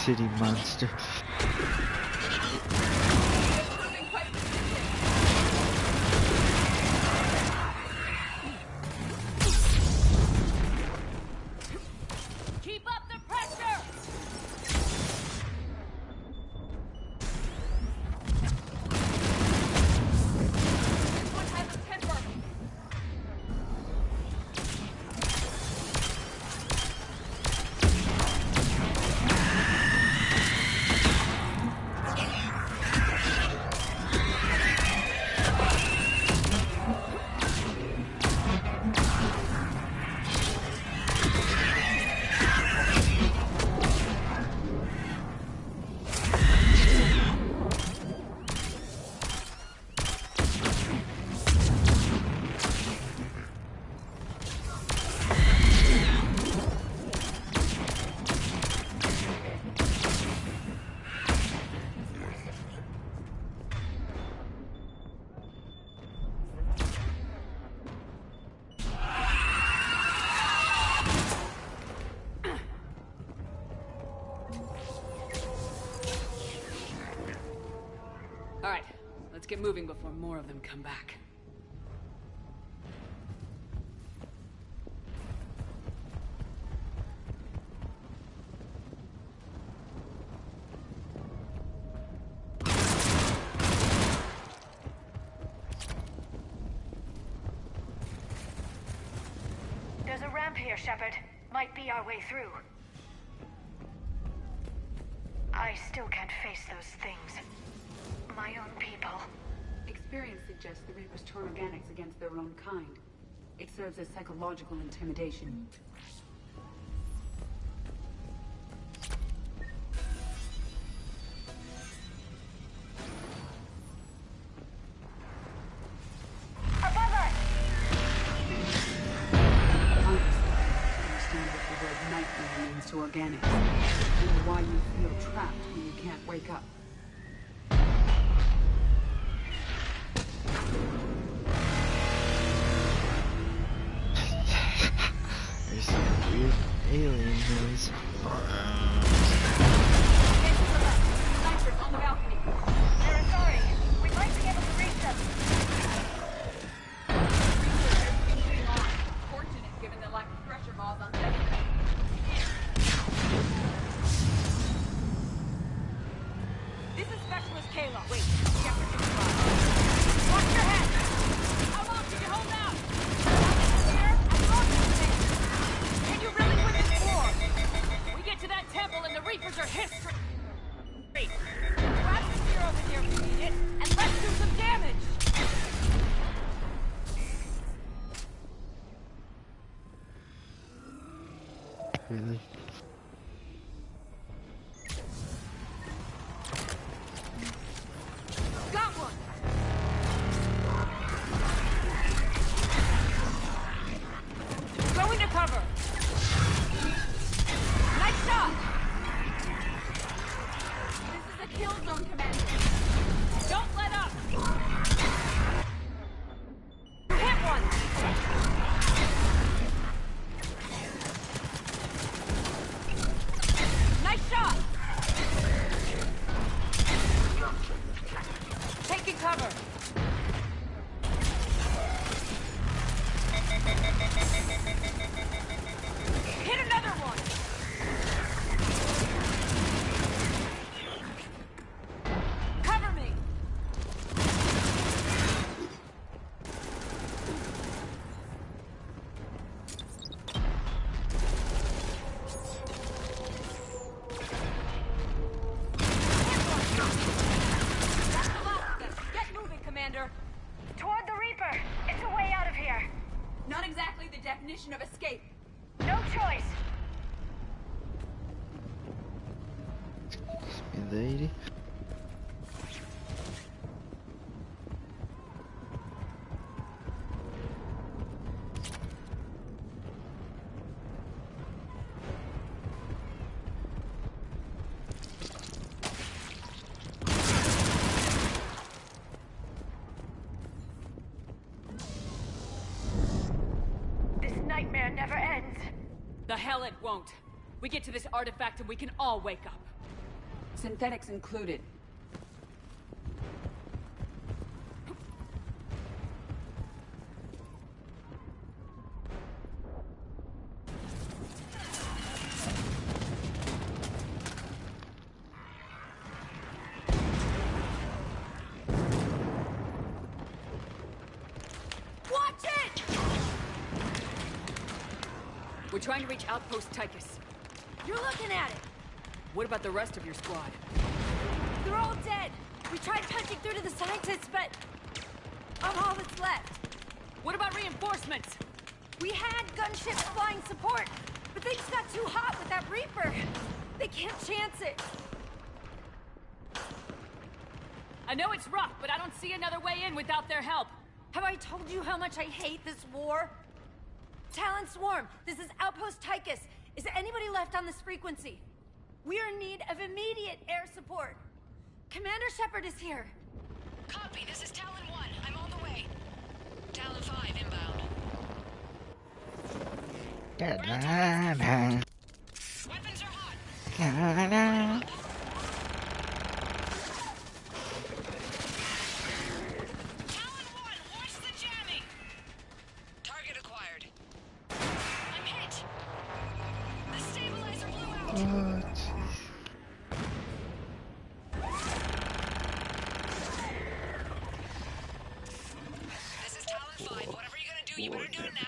city monster. Keep up the pressure! This one has a temper. All right, let's get moving before more of them come back. There's a ramp here, Shepard. Might be our way through. I still can't face those things. My own people. Experience suggests the Reapers turn organics against their own kind. It serves as psychological intimidation. Above us! Understand what the word nightmare means to organics, and why you feel trapped when you can't wake up. There's some weird alien noise. Snipers on the balcony. They're sorry. We might be able to reach them. Fortunate given the lack of pressure balls on deck. This is Specialist Kayla. Wait, Shepard is alive. Watch your head! How long can you hold out? Can you really win this war? We get to that temple and the Reapers are history. Grab the spear over here if you need it, and let's do some damage! Really? Got one! Go into cover! Nice shot! This is a kill zone, Commander. Don't let up! You hit one! Nice shot! Taking cover! Hit another one! Cover me! That's the last of them. Get moving, Commander! Toward the Reaper! It's a way out of here! Not exactly the definition of escape. No choice! Lady? This nightmare never ends. The hell it won't. We get to this artifact and we can all wake up. Synthetics included. Watch it! We're trying to reach Outpost Tychus. You're looking at it! What about the rest of your squad? They're all dead! We tried punching through to the scientists, but I'm all that's left. What about reinforcements? We had gunships flying support, but they just got too hot with that Reaper. They can't chance it. I know it's rough, but I don't see another way in without their help. Have I told you how much I hate this war? Talon Swarm, this is Outpost Tychus. Is there anybody left on this frequency? We are in need of immediate air support. Commander Shepard is here. Copy, this is Talon 1. I'm on the way. Talon 5 inbound. Weapons are hot. Talon 1, watch the jamming. Target acquired. I'm hit. The stabilizer blew out. This is Talon 5. Whatever you're gonna do, you better do it now.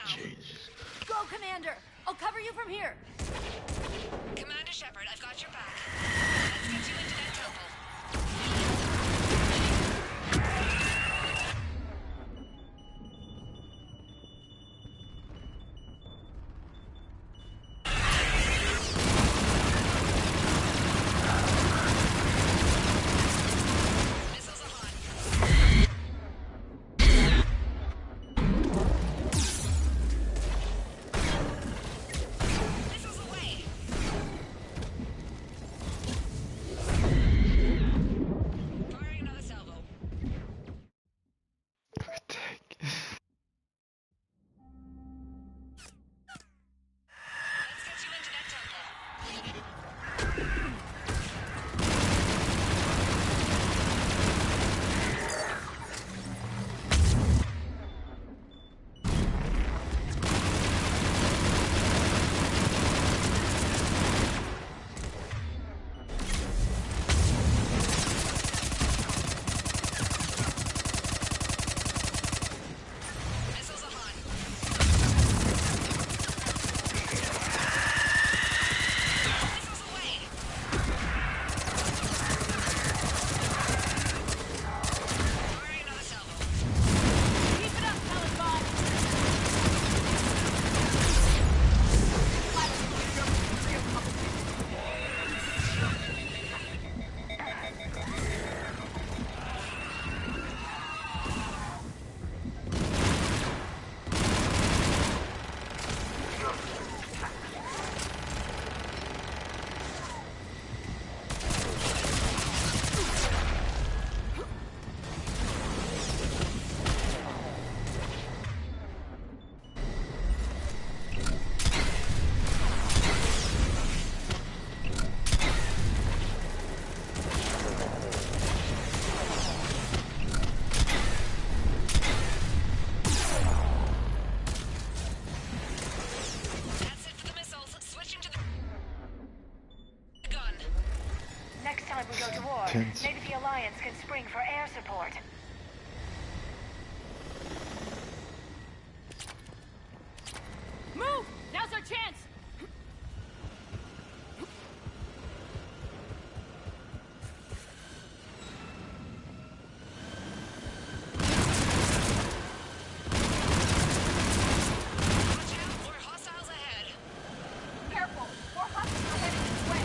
Go, Commander. I'll cover you from here. Commander Shepard, I've got your back. Let's get you into that temple. Missiles are hot. Missiles away. Firing another salvo. Let's get you into that temple. Missiles are hot. Missiles away. Firing another salvo. Keep it up, Talon 5. That's it for the missiles. Switching to the gun. Next time we go to war, Tense. maybe the Alliance can spring for air support.5. Move! Now's our chance! Watch out, more hostiles ahead. Careful. More hostiles heading this way.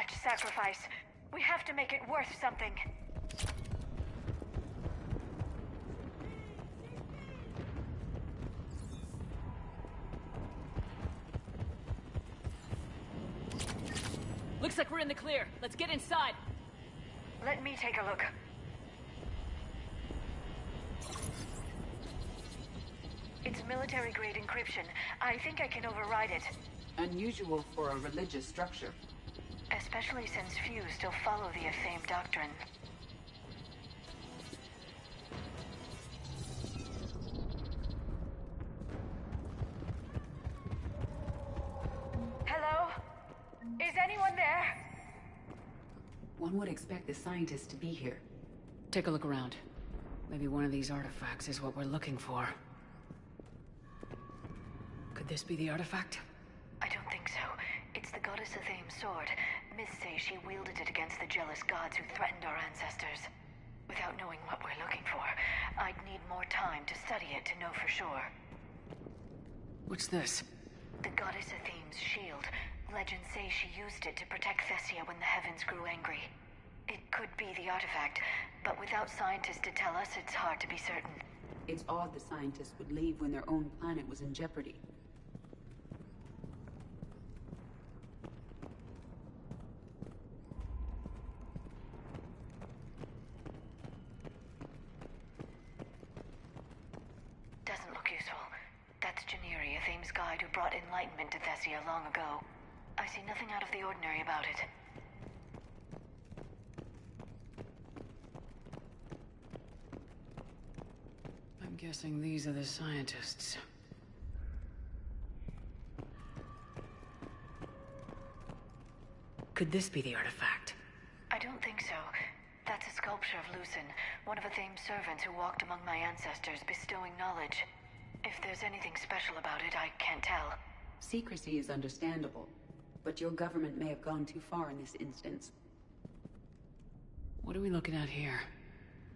much sacrifice. We have to make it worth something. Looks like we're in the clear. Let's get inside. Let me take a look. It's military-grade encryption. I think I can override it. Unusual for a religious structure. Especially since few still follow the Athame doctrine. Hello? Is anyone there? One would expect the scientists to be here. Take a look around. Maybe one of these artifacts is what we're looking for. Could this be the artifact? I don't think so. It's the goddess Athame's sword. Myths say she wielded it against the jealous gods who threatened our ancestors. Without knowing what we're looking for, I'd need more time to study it to know for sure. What's this? The goddess Athame's shield. Legends say she used it to protect Thessia when the heavens grew angry. It could be the artifact, but without scientists to tell us, it's hard to be certain. It's odd the scientists would leave when their own planet was in jeopardy. Doesn't look useful. That's Janiri, Athame's guide who brought enlightenment to Thessia long ago. I see nothing out of the ordinary about it. I'm guessing these are the scientists. Could this be the artifact? I don't think so. That's a sculpture of Lucen, one of Athame's servants who walked among my ancestors, bestowing knowledge. If there's anything special about it, I can't tell. Secrecy is understandable, but your government may have gone too far in this instance. What are we looking at here?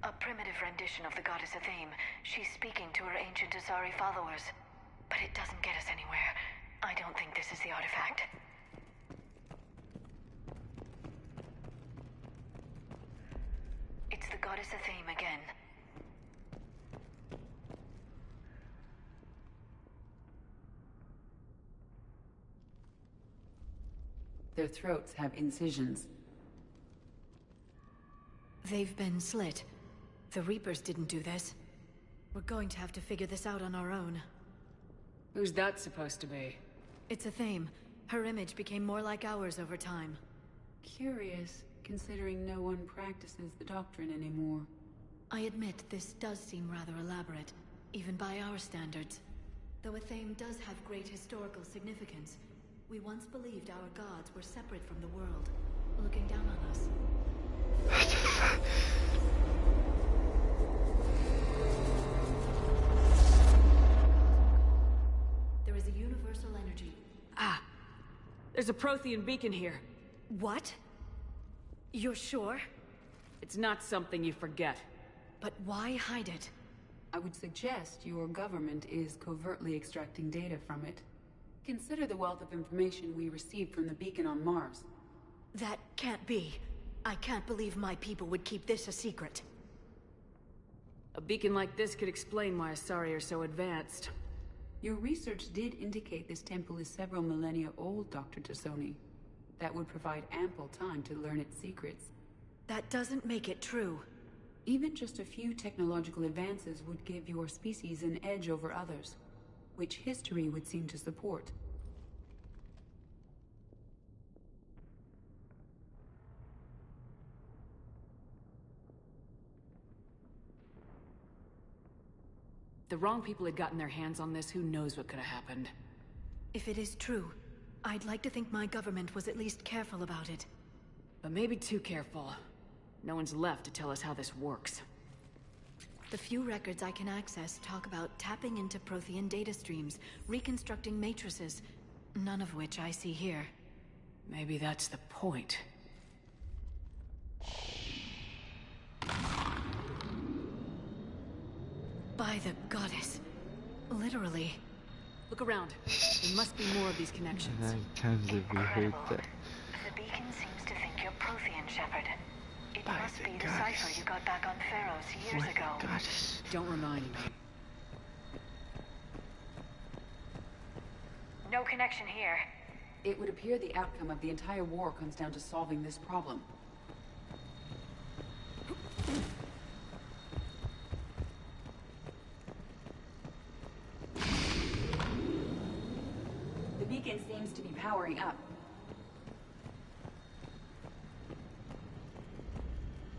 A primitive rendition of the goddess Athame. She's speaking to her ancient Asari followers. But it doesn't get us anywhere. I don't think this is the artifact. It's the goddess Athame again. Their throats have incisions. They've been slit. The Reapers didn't do this. We're going to have to figure this out on our own. Who's that supposed to be? It's Athame. Her image became more like ours over time. Curious, considering no one practices the doctrine anymore. I admit this does seem rather elaborate, even by our standards. Though Athame does have great historical significance, we once believed our gods were separate from the world, looking down on us. There is a universal energy. Ah! There's a Prothean beacon here. What? You're sure? It's not something you forget. But why hide it? I would suggest your government is covertly extracting data from it. Consider the wealth of information we received from the beacon on Mars. That can't be. I can't believe my people would keep this a secret. A beacon like this could explain why Asari are so advanced. Your research did indicate this temple is several millennia old, Dr. Tassoni. That would provide ample time to learn its secrets. That doesn't make it true. Even just a few technological advances would give your species an edge over others, which history would seem to support. If the wrong people had gotten their hands on this, who knows what could have happened. If it is true, I'd like to think my government was at least careful about it. But maybe too careful. No one's left to tell us how this works. The few records I can access talk about tapping into Prothean data streams, reconstructing matrices, none of which I see here. Maybe that's the point. By the goddess. Literally. Look around. There must be more of these connections. How many times have we heard that? The beacon seems to think It must be the cipher you got back on Pharaohs years ago. Goddess. Don't remind me. No connection here. It would appear the outcome of the entire war comes down to solving this problem. The beacon seems to be powering up.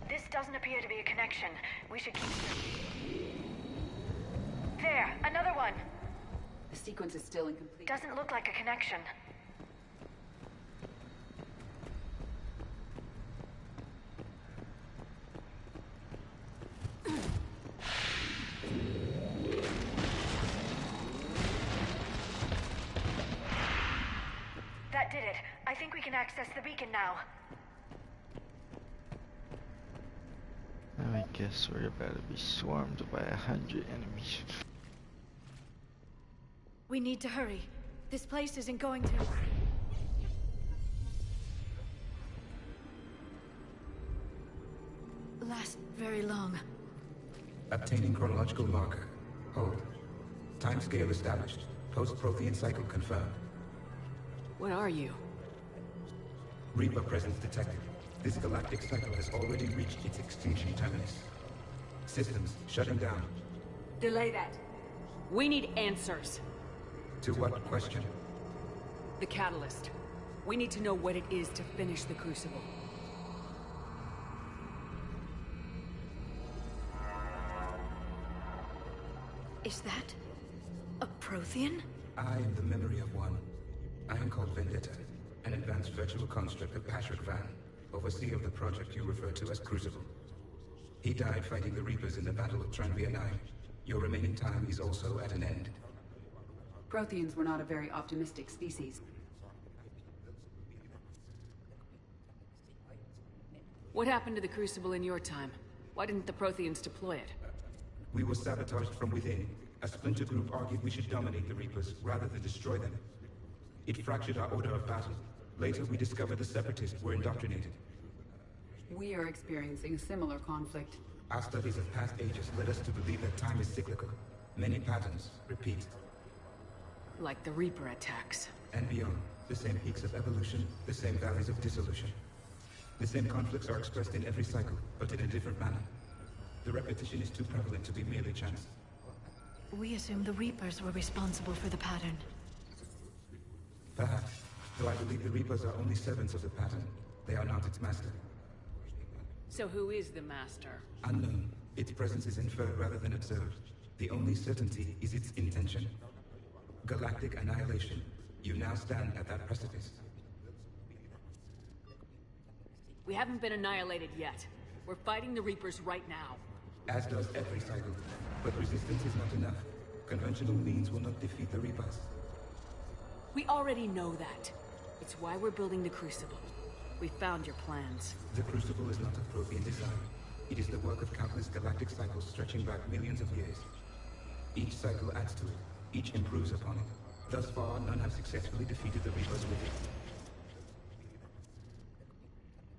This doesn't appear to be a connection. We should keep... There, another one! The sequence is still incomplete. Doesn't look like a connection. That did it. I think we can access the beacon now. I guess we're about to be swarmed by 100 enemies. We need to hurry. This place isn't going to... last very long. Obtaining chronological marker. Hold. Timescale established. Post-Prothean cycle confirmed. What are you? Reaper presence detected. This galactic cycle has already reached its extinction terminus. Systems shutting down. Delay that. We need answers. To what question? The catalyst. We need to know what it is to finish the Crucible. Is that... a Prothean? I am the memory of one. I am called Vendetta, an advanced virtual construct of Patrick Van, overseer of the project you refer to as Crucible. He died fighting the Reapers in the Battle of Tranvia 9. Your remaining time is also at an end. Protheans were not a very optimistic species. What happened to the Crucible in your time? Why didn't the Protheans deploy it? We were sabotaged from within. A splinter group argued we should dominate the Reapers rather than destroy them. It fractured our order of battle. Later, we discovered the Separatists were indoctrinated. We are experiencing a similar conflict. Our studies of past ages led us to believe that time is cyclical. Many patterns repeat. Like the Reaper attacks. And beyond, the same peaks of evolution, the same valleys of dissolution. The same conflicts are expressed in every cycle, but in a different manner. The repetition is too prevalent to be merely chance. We assume the Reapers were responsible for the pattern. Perhaps, though I believe the Reapers are only servants of the pattern. They are not its master. So who is the master? Unknown. Its presence is inferred rather than observed. The only certainty is its intention. Galactic annihilation. You now stand at that precipice. We haven't been annihilated yet. We're fighting the Reapers right now. As does every cycle. But resistance is not enough. Conventional means will not defeat the Reapers. We already know that. It's why we're building the Crucible. We found your plans. The Crucible is not a Prothean design. It is the work of countless galactic cycles stretching back millions of years. Each cycle adds to it. Each improves upon it. Thus far, none have successfully defeated the Reapers with it.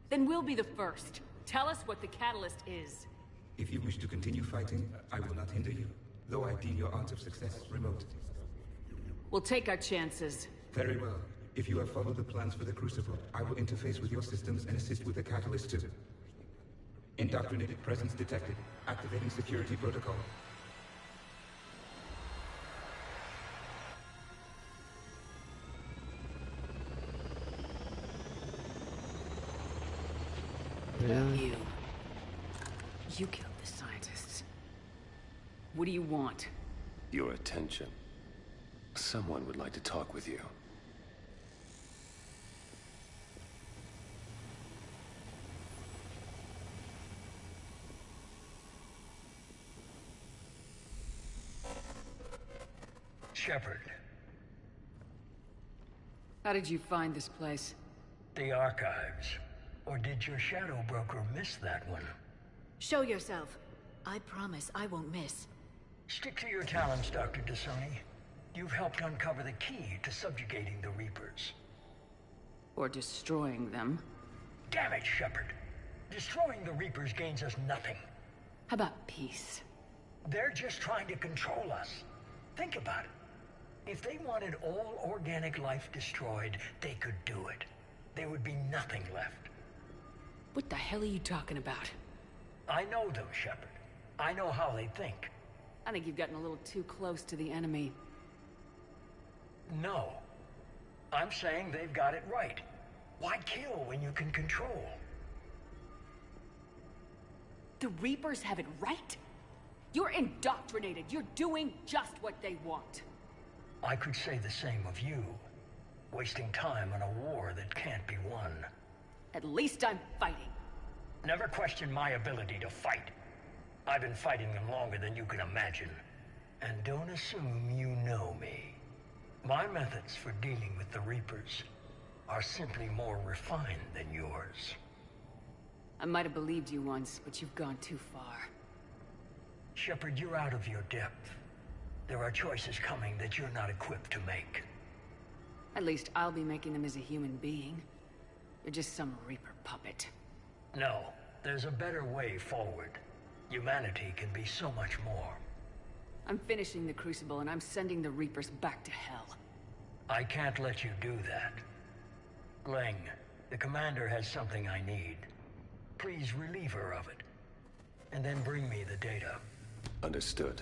Then we'll be the first. Tell us what the catalyst is. If you wish to continue fighting, I will not hinder you, though I deem your odds of success remote. We'll take our chances. Very well. If you have followed the plans for the Crucible, I will interface with your systems and assist with the catalyst too. Indoctrinated presence detected. Activating security protocol. Really? You killed the scientists. What do you want? Your attention. Someone would like to talk with you. Shepard. How did you find this place? The archives. Or did your shadow broker miss that one? Show yourself. I promise I won't miss. Stick to your talents, Dr. Dasoni. You've helped uncover the key to subjugating the Reapers. Or destroying them. Damn it, Shepard. Destroying the Reapers gains us nothing. How about peace? They're just trying to control us. Think about it. If they wanted all organic life destroyed, they could do it. There would be nothing left. What the hell are you talking about? I know them, Shepard. I know how they think. I think you've gotten a little too close to the enemy. No. I'm saying they've got it right. Why kill when you can control? The Reapers have it right? You're indoctrinated. You're doing just what they want. I could say the same of you. Wasting time on a war that can't be won. At least I'm fighting. Never question my ability to fight. I've been fighting them longer than you can imagine. And don't assume you know me. My methods for dealing with the Reapers are simply more refined than yours. I might have believed you once, but you've gone too far. Shepard, you're out of your depth. There are choices coming that you're not equipped to make. At least I'll be making them as a human being. You're just some Reaper puppet. No, there's a better way forward. Humanity can be so much more. I'm finishing the Crucible and I'm sending the Reapers back to hell. I can't let you do that. Leng, the commander has something I need. Please relieve her of it. And then bring me the data. Understood.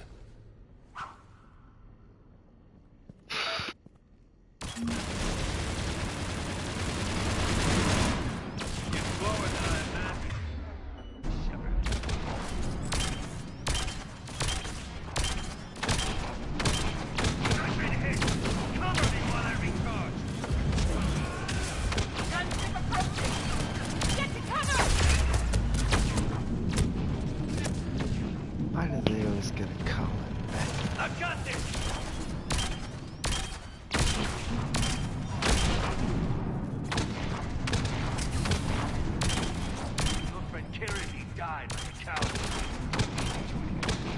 Why do they always get a call it back? I've got this! Your friend Kennedy died like a coward.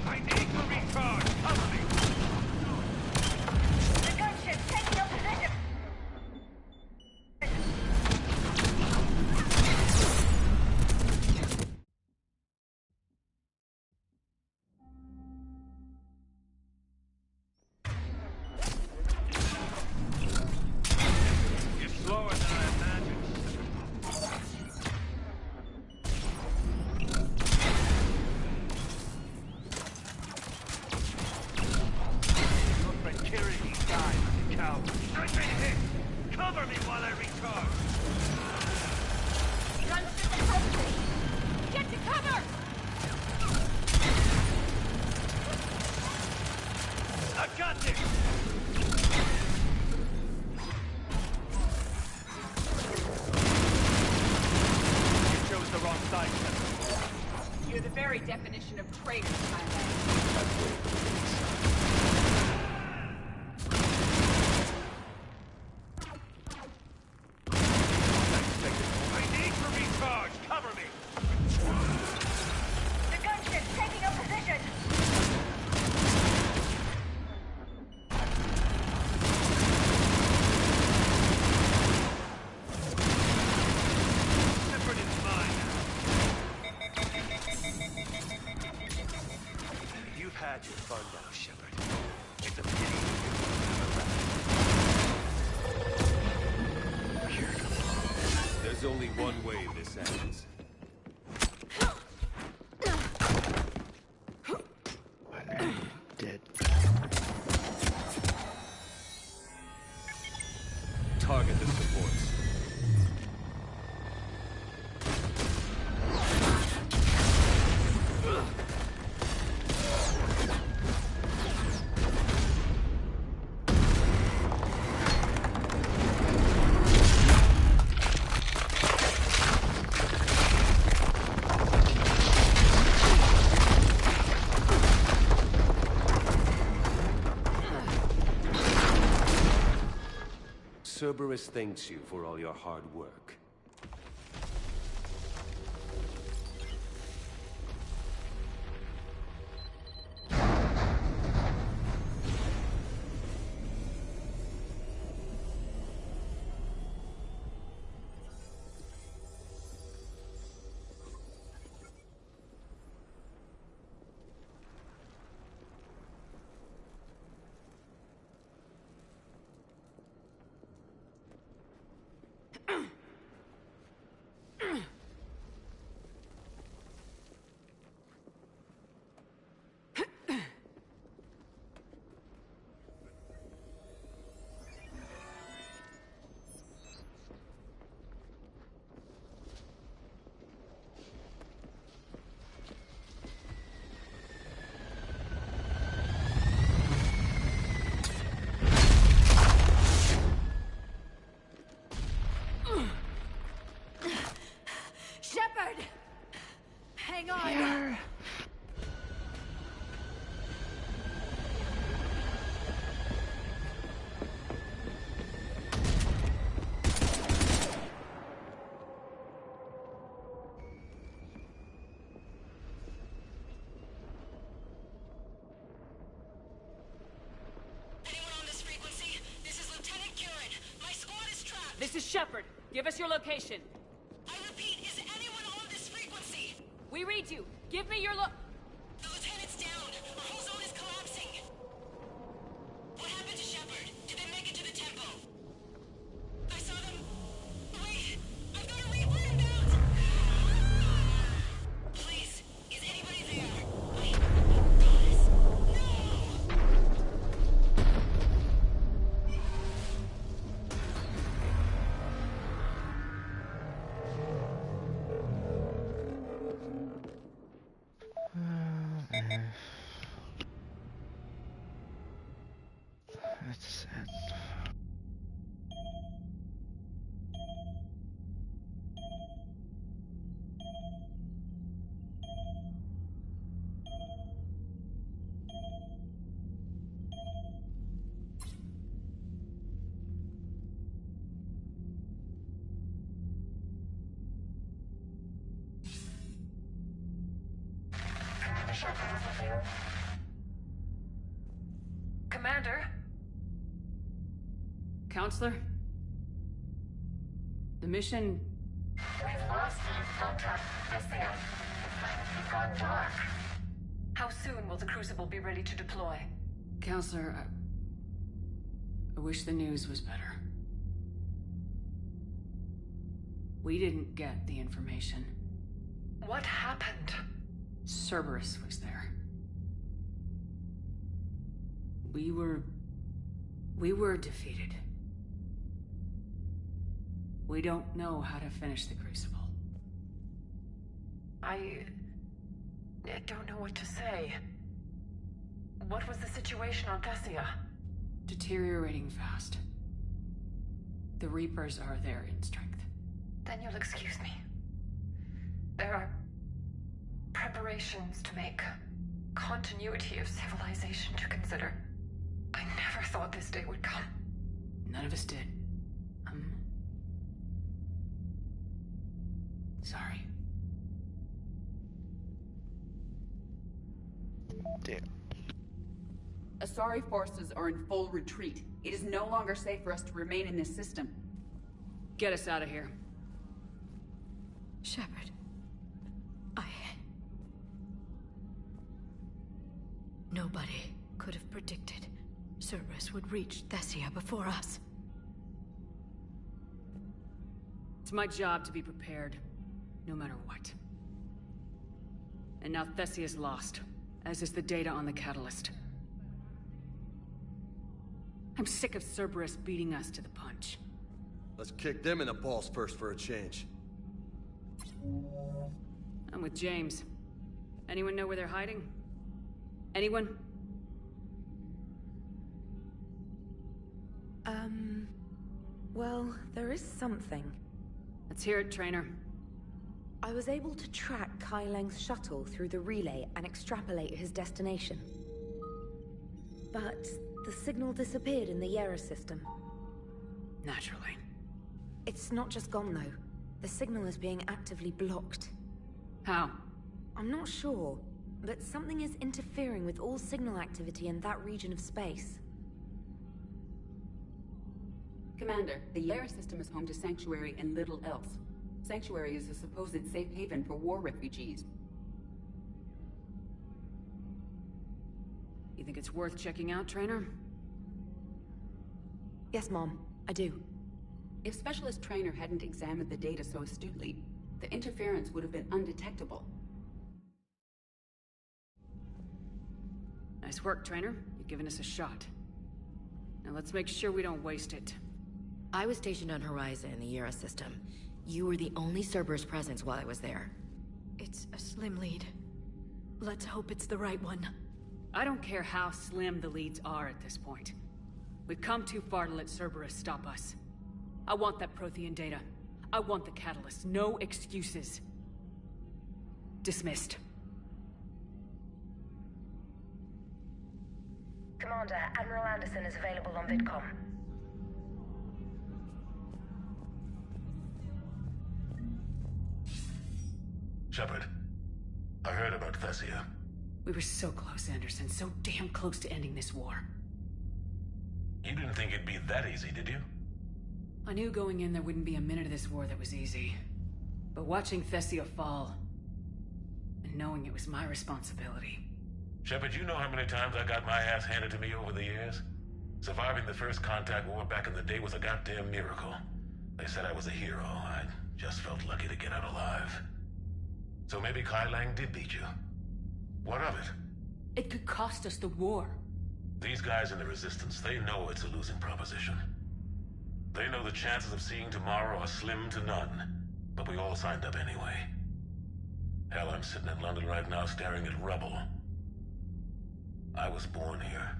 I need to recharge! Cover me! The gunship, take your position! You're slower than I imagined. Your friend Kennedy died like a coward. I've been hit! Cover me while I recharge! Gunship approaching! Get to cover! I've got this! You chose the wrong side, Shepard. You're the very definition of traitor, my I need to recharge! Cover me! The gunship, taking a position! Shepard is mine. You've had your fun now, Shepard. It's a pity you never left. There's only one way this ends. Dead. Target the supports. Cerberus thanks you for all your hard work. Hang on! Here. This is Shepard. Give us your location. I repeat, is anyone on this frequency? We read you. Give me your The lieutenant's down. Our whole zone is collapsing. What happened to Shepard? Did they make it to the temple? I saw them. Wait, I've got a Reaper inbound. Please, is anybody there? Wait, goddess, no! That's it. Commander? Counselor? The mission... We've lost contact with the It's gone dark. How soon will the Crucible be ready to deploy? Counselor, I wish the news was better. We didn't get the information. What happened? Cerberus was there. We were defeated. We don't know how to finish the Crucible. I don't know what to say. What was the situation on Thessia? Deteriorating fast. The Reapers are there in strength. Then you'll excuse me. There are preparations to make, continuity of civilization to consider. I never thought this day would come. None of us did. Sorry. Damn. Asari forces are in full retreat. It is no longer safe for us to remain in this system. Get us out of here. Shepard. Nobody could have predicted Cerberus would reach Thessia before us. It's my job to be prepared, no matter what. And now Thessia's lost, as is the data on the catalyst. I'm sick of Cerberus beating us to the punch. Let's kick them in the balls first for a change. I'm with James. Anyone know where they're hiding? Anyone? Well, there is something. Let's hear it, Trainer. I was able to track Kai Leng's shuttle through the relay and extrapolate his destination. But the signal disappeared in the Yera system. Naturally. It's not just gone, though. The signal is being actively blocked. How? I'm not sure, but something is interfering with all signal activity in that region of space. Commander, the Yera system is home to Sanctuary and little else. Sanctuary is a supposed safe haven for war refugees. You think it's worth checking out, Trainer? Yes, Mom. I do. If Specialist Trainer hadn't examined the data so astutely, the interference would have been undetectable. Nice work, Trainer. You've given us a shot. Now let's make sure we don't waste it. I was stationed on Horizon in the Yera system. You were the only Cerberus presence while I was there. It's a slim lead. Let's hope it's the right one. I don't care how slim the leads are at this point. We've come too far to let Cerberus stop us. I want that Prothean data. I want the catalyst. No excuses. Dismissed. Commander, Admiral Anderson is available on VidCom. Shepard, I heard about Thessia. We were so close, Anderson. So damn close to ending this war. You didn't think it'd be that easy, did you? I knew going in there wouldn't be a minute of this war that was easy. But watching Thessia fall, and knowing it was my responsibility. Shepard, you know how many times I got my ass handed to me over the years? Surviving the first contact war back in the day was a goddamn miracle. They said I was a hero. I just felt lucky to get out alive. So maybe Kai Lang did beat you. What of it? It could cost us the war. These guys in the Resistance, they know it's a losing proposition. They know the chances of seeing tomorrow are slim to none. But we all signed up anyway. Hell, I'm sitting in London right now staring at rubble. I was born here.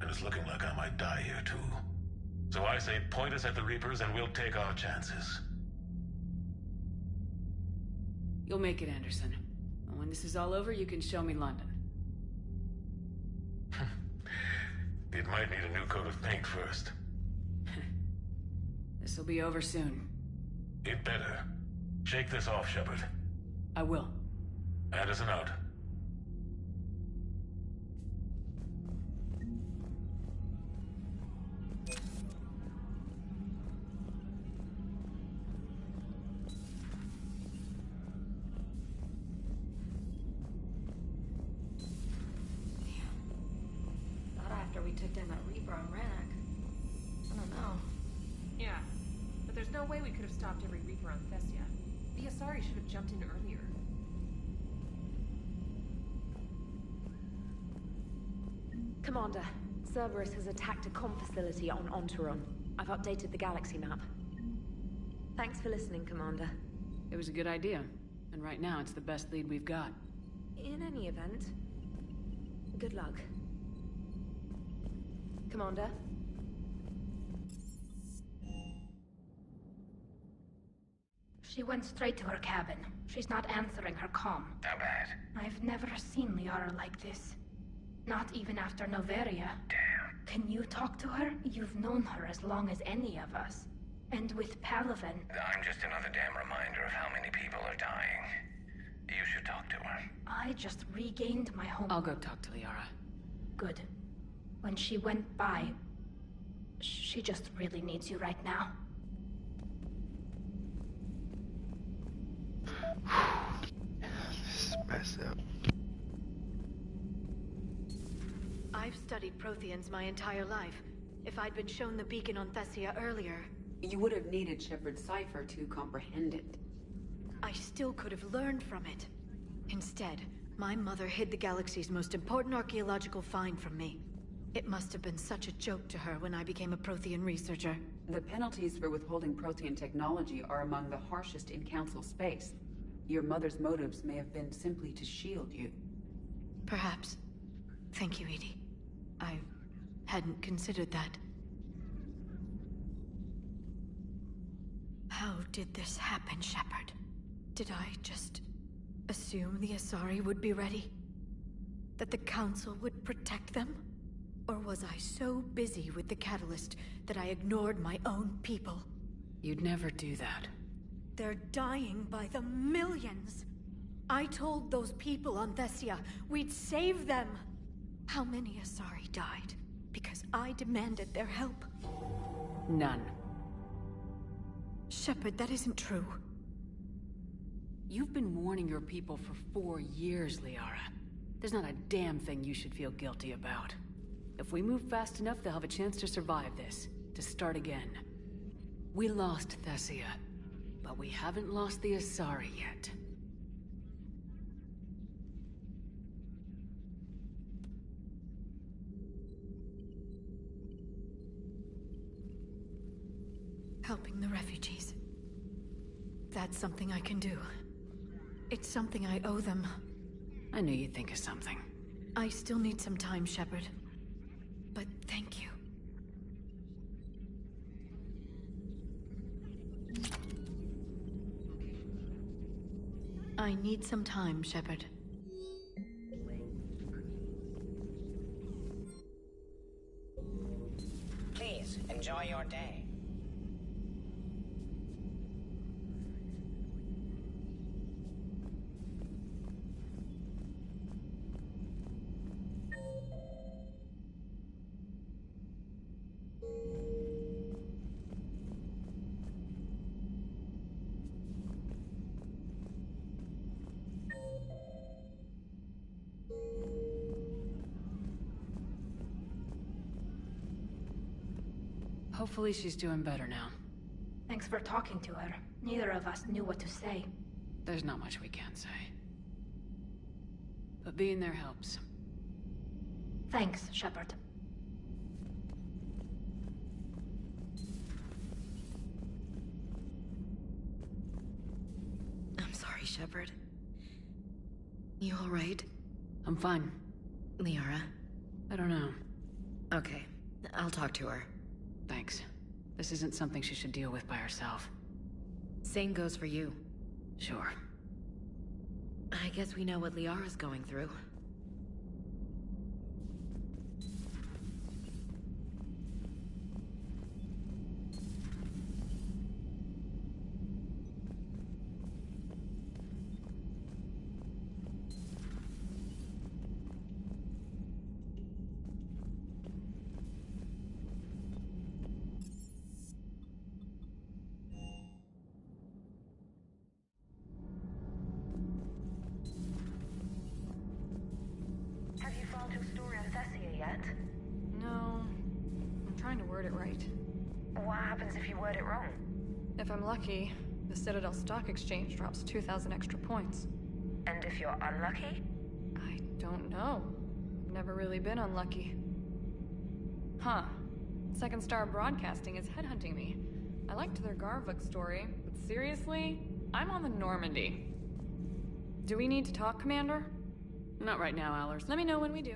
And it's looking like I might die here too. So I say point us at the Reapers and we'll take our chances. You'll make it, Anderson. And when this is all over, you can show me London. It might need a new coat of paint first. This'll be over soon. It better. Shake this off, Shepard. I will. Anderson out. We took down that Reaper on Rannoch. I don't know. Yeah, but there's no way we could have stopped every Reaper on Thessia. The Asari should have jumped in earlier. Commander, Cerberus has attacked a comm facility on Ontaron. I've updated the galaxy map. Thanks for listening, Commander. It was a good idea. And right now, it's the best lead we've got. In any event, good luck. Commander? She went straight to her cabin. She's not answering her comm. How bad? I've never seen Liara like this. Not even after Noveria. Damn. Can you talk to her? You've known her as long as any of us. And with Palaven... I'm just another damn reminder of how many people are dying. You should talk to her. I just regained my home... I'll go talk to Liara. Good. When she went by... She just really needs you right now. This is messed up. I've studied Protheans my entire life. If I'd been shown the beacon on Thessia earlier... You would have needed Shepard's cipher to comprehend it. I still could have learned from it. Instead, my mother hid the galaxy's most important archaeological find from me. It must have been such a joke to her when I became a Prothean researcher. The penalties for withholding Prothean technology are among the harshest in Council space. Your mother's motives may have been simply to shield you. Perhaps. Thank you, Edie. I hadn't considered that. How did this happen, Shepard? Did I just assume the Asari would be ready? That the Council would protect them? Or was I so busy with the Catalyst that I ignored my own people? You'd never do that. They're dying by the millions. I told those people on Thessia we'd save them. How many Asari died because I demanded their help? None. Shepard, that isn't true. You've been warning your people for 4 years, Liara. There's not a damn thing you should feel guilty about. If we move fast enough, they'll have a chance to survive this, to start again. We lost Thessia, but we haven't lost the Asari yet. Helping the refugees. That's something I can do. It's something I owe them. I knew you'd think of something. I still need some time, Shepard. But thank you. I need some time, Shepard. Please, enjoy your day. Hopefully she's doing better now. Thanks for talking to her. Neither of us knew what to say. There's not much we can say. But being there helps. Thanks, Shepard. I'm sorry, Shepard. You alright? I'm fine. Liara? I don't know. Okay, I'll talk to her. Thanks. This isn't something she should deal with by herself. Same goes for you. Sure. I guess we know what Liara's going through. Have you found your story on Thessia yet? No. I'm trying to word it right. What happens if you word it wrong? If I'm lucky, the Citadel Stock Exchange drops 2,000 extra points. And if you're unlucky? I don't know. I've never really been unlucky. Huh. Second Star Broadcasting is headhunting me. I liked their Garvuk story, but seriously? I'm on the Normandy. Do we need to talk, Commander? Not right now, Allers. Let me know when we do.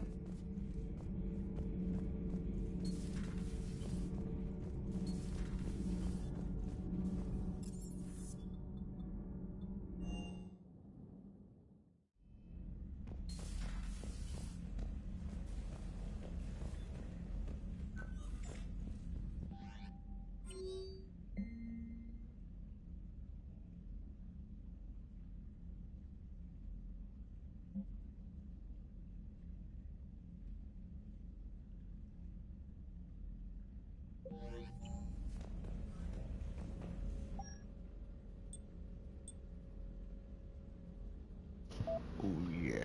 Oh yeah.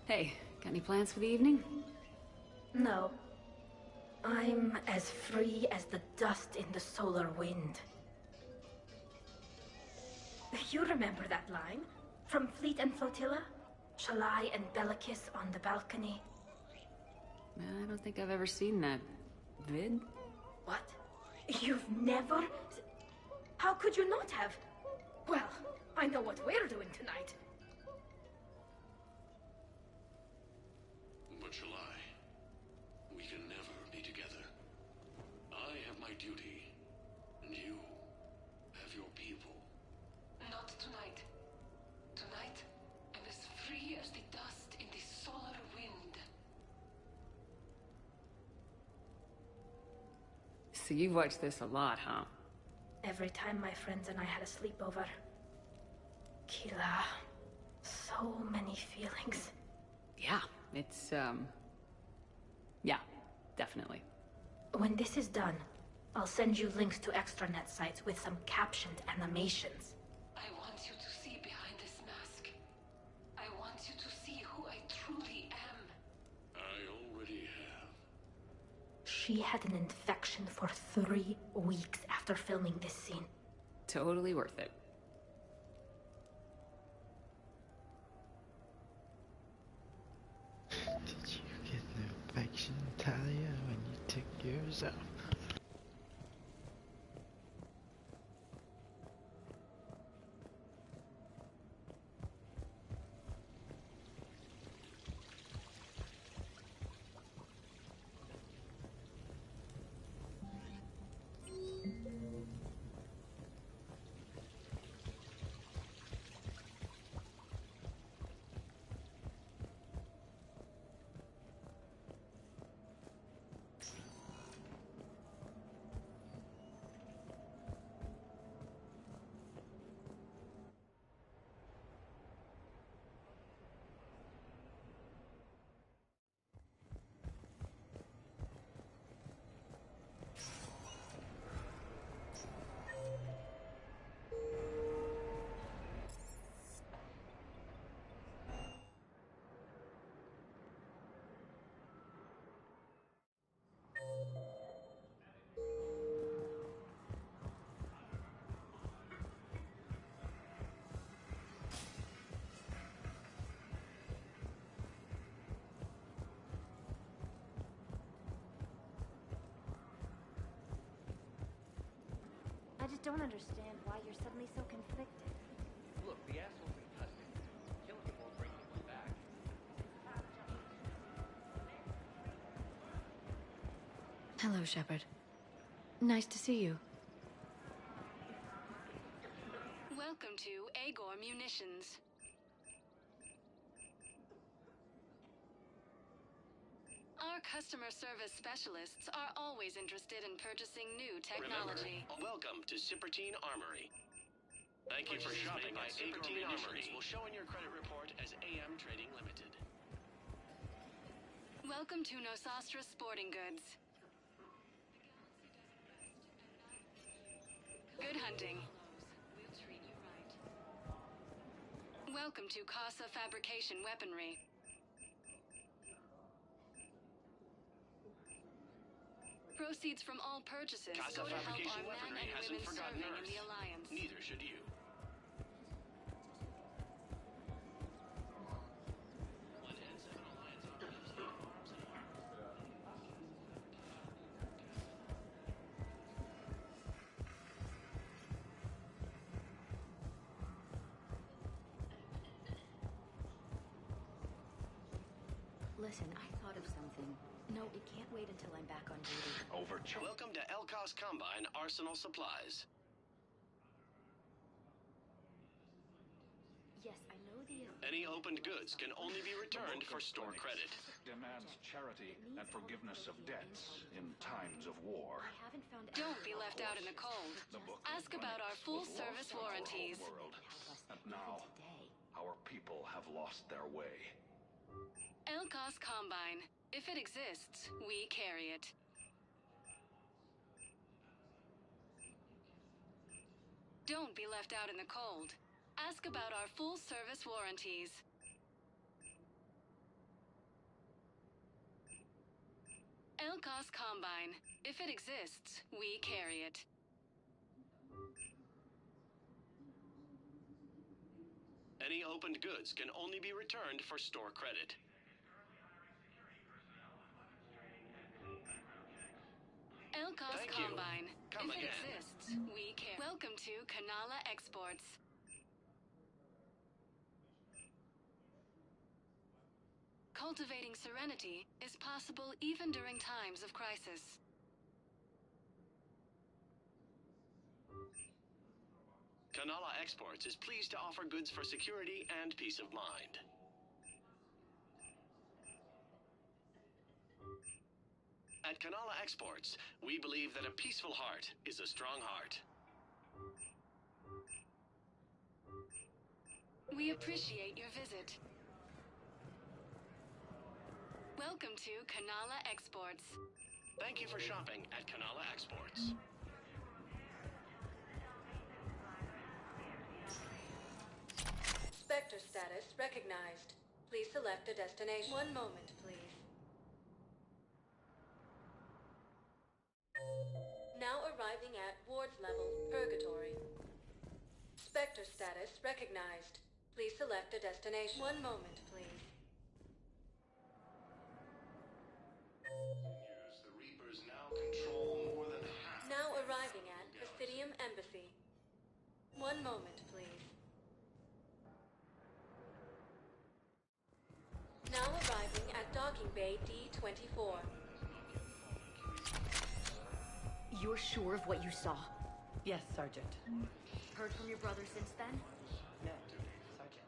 Hey, got any plans for the evening? No. I'm as free as the dust in the solar wind. You remember that line? From Fleet and Flotilla? Shalai and Bellicus on the balcony. I don't think I've ever seen that vid. What? You've never... How could you not have? Well, I know what we're doing tonight. But shall I? We can never be together. I have my duty, and you have your people. Not tonight. Tonight, I'm as free as the dust in the solar wind. So you've watched this a lot, huh? Every time my friends and I had a sleepover. Kila. So many feelings. Yeah, it's, yeah, definitely. When this is done, I'll send you links to extranet sites with some captioned animations. I want you to see behind this mask. I want you to see who I truly am. I already have. She had an infection for 3 weeks after filming this scene. Totally worth it. Did you get an infection, Talia, when you took yours out? I just don't understand why you're suddenly so conflicted. Look, the asshole's in custody. Killing him won't bring anyone back. Hello, Shepard. Nice to see you. Welcome to Agor Munitions. Our customer service specialists are always interested in purchasing new technology. Remember, welcome to Shepard Armory. Thank you for shopping at Shepard Armory. Will show in your credit report as AM Trading Limited. Welcome to Nosastra Sporting Goods. Good hunting. We'll treat you right. Welcome to Casa Fabrication Weaponry. Proceeds from all purchases Casa go to help Fabrication our men Weaponry and hasn't women forgotten serving in Earth. the Alliance. Neither should you. Listen, I thought of something. No, it can't wait until I'm back on duty. Overture. Welcome to Elkos Combine Arsenal Supplies. Yes, I know the... Any opened goods can only be returned for store credit. Demands charity and forgiveness of debts in times of war. I haven't found... Don't be left out in the cold. Ask about our full-service warranties. And now, our people have lost their way. Elkos Combine. If it exists, we carry it. Don't be left out in the cold. Ask about our full-service warranties. Elkos Combine. If it exists, we carry it. Any opened goods can only be returned for store credit. Elkos Thank you. Combine. Come If it again. exists, we carry. Welcome to Kanala Exports. Cultivating serenity is possible even during times of crisis. Kanala Exports is pleased to offer goods for security and peace of mind. At Kanala Exports, we believe that a peaceful heart is a strong heart. We appreciate your visit. Welcome to Kanala Exports. Thank you for shopping at Kanala Exports. Spectre status recognized. Please select a destination. One moment, please. Now arriving at Ward's level, Purgatory. Spectre status recognized. Please select a destination. One moment, please. The Reapers now control more than half. Now arriving at Presidium Embassy. One moment, please. Now arriving at Docking Bay D-24. You're sure of what you saw? Yes, Sergeant. Heard from your brother since then? No, Sergeant.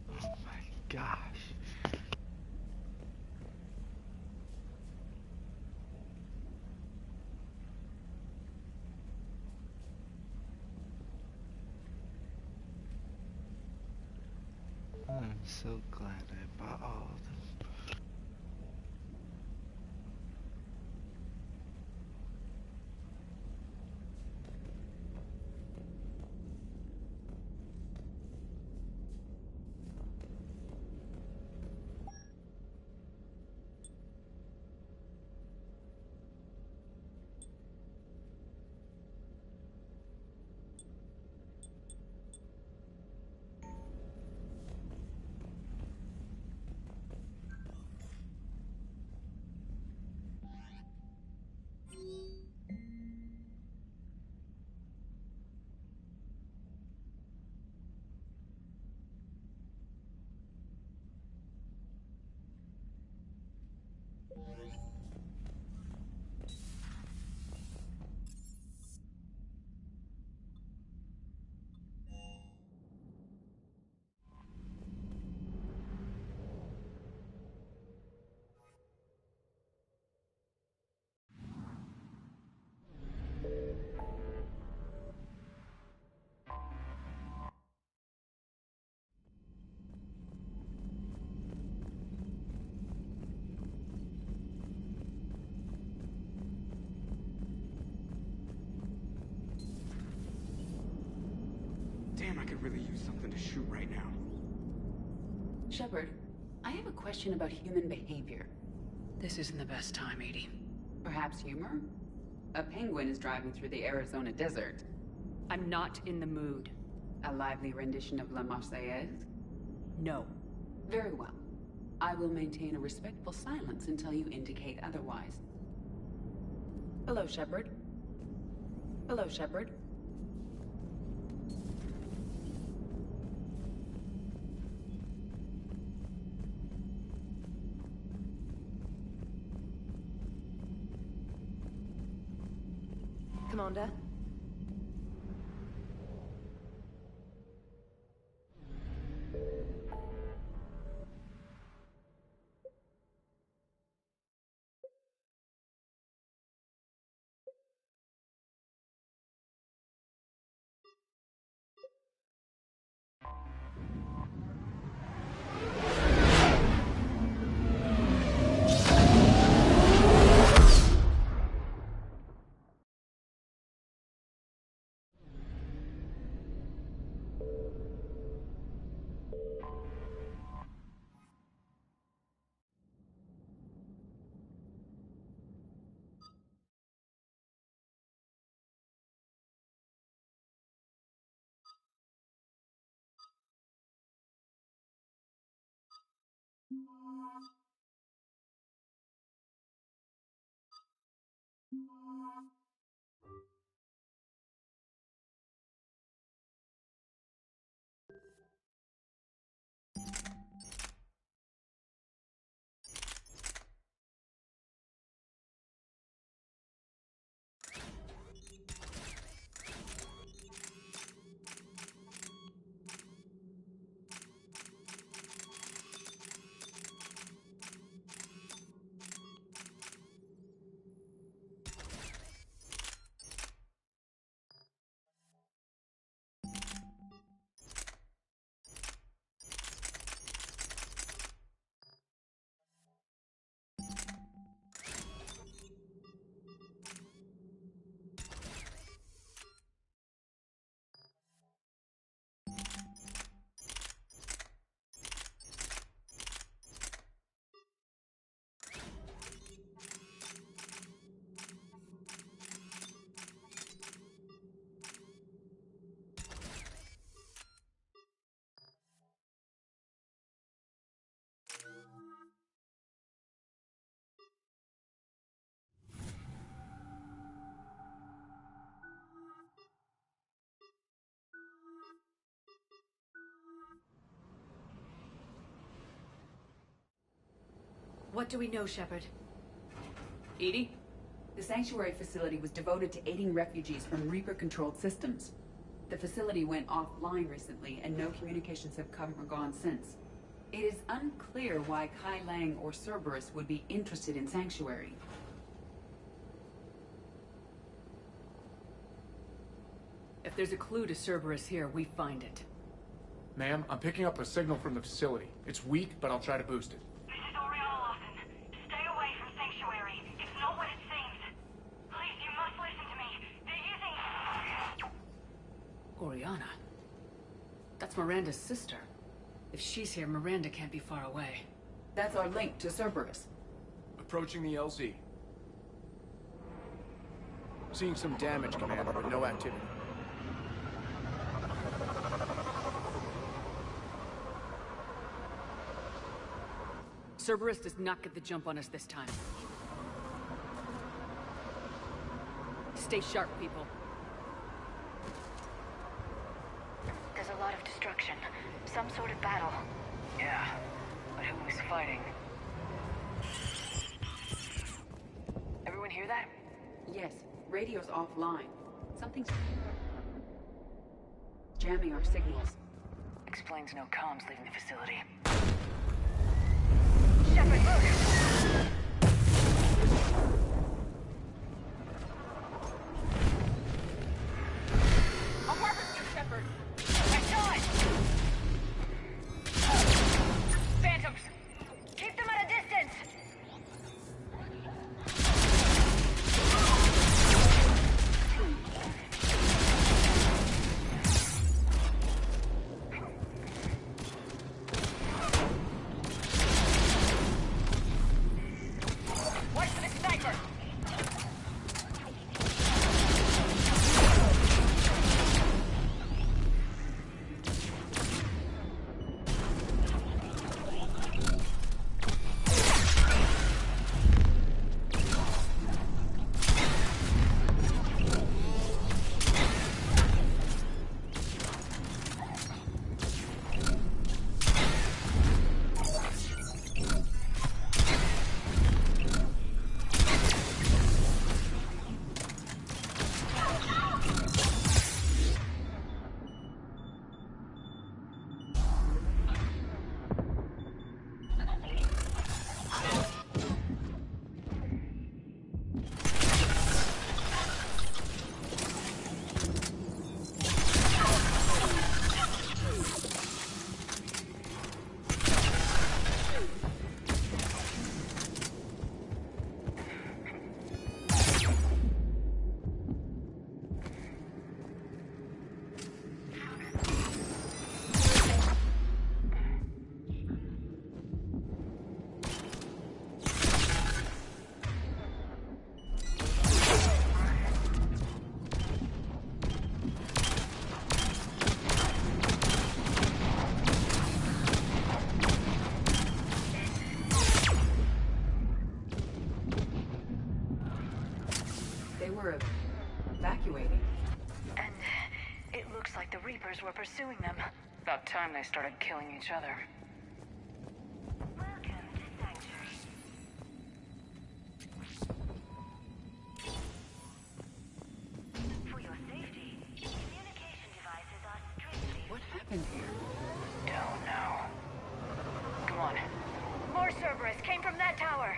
Oh my gosh. I'm so glad I bought all of them. Damn, I could really use something to shoot right now. Shepard, I have a question about human behavior. This isn't the best time, Edie. Perhaps humor? A penguin is driving through the Arizona desert. I'm not in the mood. A lively rendition of La Marseillaise? No. Very well. I will maintain a respectful silence until you indicate otherwise. Hello, Shepard. Hello, Shepard. Commander? What do we know, Shepard? Edie? The Sanctuary facility was devoted to aiding refugees from Reaper-controlled systems. The facility went offline recently, and no communications have come or gone since. It is unclear why Kai Lang or Cerberus would be interested in Sanctuary. If there's a clue to Cerberus here, we find it. Ma'am, I'm picking up a signal from the facility. It's weak, but I'll try to boost it. Oriana. That's Miranda's sister. If she's here, Miranda can't be far away. That's our link to Cerberus. Approaching the LZ. Seeing some damage, Commander, but no activity. Cerberus does not get the jump on us this time. Stay sharp, people. There's a lot of destruction. Some sort of battle. Yeah, but who is fighting? Everyone hear that? Yes, radio's offline. Something's jamming our signals. Explains no comms leaving the facility. Shepard, move! I'll mark it, Shepard. I saw it! Phantoms! Keep them at a distance! were evacuating. And it looks like the Reapers were pursuing them. About time they started killing each other. For your safety, communication devices are strictly... What happened here? Don't know. Come on. More Cerberus came from that tower!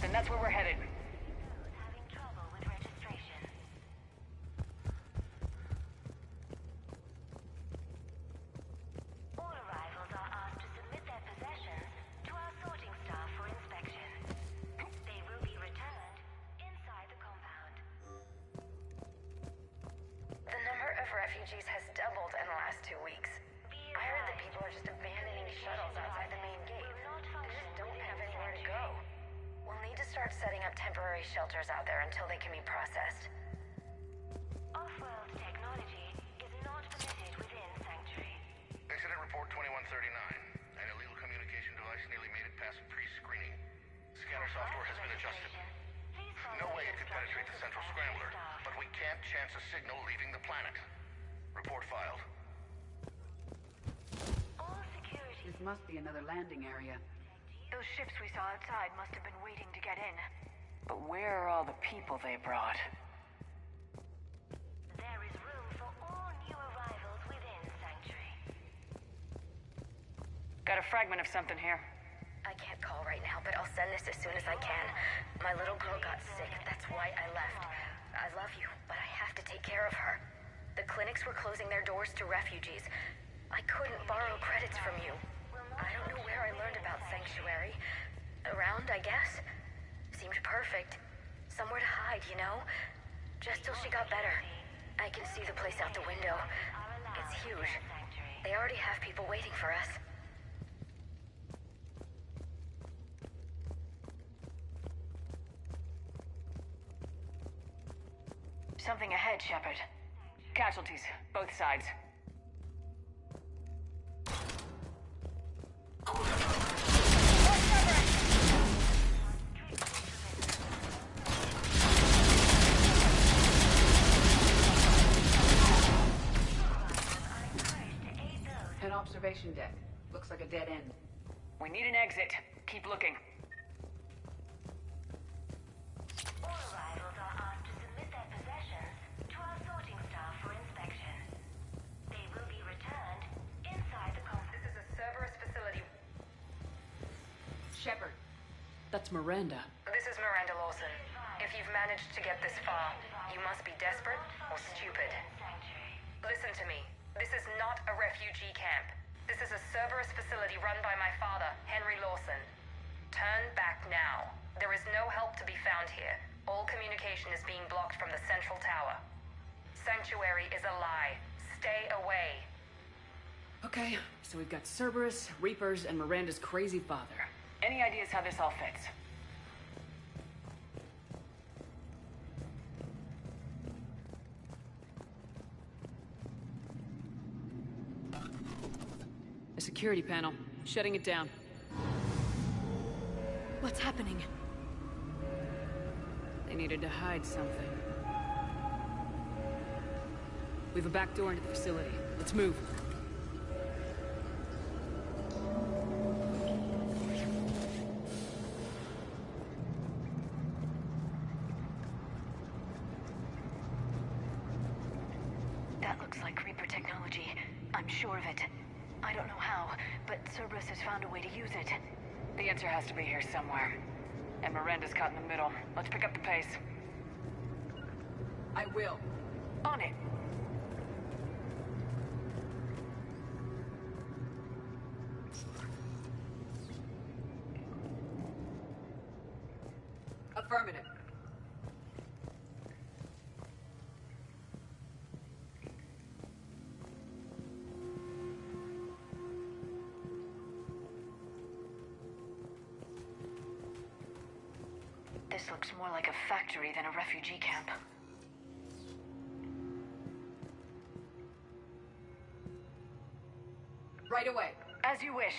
Then that's where we're headed. Having trouble with registration. All arrivals are asked to submit their possessions to our sorting staff for inspection. They will be returned inside the compound. The number of refugees has doubled in the last 2 weeks. I heard that people are just abandoning shuttles outside the main gate. They just don't have anywhere to go. We'll need to start setting up temporary shelters out there until they can be processed. Off-world technology is not permitted within Sanctuary. Incident report 2139. An illegal communication device nearly made it past pre-screening. Scanner software has been adjusted. No way it could penetrate the central scrambler, but we can't chance a signal leaving the planet. Report filed. All security... This must be another landing area. Those ships we saw outside must have been waiting to get in. But where are all the people they brought? There is room for all new arrivals within Sanctuary. Got a fragment of something here. I can't call right now, but I'll send this as soon as I can. My little girl got sick, that's why I left. I love you, but I have to take care of her. The clinics were closing their doors to refugees. I couldn't borrow credits from you. I don't know where I learned about Sanctuary. Around, I guess. Seemed perfect. Somewhere to hide, you know? Just till she got better. I can see the place out the window. It's huge. They already have people waiting for us. Something ahead, Shepard. Casualties, both sides. An observation deck. Looks like a dead end. We need an exit. Keep looking. All arrivals are asked to submit their possessions to our sorting staff for inspection. They will be returned inside the compound. This is a Cerberus facility. Shepard. That's Miranda. This is Miranda Lawson. If you've managed to get this far, you must be desperate or stupid. Listen to me. This is not a refugee camp. This is a Cerberus facility run by my father, Henry Lawson. Turn back now. There is no help to be found here. All communication is being blocked from the central tower. Sanctuary is a lie. Stay away. Okay, so we've got Cerberus, Reapers, and Miranda's crazy father. Any ideas how this all fits? A security panel. Shutting it down. What's happening? They needed to hide something. We have a back door into the facility. Let's move. That looks like Reaper technology. I'm sure of it. I don't know how, but Cerberus has found a way to use it. The answer has to be here somewhere. And Miranda's caught in the middle. Let's pick up the pace. I will. On it. Affirmative. This looks more like a factory than a refugee camp. Right away. As you wish.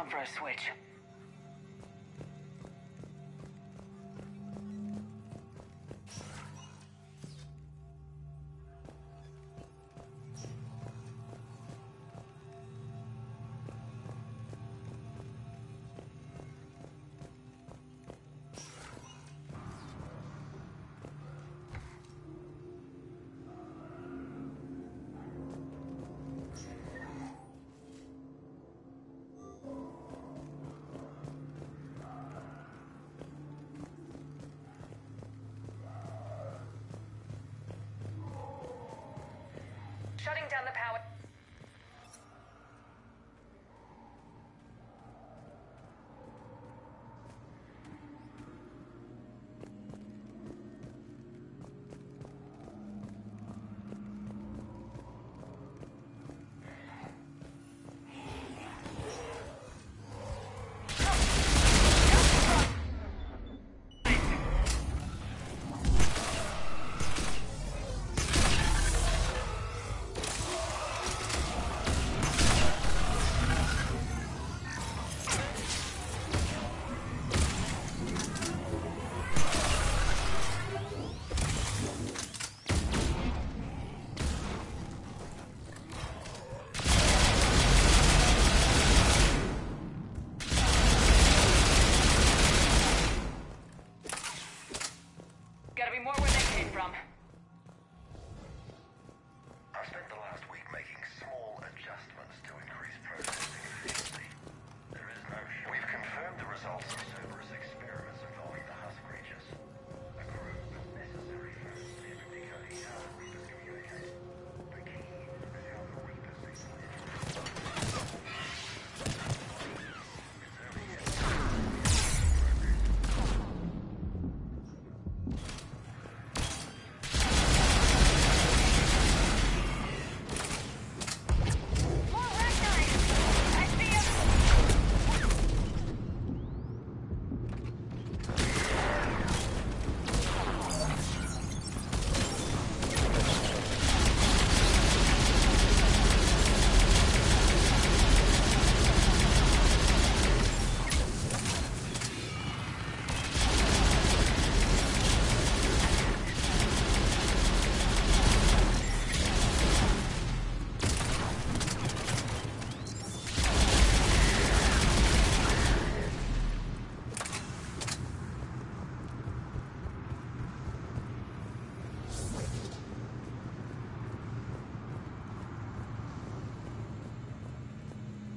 down for a switch. Shutting down the power.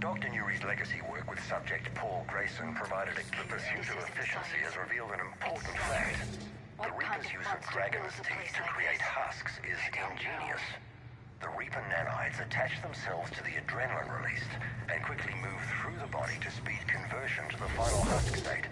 Dr. Newry's legacy work with subject Paul Grayson provided the pursuit of efficiency has revealed an important fact. The Reaper's use of dragon's teeth to create husks is ingenious. The Reaper nanites attach themselves to the adrenaline released and quickly move through the body to speed conversion to the final husk state.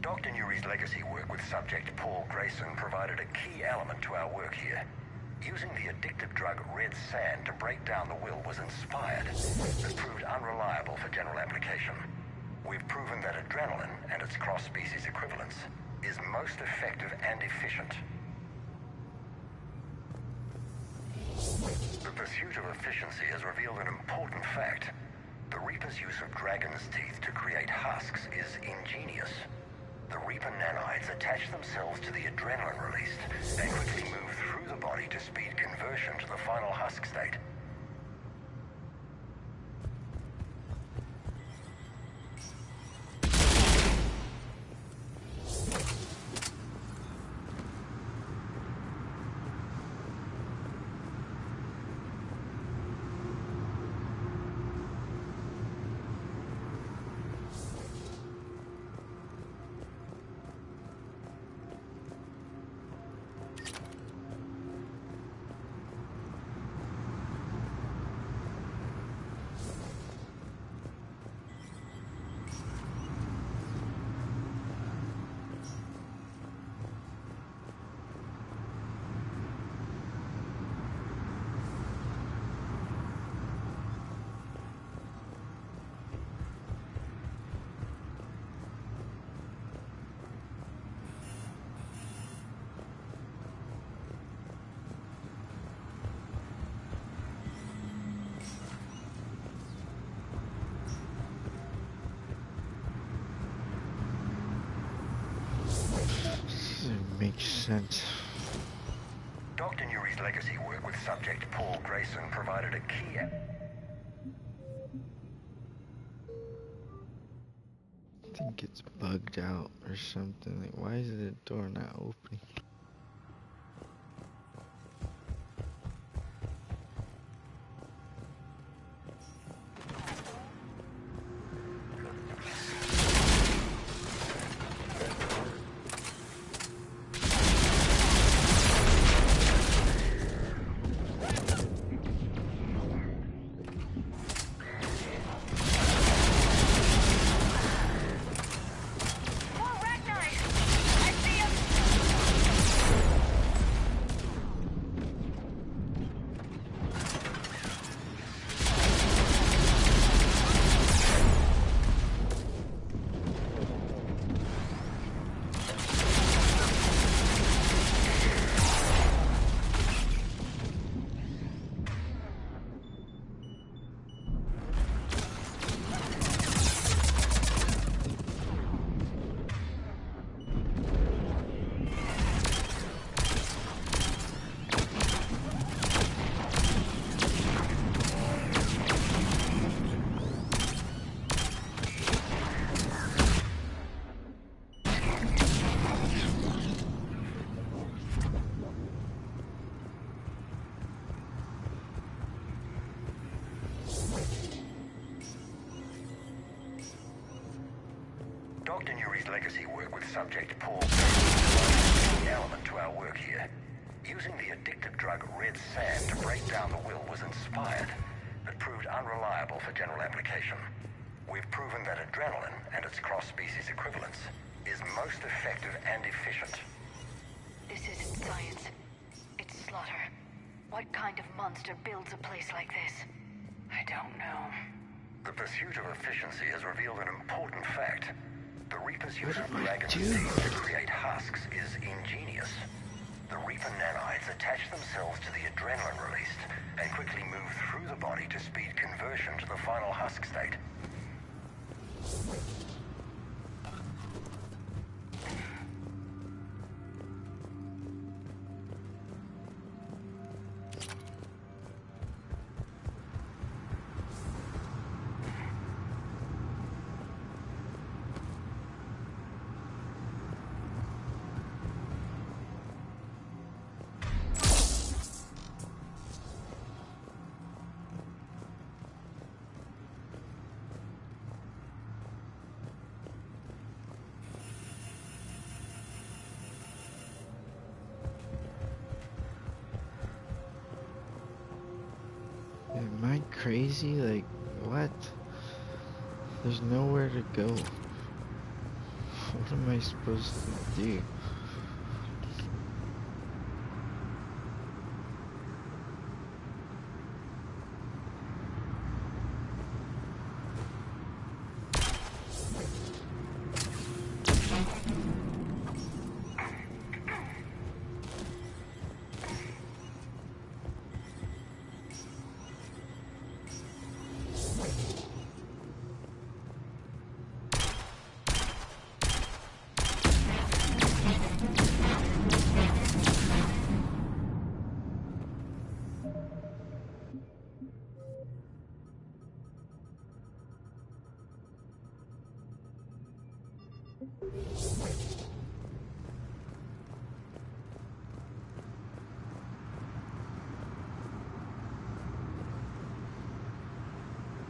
Dr. Newry's legacy work with subject Paul Grayson provided a key element to our work here. Using the addictive drug red sand to break down the will was inspired, but proved unreliable for general application. We've proven that adrenaline and its cross-species equivalence is most effective and efficient. The pursuit of efficiency has revealed an important fact. The Reaper's use of dragon's teeth to create husks is ingenious. The Reaper nanites attach themselves to the adrenaline released and quickly move through the body to speed conversion to the final husk state. makes sense. Dr. Nuri's legacy work with subject Paul Grayson provided a key... I think it's bugged out or something. Like, why is the door not opening? Dr. Nuri's legacy work with subject Paul is an element to our work here. Using the addictive drug red sand to break down the will was inspired, but proved unreliable for general application. We've proven that adrenaline and its cross-species equivalence is most effective and efficient. This isn't science. It's slaughter. What kind of monster builds a place like this? I don't know. The pursuit of efficiency has revealed an important fact. The Reaper's use of dragon's teeth to create husks is ingenious. The Reaper nanites attach themselves to the adrenaline released and quickly move through the body to speed conversion to the final husk state. Am I crazy? Like, what? There's nowhere to go. What am I supposed to do?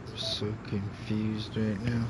I'm so confused right now.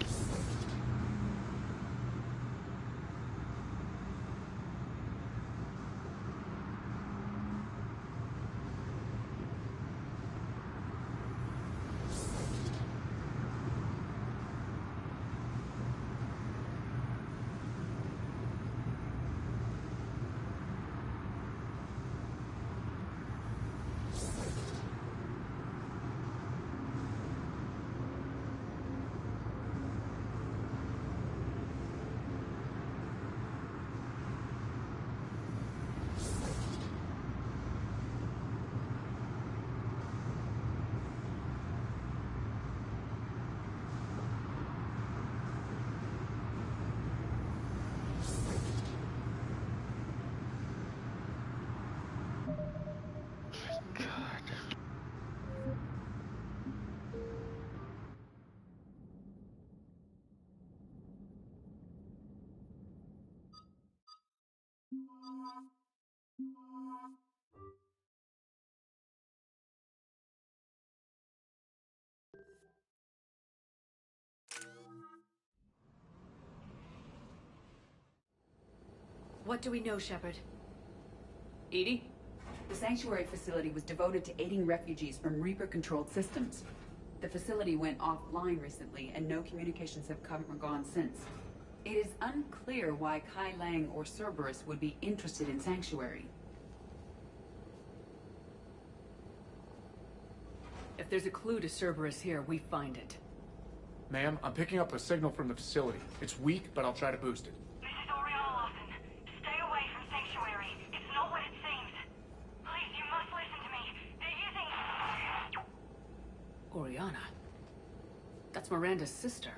What do we know, Shepard? Edie? The sanctuary facility was devoted to aiding refugees from Reaper-controlled systems. The facility went offline recently, and no communications have come or gone since. It is unclear why Kai Lang or Cerberus would be interested in Sanctuary. If there's a clue to Cerberus here, we find it. Ma'am, I'm picking up a signal from the facility. It's weak, but I'll try to boost it. This is Oriana Lawson. Stay away from Sanctuary. It's not what it seems. Please, you must listen to me. They're using... Oriana? That's Miranda's sister.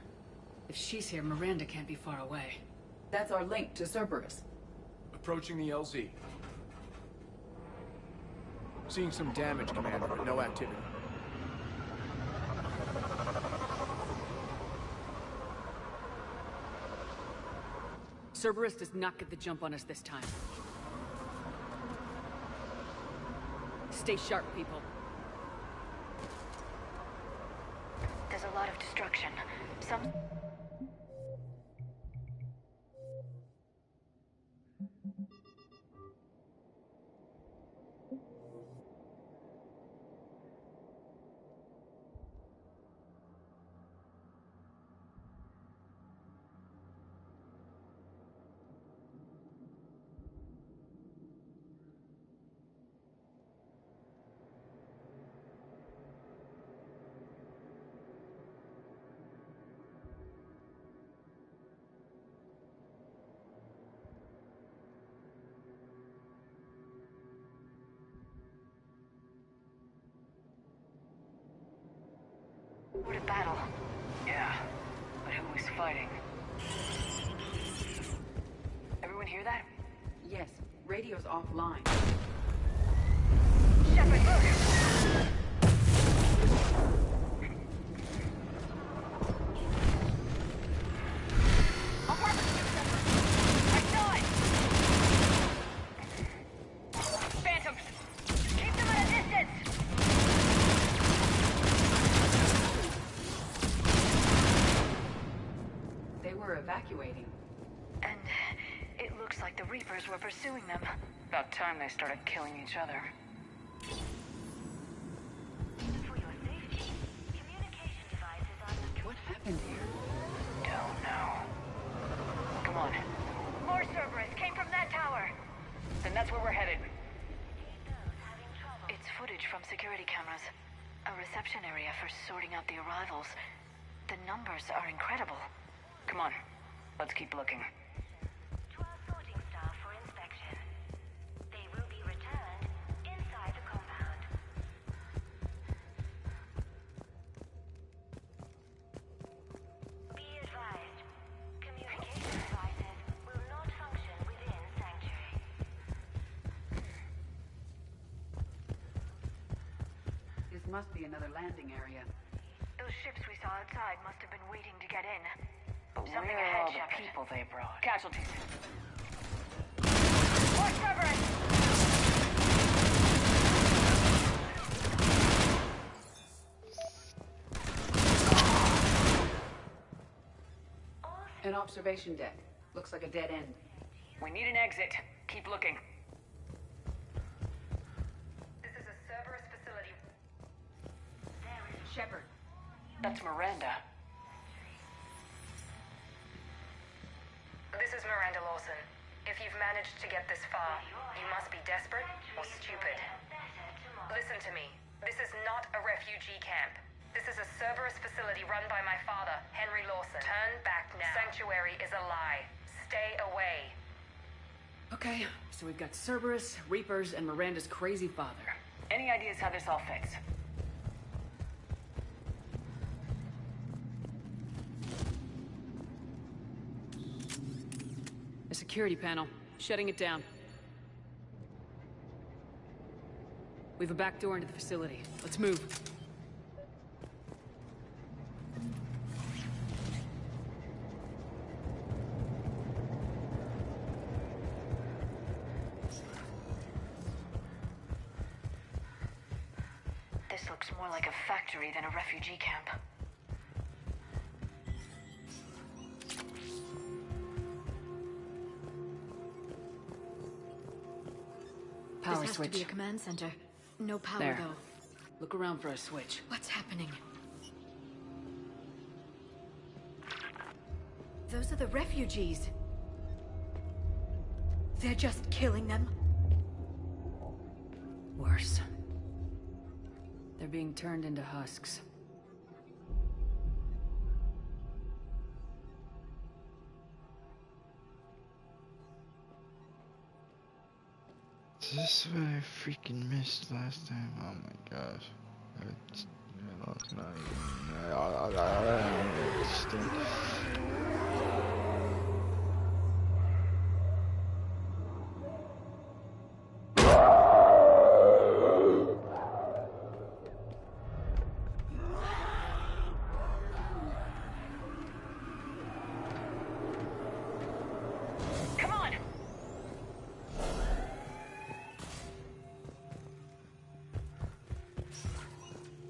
If she's here, Miranda can't be far away. That's our link to Cerberus. Approaching the LZ. Seeing some damage, Commander, but no activity. Cerberus does not get the jump on us this time. Stay sharp, people. There's a lot of destruction. Some... What a battle. Yeah, but who was fighting? Everyone hear that? Yes, radio's offline. Shepard, look! Evacuating. And it looks like the Reapers were pursuing them. About time they started killing each other. For your safety, communication devices are... What happened here? Don't know. Come on. More Cerberus came from that tower. Then that's where we're headed. It's footage from security cameras. A reception area for sorting out the arrivals. The numbers are incredible. Come on. Let's keep looking. 12 sorting staff for inspection. They will be returned inside the compound. Be advised, communication devices will not function within Sanctuary. This must be another landing area. Those ships we saw outside must have been waiting to get in. But Something where are ahead, all the Shepard. people they brought? Casualties. More Cerberus! An observation deck. Looks like a dead end. We need an exit. Keep looking. This is a Cerberus facility. Shepard. That's Miranda. This is Miranda Lawson. If you've managed to get this far, you must be desperate or stupid. Listen to me. This is not a refugee camp. This is a Cerberus facility run by my father, Henry Lawson. Turn back now. Sanctuary is a lie. Stay away. Okay, so we've got Cerberus, Reapers, and Miranda's crazy father. Any ideas how this all fits? A security panel. Shutting it down. We have a back door into the facility. Let's move. This looks more like a factory than a refugee camp. Power this has switch. to be a command center. No power, There. though. Look around for a switch. What's happening? Those are the refugees. They're just killing them. Worse. They're being turned into husks. Is this what I freaking missed last time? Oh my gosh. It's not even...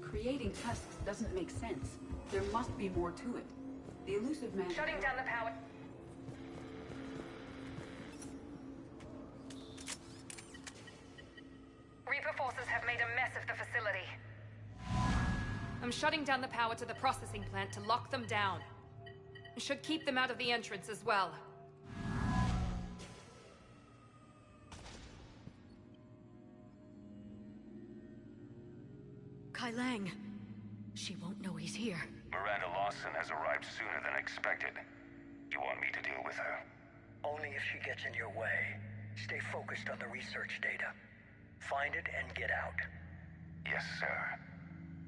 Creating husks doesn't make sense. There must be more to it. The elusive man... Shutting down the power. Reaper forces have made a mess of the facility. I'm shutting down the power to the processing plant to lock them down. Should keep them out of the entrance as well. Kai Lang. She won't know he's here. Miranda Lawson has arrived sooner than expected. You want me to deal with her? Only if she gets in your way. Stay focused on the research data. Find it and get out. Yes, sir.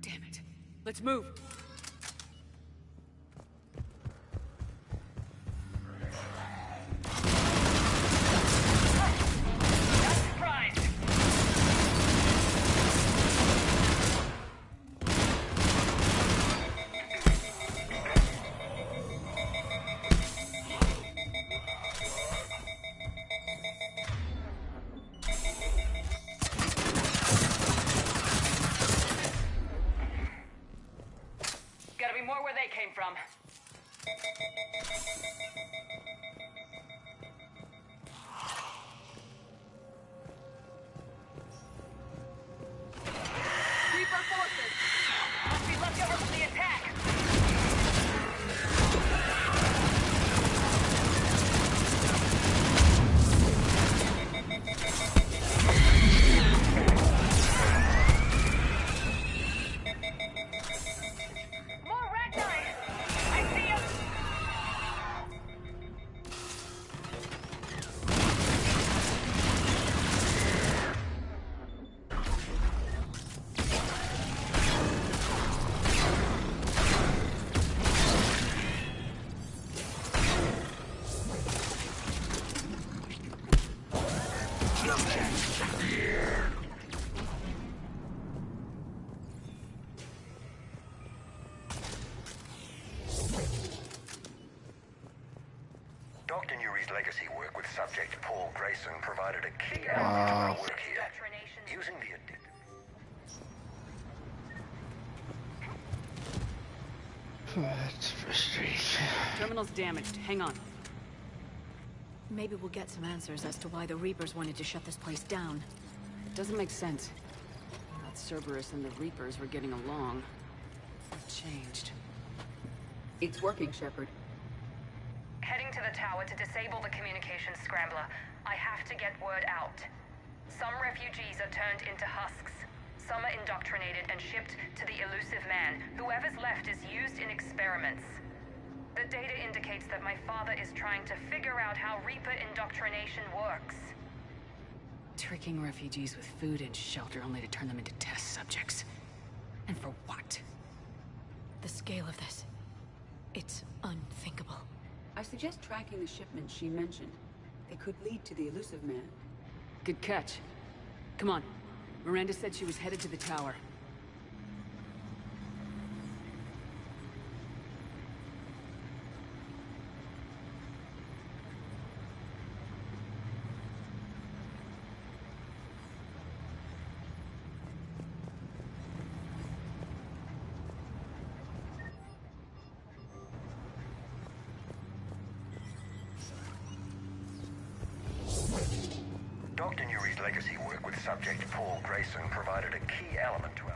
Damn it. Let's move. Gotta be more where they came from. Reaper forces! Must be left over from the attack! More Ragnar! I see him! Dr. Nuri's legacy work with subject Paul Grayson provided a key element to our work here. Using the... That's frustrating. Terminal's damaged. Hang on. Maybe we'll get some answers as to why the Reapers wanted to shut this place down. It doesn't make sense. Thought Cerberus and the Reapers were getting along. They've changed. It's working, Shepard. Heading to the tower to disable the communications scrambler. I have to get word out. Some refugees are turned into husks. Some are indoctrinated and shipped to the elusive man. Whoever's left is used in experiments. The data indicates that my father is trying to figure out how Reaper indoctrination works. Tricking refugees with food and shelter only to turn them into test subjects. And for what? The scale of this. It's unthinkable. I suggest tracking the shipment she mentioned. They could lead to the elusive man. Good catch. Come on. Miranda said she was headed to the tower. Dr. Dr. Newry's legacy work with Subject Paul Grayson provided a key element to our work.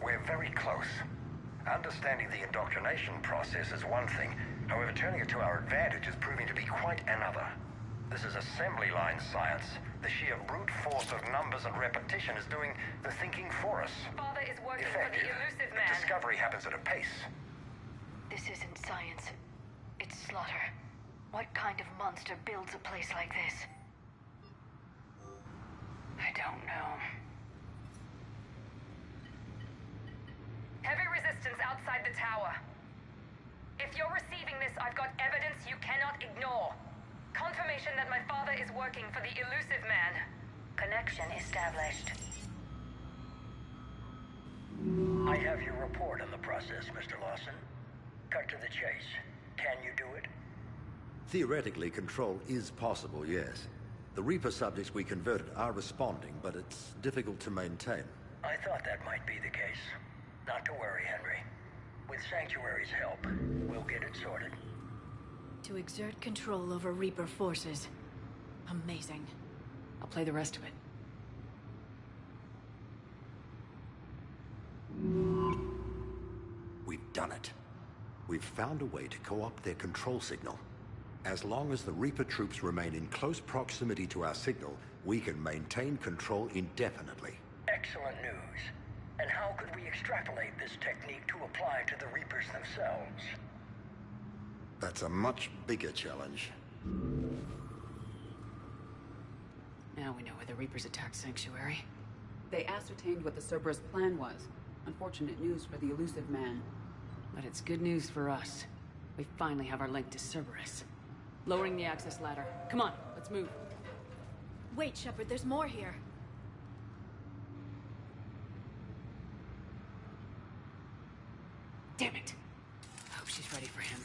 We're very close. Understanding the indoctrination process is one thing. However, turning it to our advantage is proving to be quite another. This is assembly line science. The sheer brute force of numbers and repetition is doing the thinking for us. Father is working Effective. for the elusive But man. discovery happens at a pace. This isn't science. It's slaughter. What kind of monster builds a place like this? I don't know. Heavy resistance outside the tower. If you're receiving this, I've got evidence you cannot ignore. Confirmation that my father is working for the elusive man. Connection established. I have your report on the process, Mr. Lawson. Cut to the chase. Can you do it? Theoretically, control is possible, yes. The Reaper subjects we converted are responding, but it's difficult to maintain. I thought that might be the case. Not to worry, Henry. With Sanctuary's help, we'll get it sorted. To exert control over Reaper forces. Amazing. I'll play the rest of it. We've done it. We've found a way to co-opt their control signal. As long as the Reaper troops remain in close proximity to our signal, we can maintain control indefinitely. Excellent news. And how could we extrapolate this technique to apply to the Reapers themselves? That's a much bigger challenge. Now we know where the Reapers attacked Sanctuary. They ascertained what the Cerberus plan was. Unfortunate news for the elusive man. But it's good news for us. We finally have our link to Cerberus. Lowering the access ladder. Come on, let's move. Wait, Shepard, there's more here. Damn it. I hope she's ready for him.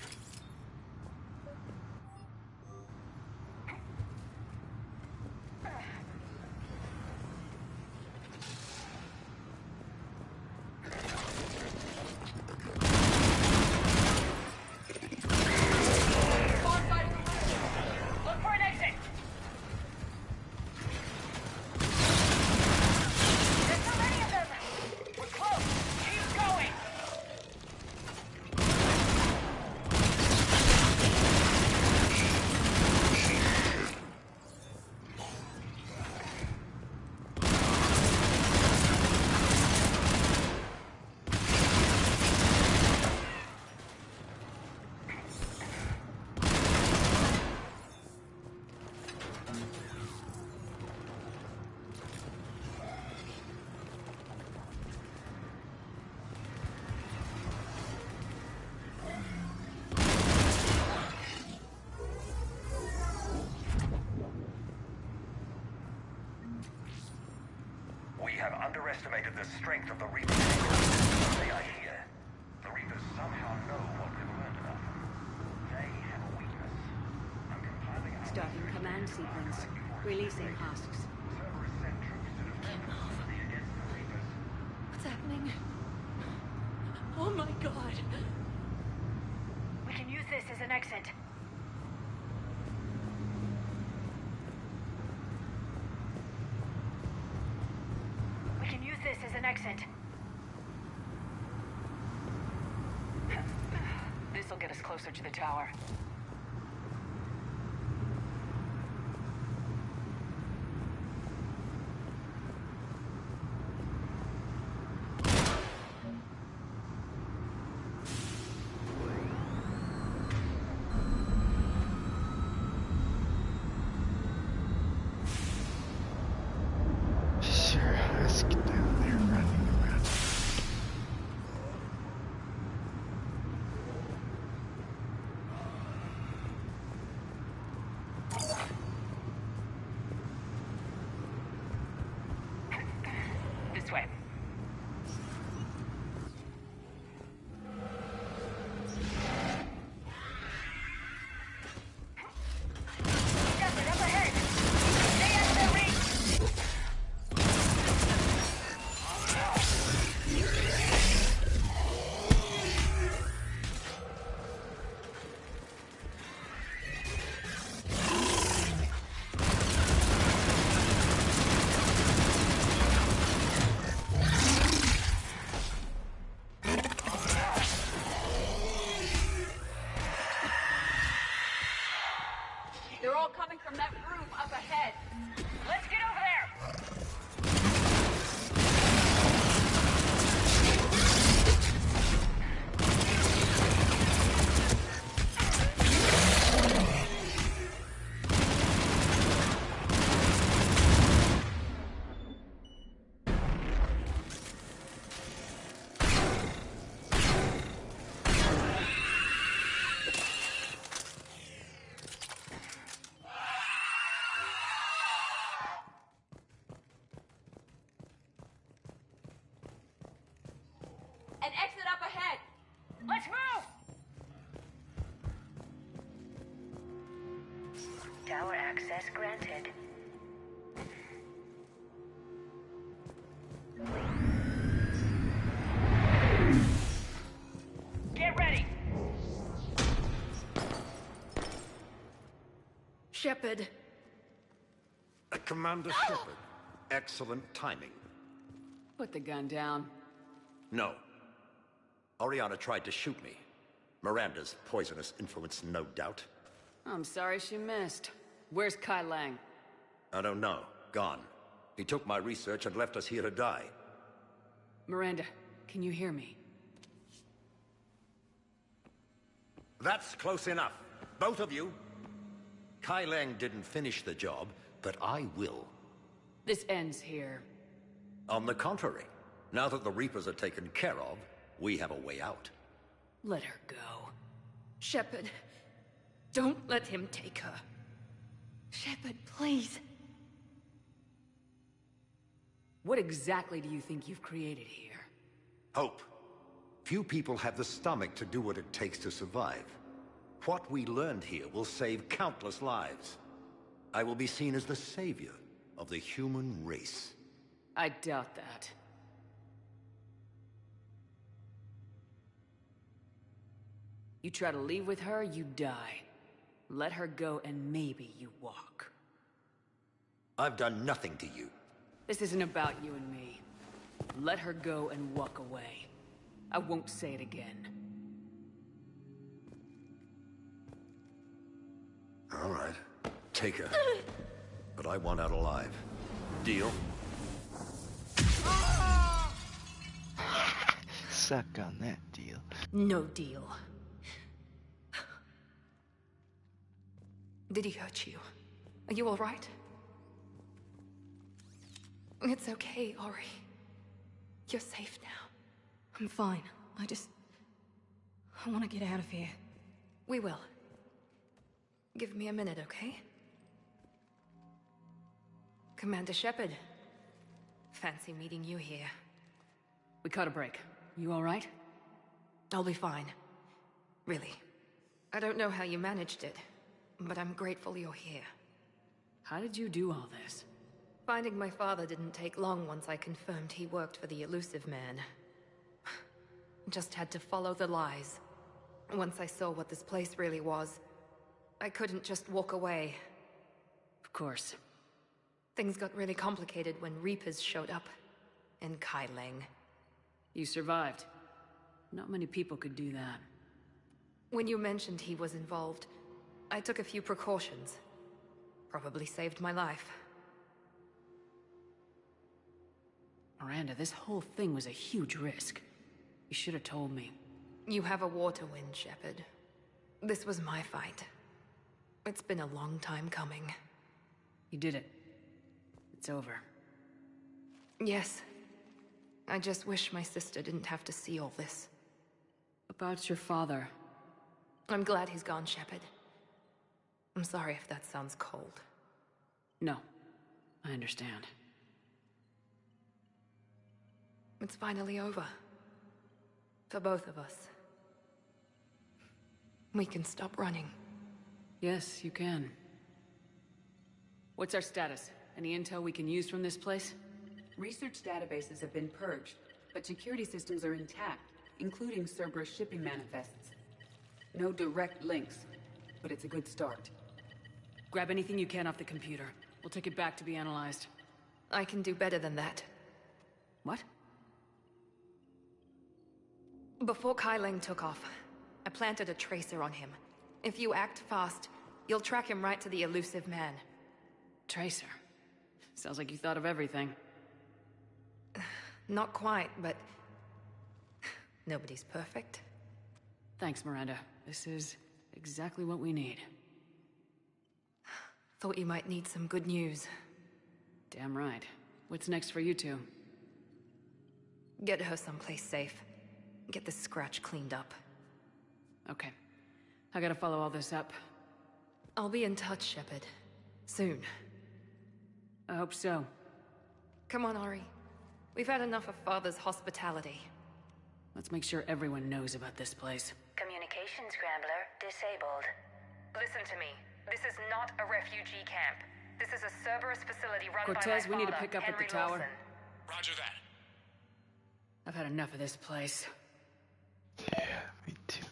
Look for an exit! There's so many of them! We're close! Keep going! We have underestimated the strength of the Reapers. They are here. The Reapers somehow know what we've learned about them. They have a weakness. I'm compiling our Starting command sequence. Releasing husks. Cerberus sent troops to defend the city against the Reapers. What's happening? Oh my god. We can use this as an exit. We can use this as an exit. This'll get us closer to the tower. Let's move! Tower access granted. Get ready! Shepard. Commander Shepard. Excellent timing. Put the gun down. No. Oriana tried to shoot me. Miranda's poisonous influence, no doubt. I'm sorry she missed. Where's Kai Lang? I don't know. Gone. He took my research and left us here to die. Miranda, can you hear me? That's close enough. Both of you. Kai Lang didn't finish the job, but I will. This ends here. On the contrary, now that the Reapers are taken care of, we have a way out. Let her go. Shepard, don't let him take her. Shepard, please. What exactly do you think you've created here? Hope. Few people have the stomach to do what it takes to survive. What we learned here will save countless lives. I will be seen as the savior of the human race. I doubt that. You try to leave with her, you die. Let her go and maybe you walk. I've done nothing to you. This isn't about you and me. Let her go and walk away. I won't say it again. All right. Take her. But I want out alive. Deal? Suck on that deal. No deal. Did he hurt you? Are you all right? It's okay, Ori. You're safe now. I'm fine. I want to get out of here. We will. Give me a minute, okay? Commander Shepard. Fancy meeting you here. We caught a break. You all right? I'll be fine. Really. I don't know how you managed it, but I'm grateful you're here. How did you do all this? Finding my father didn't take long once I confirmed he worked for the Elusive Man. Just had to follow the lies. Once I saw what this place really was, I couldn't just walk away. Of course. Things got really complicated when Reapers showed up. And Kai Lang. You survived. Not many people could do that. When you mentioned he was involved, I took a few precautions. Probably saved my life. Miranda, this whole thing was a huge risk. You should have told me. You have a war to win, Shepard. This was my fight. It's been a long time coming. You did it. It's over. Yes. I just wish my sister didn't have to see all this. About your father. I'm glad he's gone, Shepard. I'm sorry if that sounds cold. No. I understand. It's finally over. For both of us. We can stop running. Yes, you can. What's our status? Any intel we can use from this place? Research databases have been purged, but security systems are intact, including Cerberus shipping manifests. No direct links, but it's a good start. Grab anything you can off the computer. We'll take it back to be analyzed. I can do better than that. What? Before Kai Lang took off, I planted a tracer on him. If you act fast, you'll track him right to the Elusive Man. Tracer? Sounds like you thought of everything. Not quite, but... nobody's perfect. Thanks, Miranda. This is exactly what we need. Thought you might need some good news. Damn right. What's next for you two? Get her someplace safe. Get this scratch cleaned up. Okay. I gotta follow all this up. I'll be in touch, Shepard. Soon. I hope so. Come on, Ori. We've had enough of Father's hospitality. Let's make sure everyone knows about this place. Communication scrambler disabled. Listen to me. This is not a refugee camp. This is a Cerberus facility run by my Cortez, we need to father, pick up Henry at the tower. Lawson. Roger that. I've had enough of this place. Yeah, me too.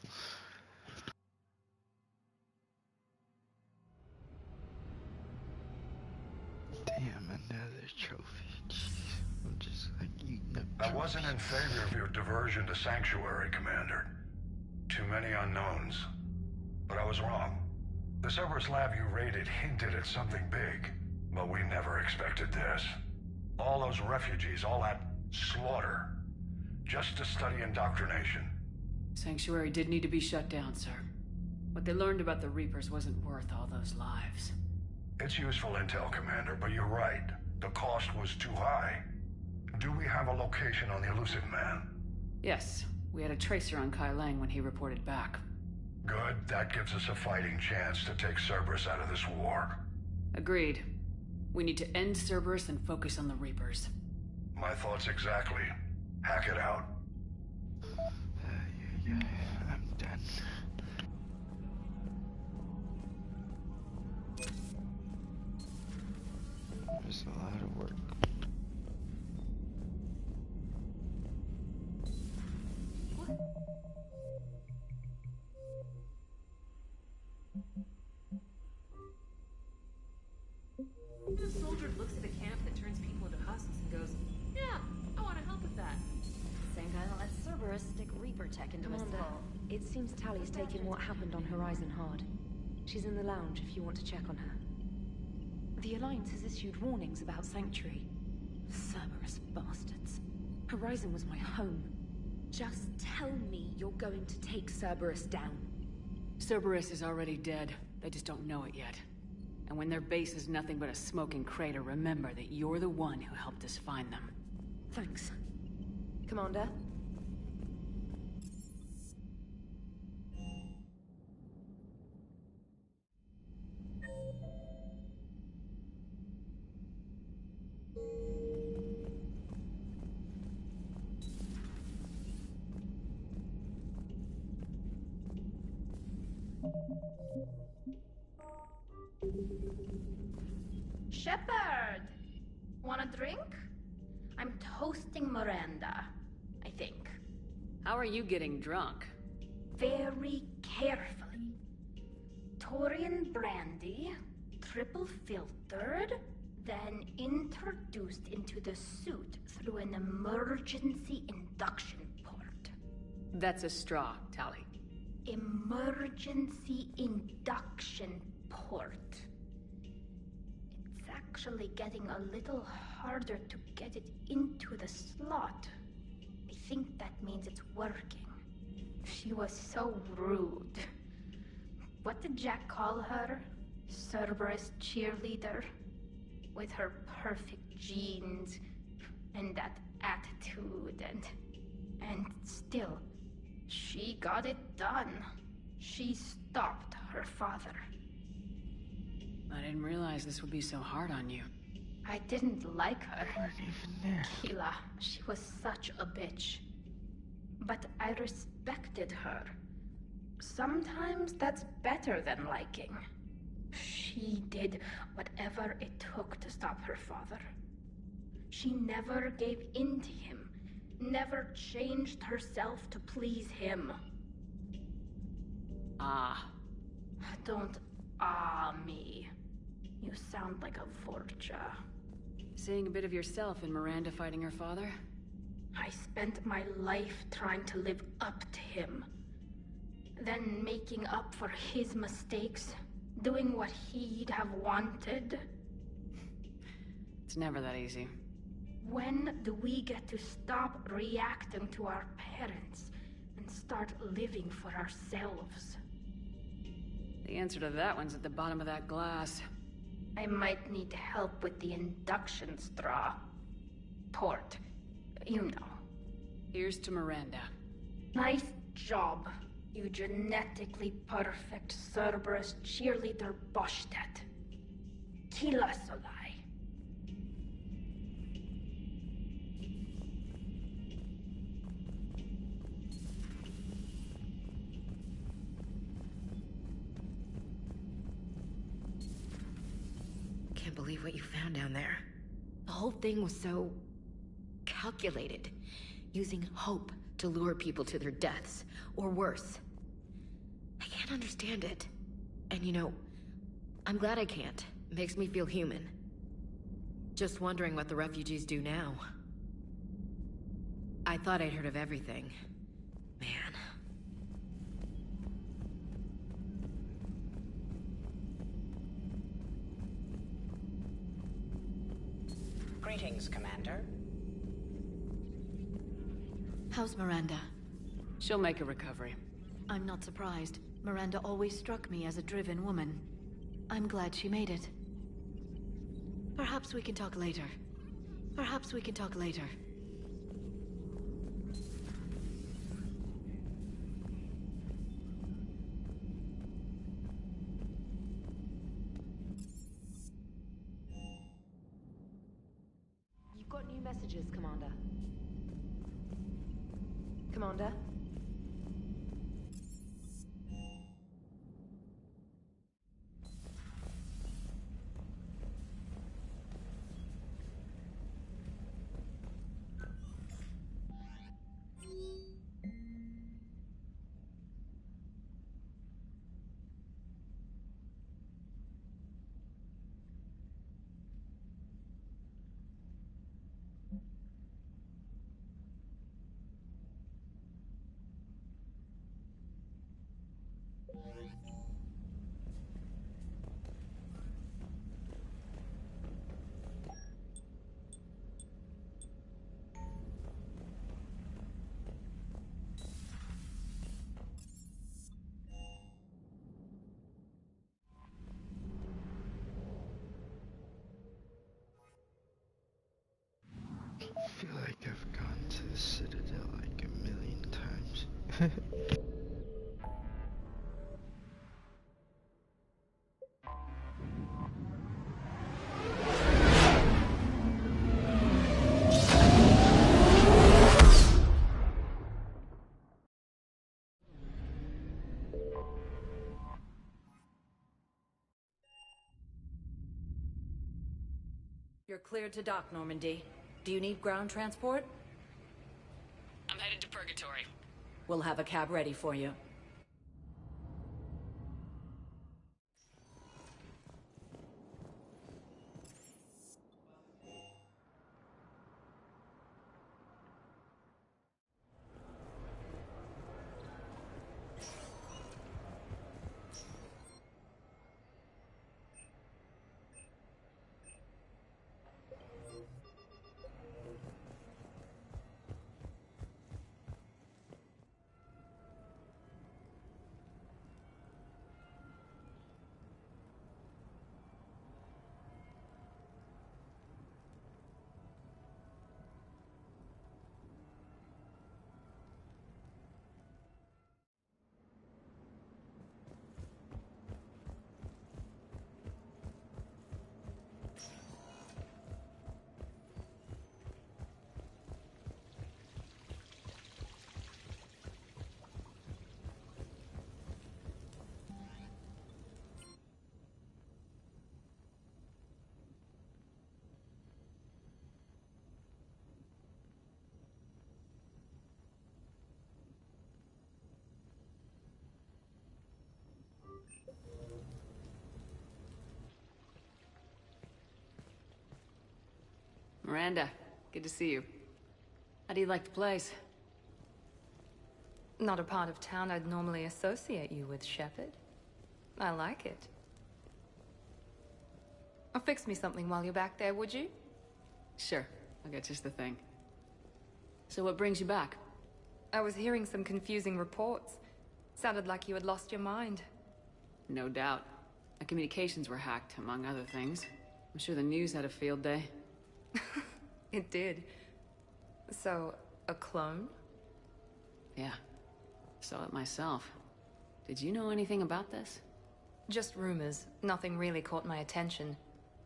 Damn, another trophy. Jeez. I'm just like eating up I wasn't in favor of your diversion to Sanctuary, Commander. Too many unknowns. But I was wrong. The Cerberus lab you raided hinted at something big, but we never expected this. All those refugees, all that slaughter, just to study indoctrination. Sanctuary did need to be shut down, sir. What they learned about the Reapers wasn't worth all those lives. It's useful intel, Commander, but you're right. The cost was too high. Do we have a location on the elusive man? Yes, we had a tracer on Kai Lang when he reported back. Good, that gives us a fighting chance to take Cerberus out of this war. Agreed. We need to end Cerberus and focus on the Reapers. My thoughts exactly. Hack it out. Yeah, I'm done. There's a lot of work. The soldier looks at a camp that turns people into husks and goes, yeah, I want to help with that. Same guy that lets Cerberus stick Reaper tech into his skull. It seems Tally's taken what happened on Horizon hard. She's in the lounge if you want to check on her. The Alliance has issued warnings about Sanctuary. Cerberus bastards. Horizon was my home. Just tell me you're going to take Cerberus down. Cerberus is already dead. They just don't know it yet. And when their base is nothing but a smoking crater, remember that you're the one who helped us find them. Thanks. Commander? Shepard! Want a drink? I'm toasting Miranda, I think. How are you getting drunk? Very carefully. Taurian brandy, triple filtered, then introduced into the suit through an emergency induction port. That's a straw, Tally. Emergency induction port. It's actually getting a little harder to get it into the slot. I think that means it's working. She was so rude. What did Jack call her? Cerberus cheerleader? With her perfect genes and that attitude and still, she got it done. She stopped her father. I didn't realize this would be so hard on you. I didn't like her. I weren't even there. Keela, she was such a bitch. But I respected her. Sometimes that's better than liking. She did whatever it took to stop her father. She never gave in to him, never changed herself to please him. Ah. Don't me. You sound like a Vorcha. Seeing a bit of yourself in Miranda fighting her father? I spent my life trying to live up to him. Then making up for his mistakes, doing what he'd have wanted. It's never that easy. When do we get to stop reacting to our parents and start living for ourselves? The answer to that one's at the bottom of that glass. I might need help with the induction straw. Port. You know. Here's to Miranda. Nice job, you genetically perfect Cerberus cheerleader Boschtet. Kila Solai. believe what you found down there. The whole thing was so calculated, using hope to lure people to their deaths, or worse. I can't understand it. And you know, I'm glad I can't. It makes me feel human. Just wondering what the refugees do now. I thought I'd heard of everything. Man. Greetings, Commander. How's Miranda? She'll make a recovery. I'm not surprised. Miranda always struck me as a driven woman. I'm glad she made it. Perhaps we can talk later. Perhaps we can talk later. You've got new messages, Commander. Commander? I feel like I've gone to the Citadel like a million times. You're cleared to dock, Normandy. Do you need ground transport? I'm headed to Purgatory. We'll have a cab ready for you. Miranda, good to see you. How do you like the place? Not a part of town I'd normally associate you with, Shepard. I like it. Fix me something while you're back there, would you? Sure, I'll get just the thing. So what brings you back? I was hearing some confusing reports. Sounded like you had lost your mind. No doubt. My communications were hacked, among other things. I'm sure the news had a field day. It did. So, a clone? Yeah. Saw it myself. Did you know anything about this? Just rumors. Nothing really caught my attention.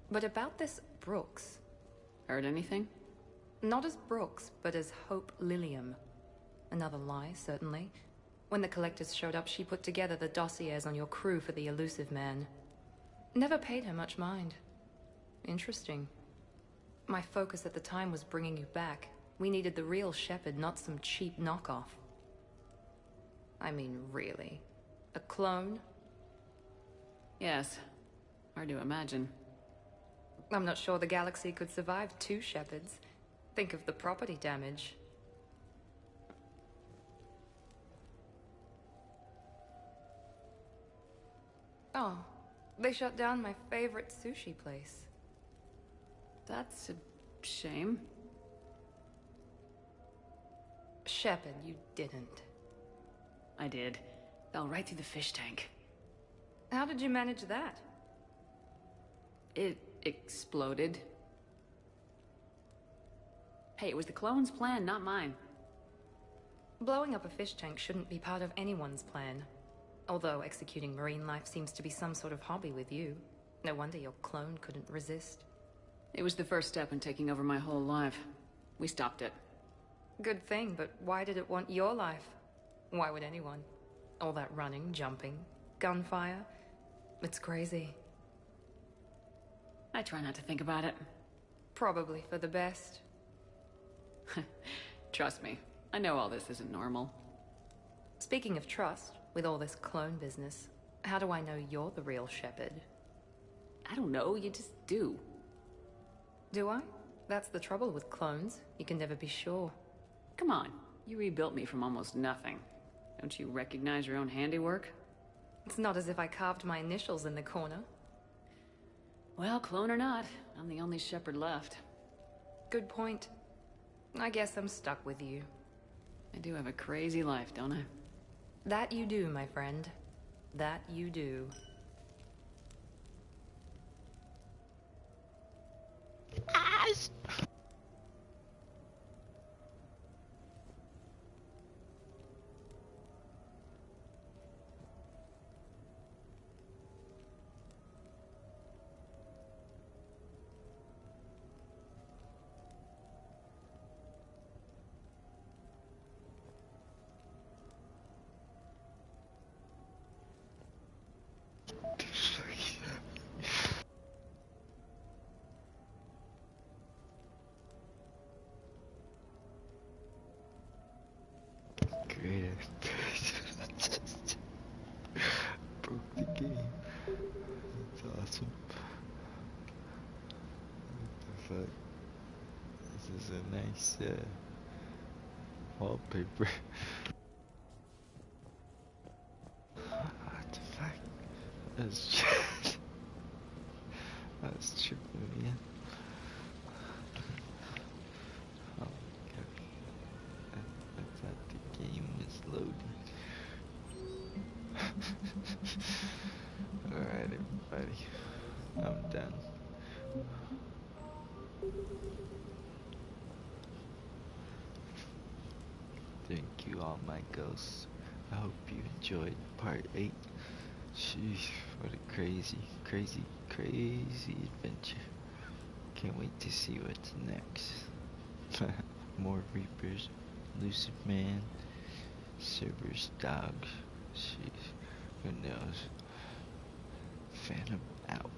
But about this Brooks. Heard anything? Not as Brooks, but as Hope Lilium. Another lie, certainly. When the collectors showed up, she put together the dossiers on your crew for the elusive man. Never paid her much mind. Interesting. My focus at the time was bringing you back. We needed the real Shepard, not some cheap knockoff. I mean, really? A clone? Yes. Hard to imagine. I'm not sure the galaxy could survive 2 Shepards. Think of the property damage. Oh, they shut down my favorite sushi place. That's a shame. Shepard, you didn't. I did. Fell right through the fish tank. How did you manage that? It exploded. Hey, it was the clone's plan, not mine. Blowing up a fish tank shouldn't be part of anyone's plan. Although executing marine life seems to be some sort of hobby with you. No wonder your clone couldn't resist. It was the first step in taking over my whole life. We stopped it. Good thing, but why did it want your life? Why would anyone? All that running, jumping, gunfire. It's crazy. I try not to think about it. Probably for the best. Trust me, I know all this isn't normal. Speaking of trust, with all this clone business, how do I know you're the real Shepard? I don't know, you just do. Do I? That's the trouble with clones. You can never be sure. Come on, you rebuilt me from almost nothing. Don't you recognize your own handiwork? It's not as if I carved my initials in the corner. Well, clone or not, I'm the only Shepard left. Good point. I guess I'm stuck with you. I do have a crazy life, don't I? That you do, my friend. That you do. Ass! Creative. Broke the game. That's awesome. What the fuck? This is a nice wallpaper. What the fuck? That's tripping me in. Oh my god. I thought the game was loading. Alright everybody. I'm done. Thank you all my ghosts. I hope you enjoyed part 8. Sheesh, what a crazy adventure. Can't wait to see what's next. More Reapers, Lucid Man, Cerberus Dogs. Sheesh, who knows? Phantom out.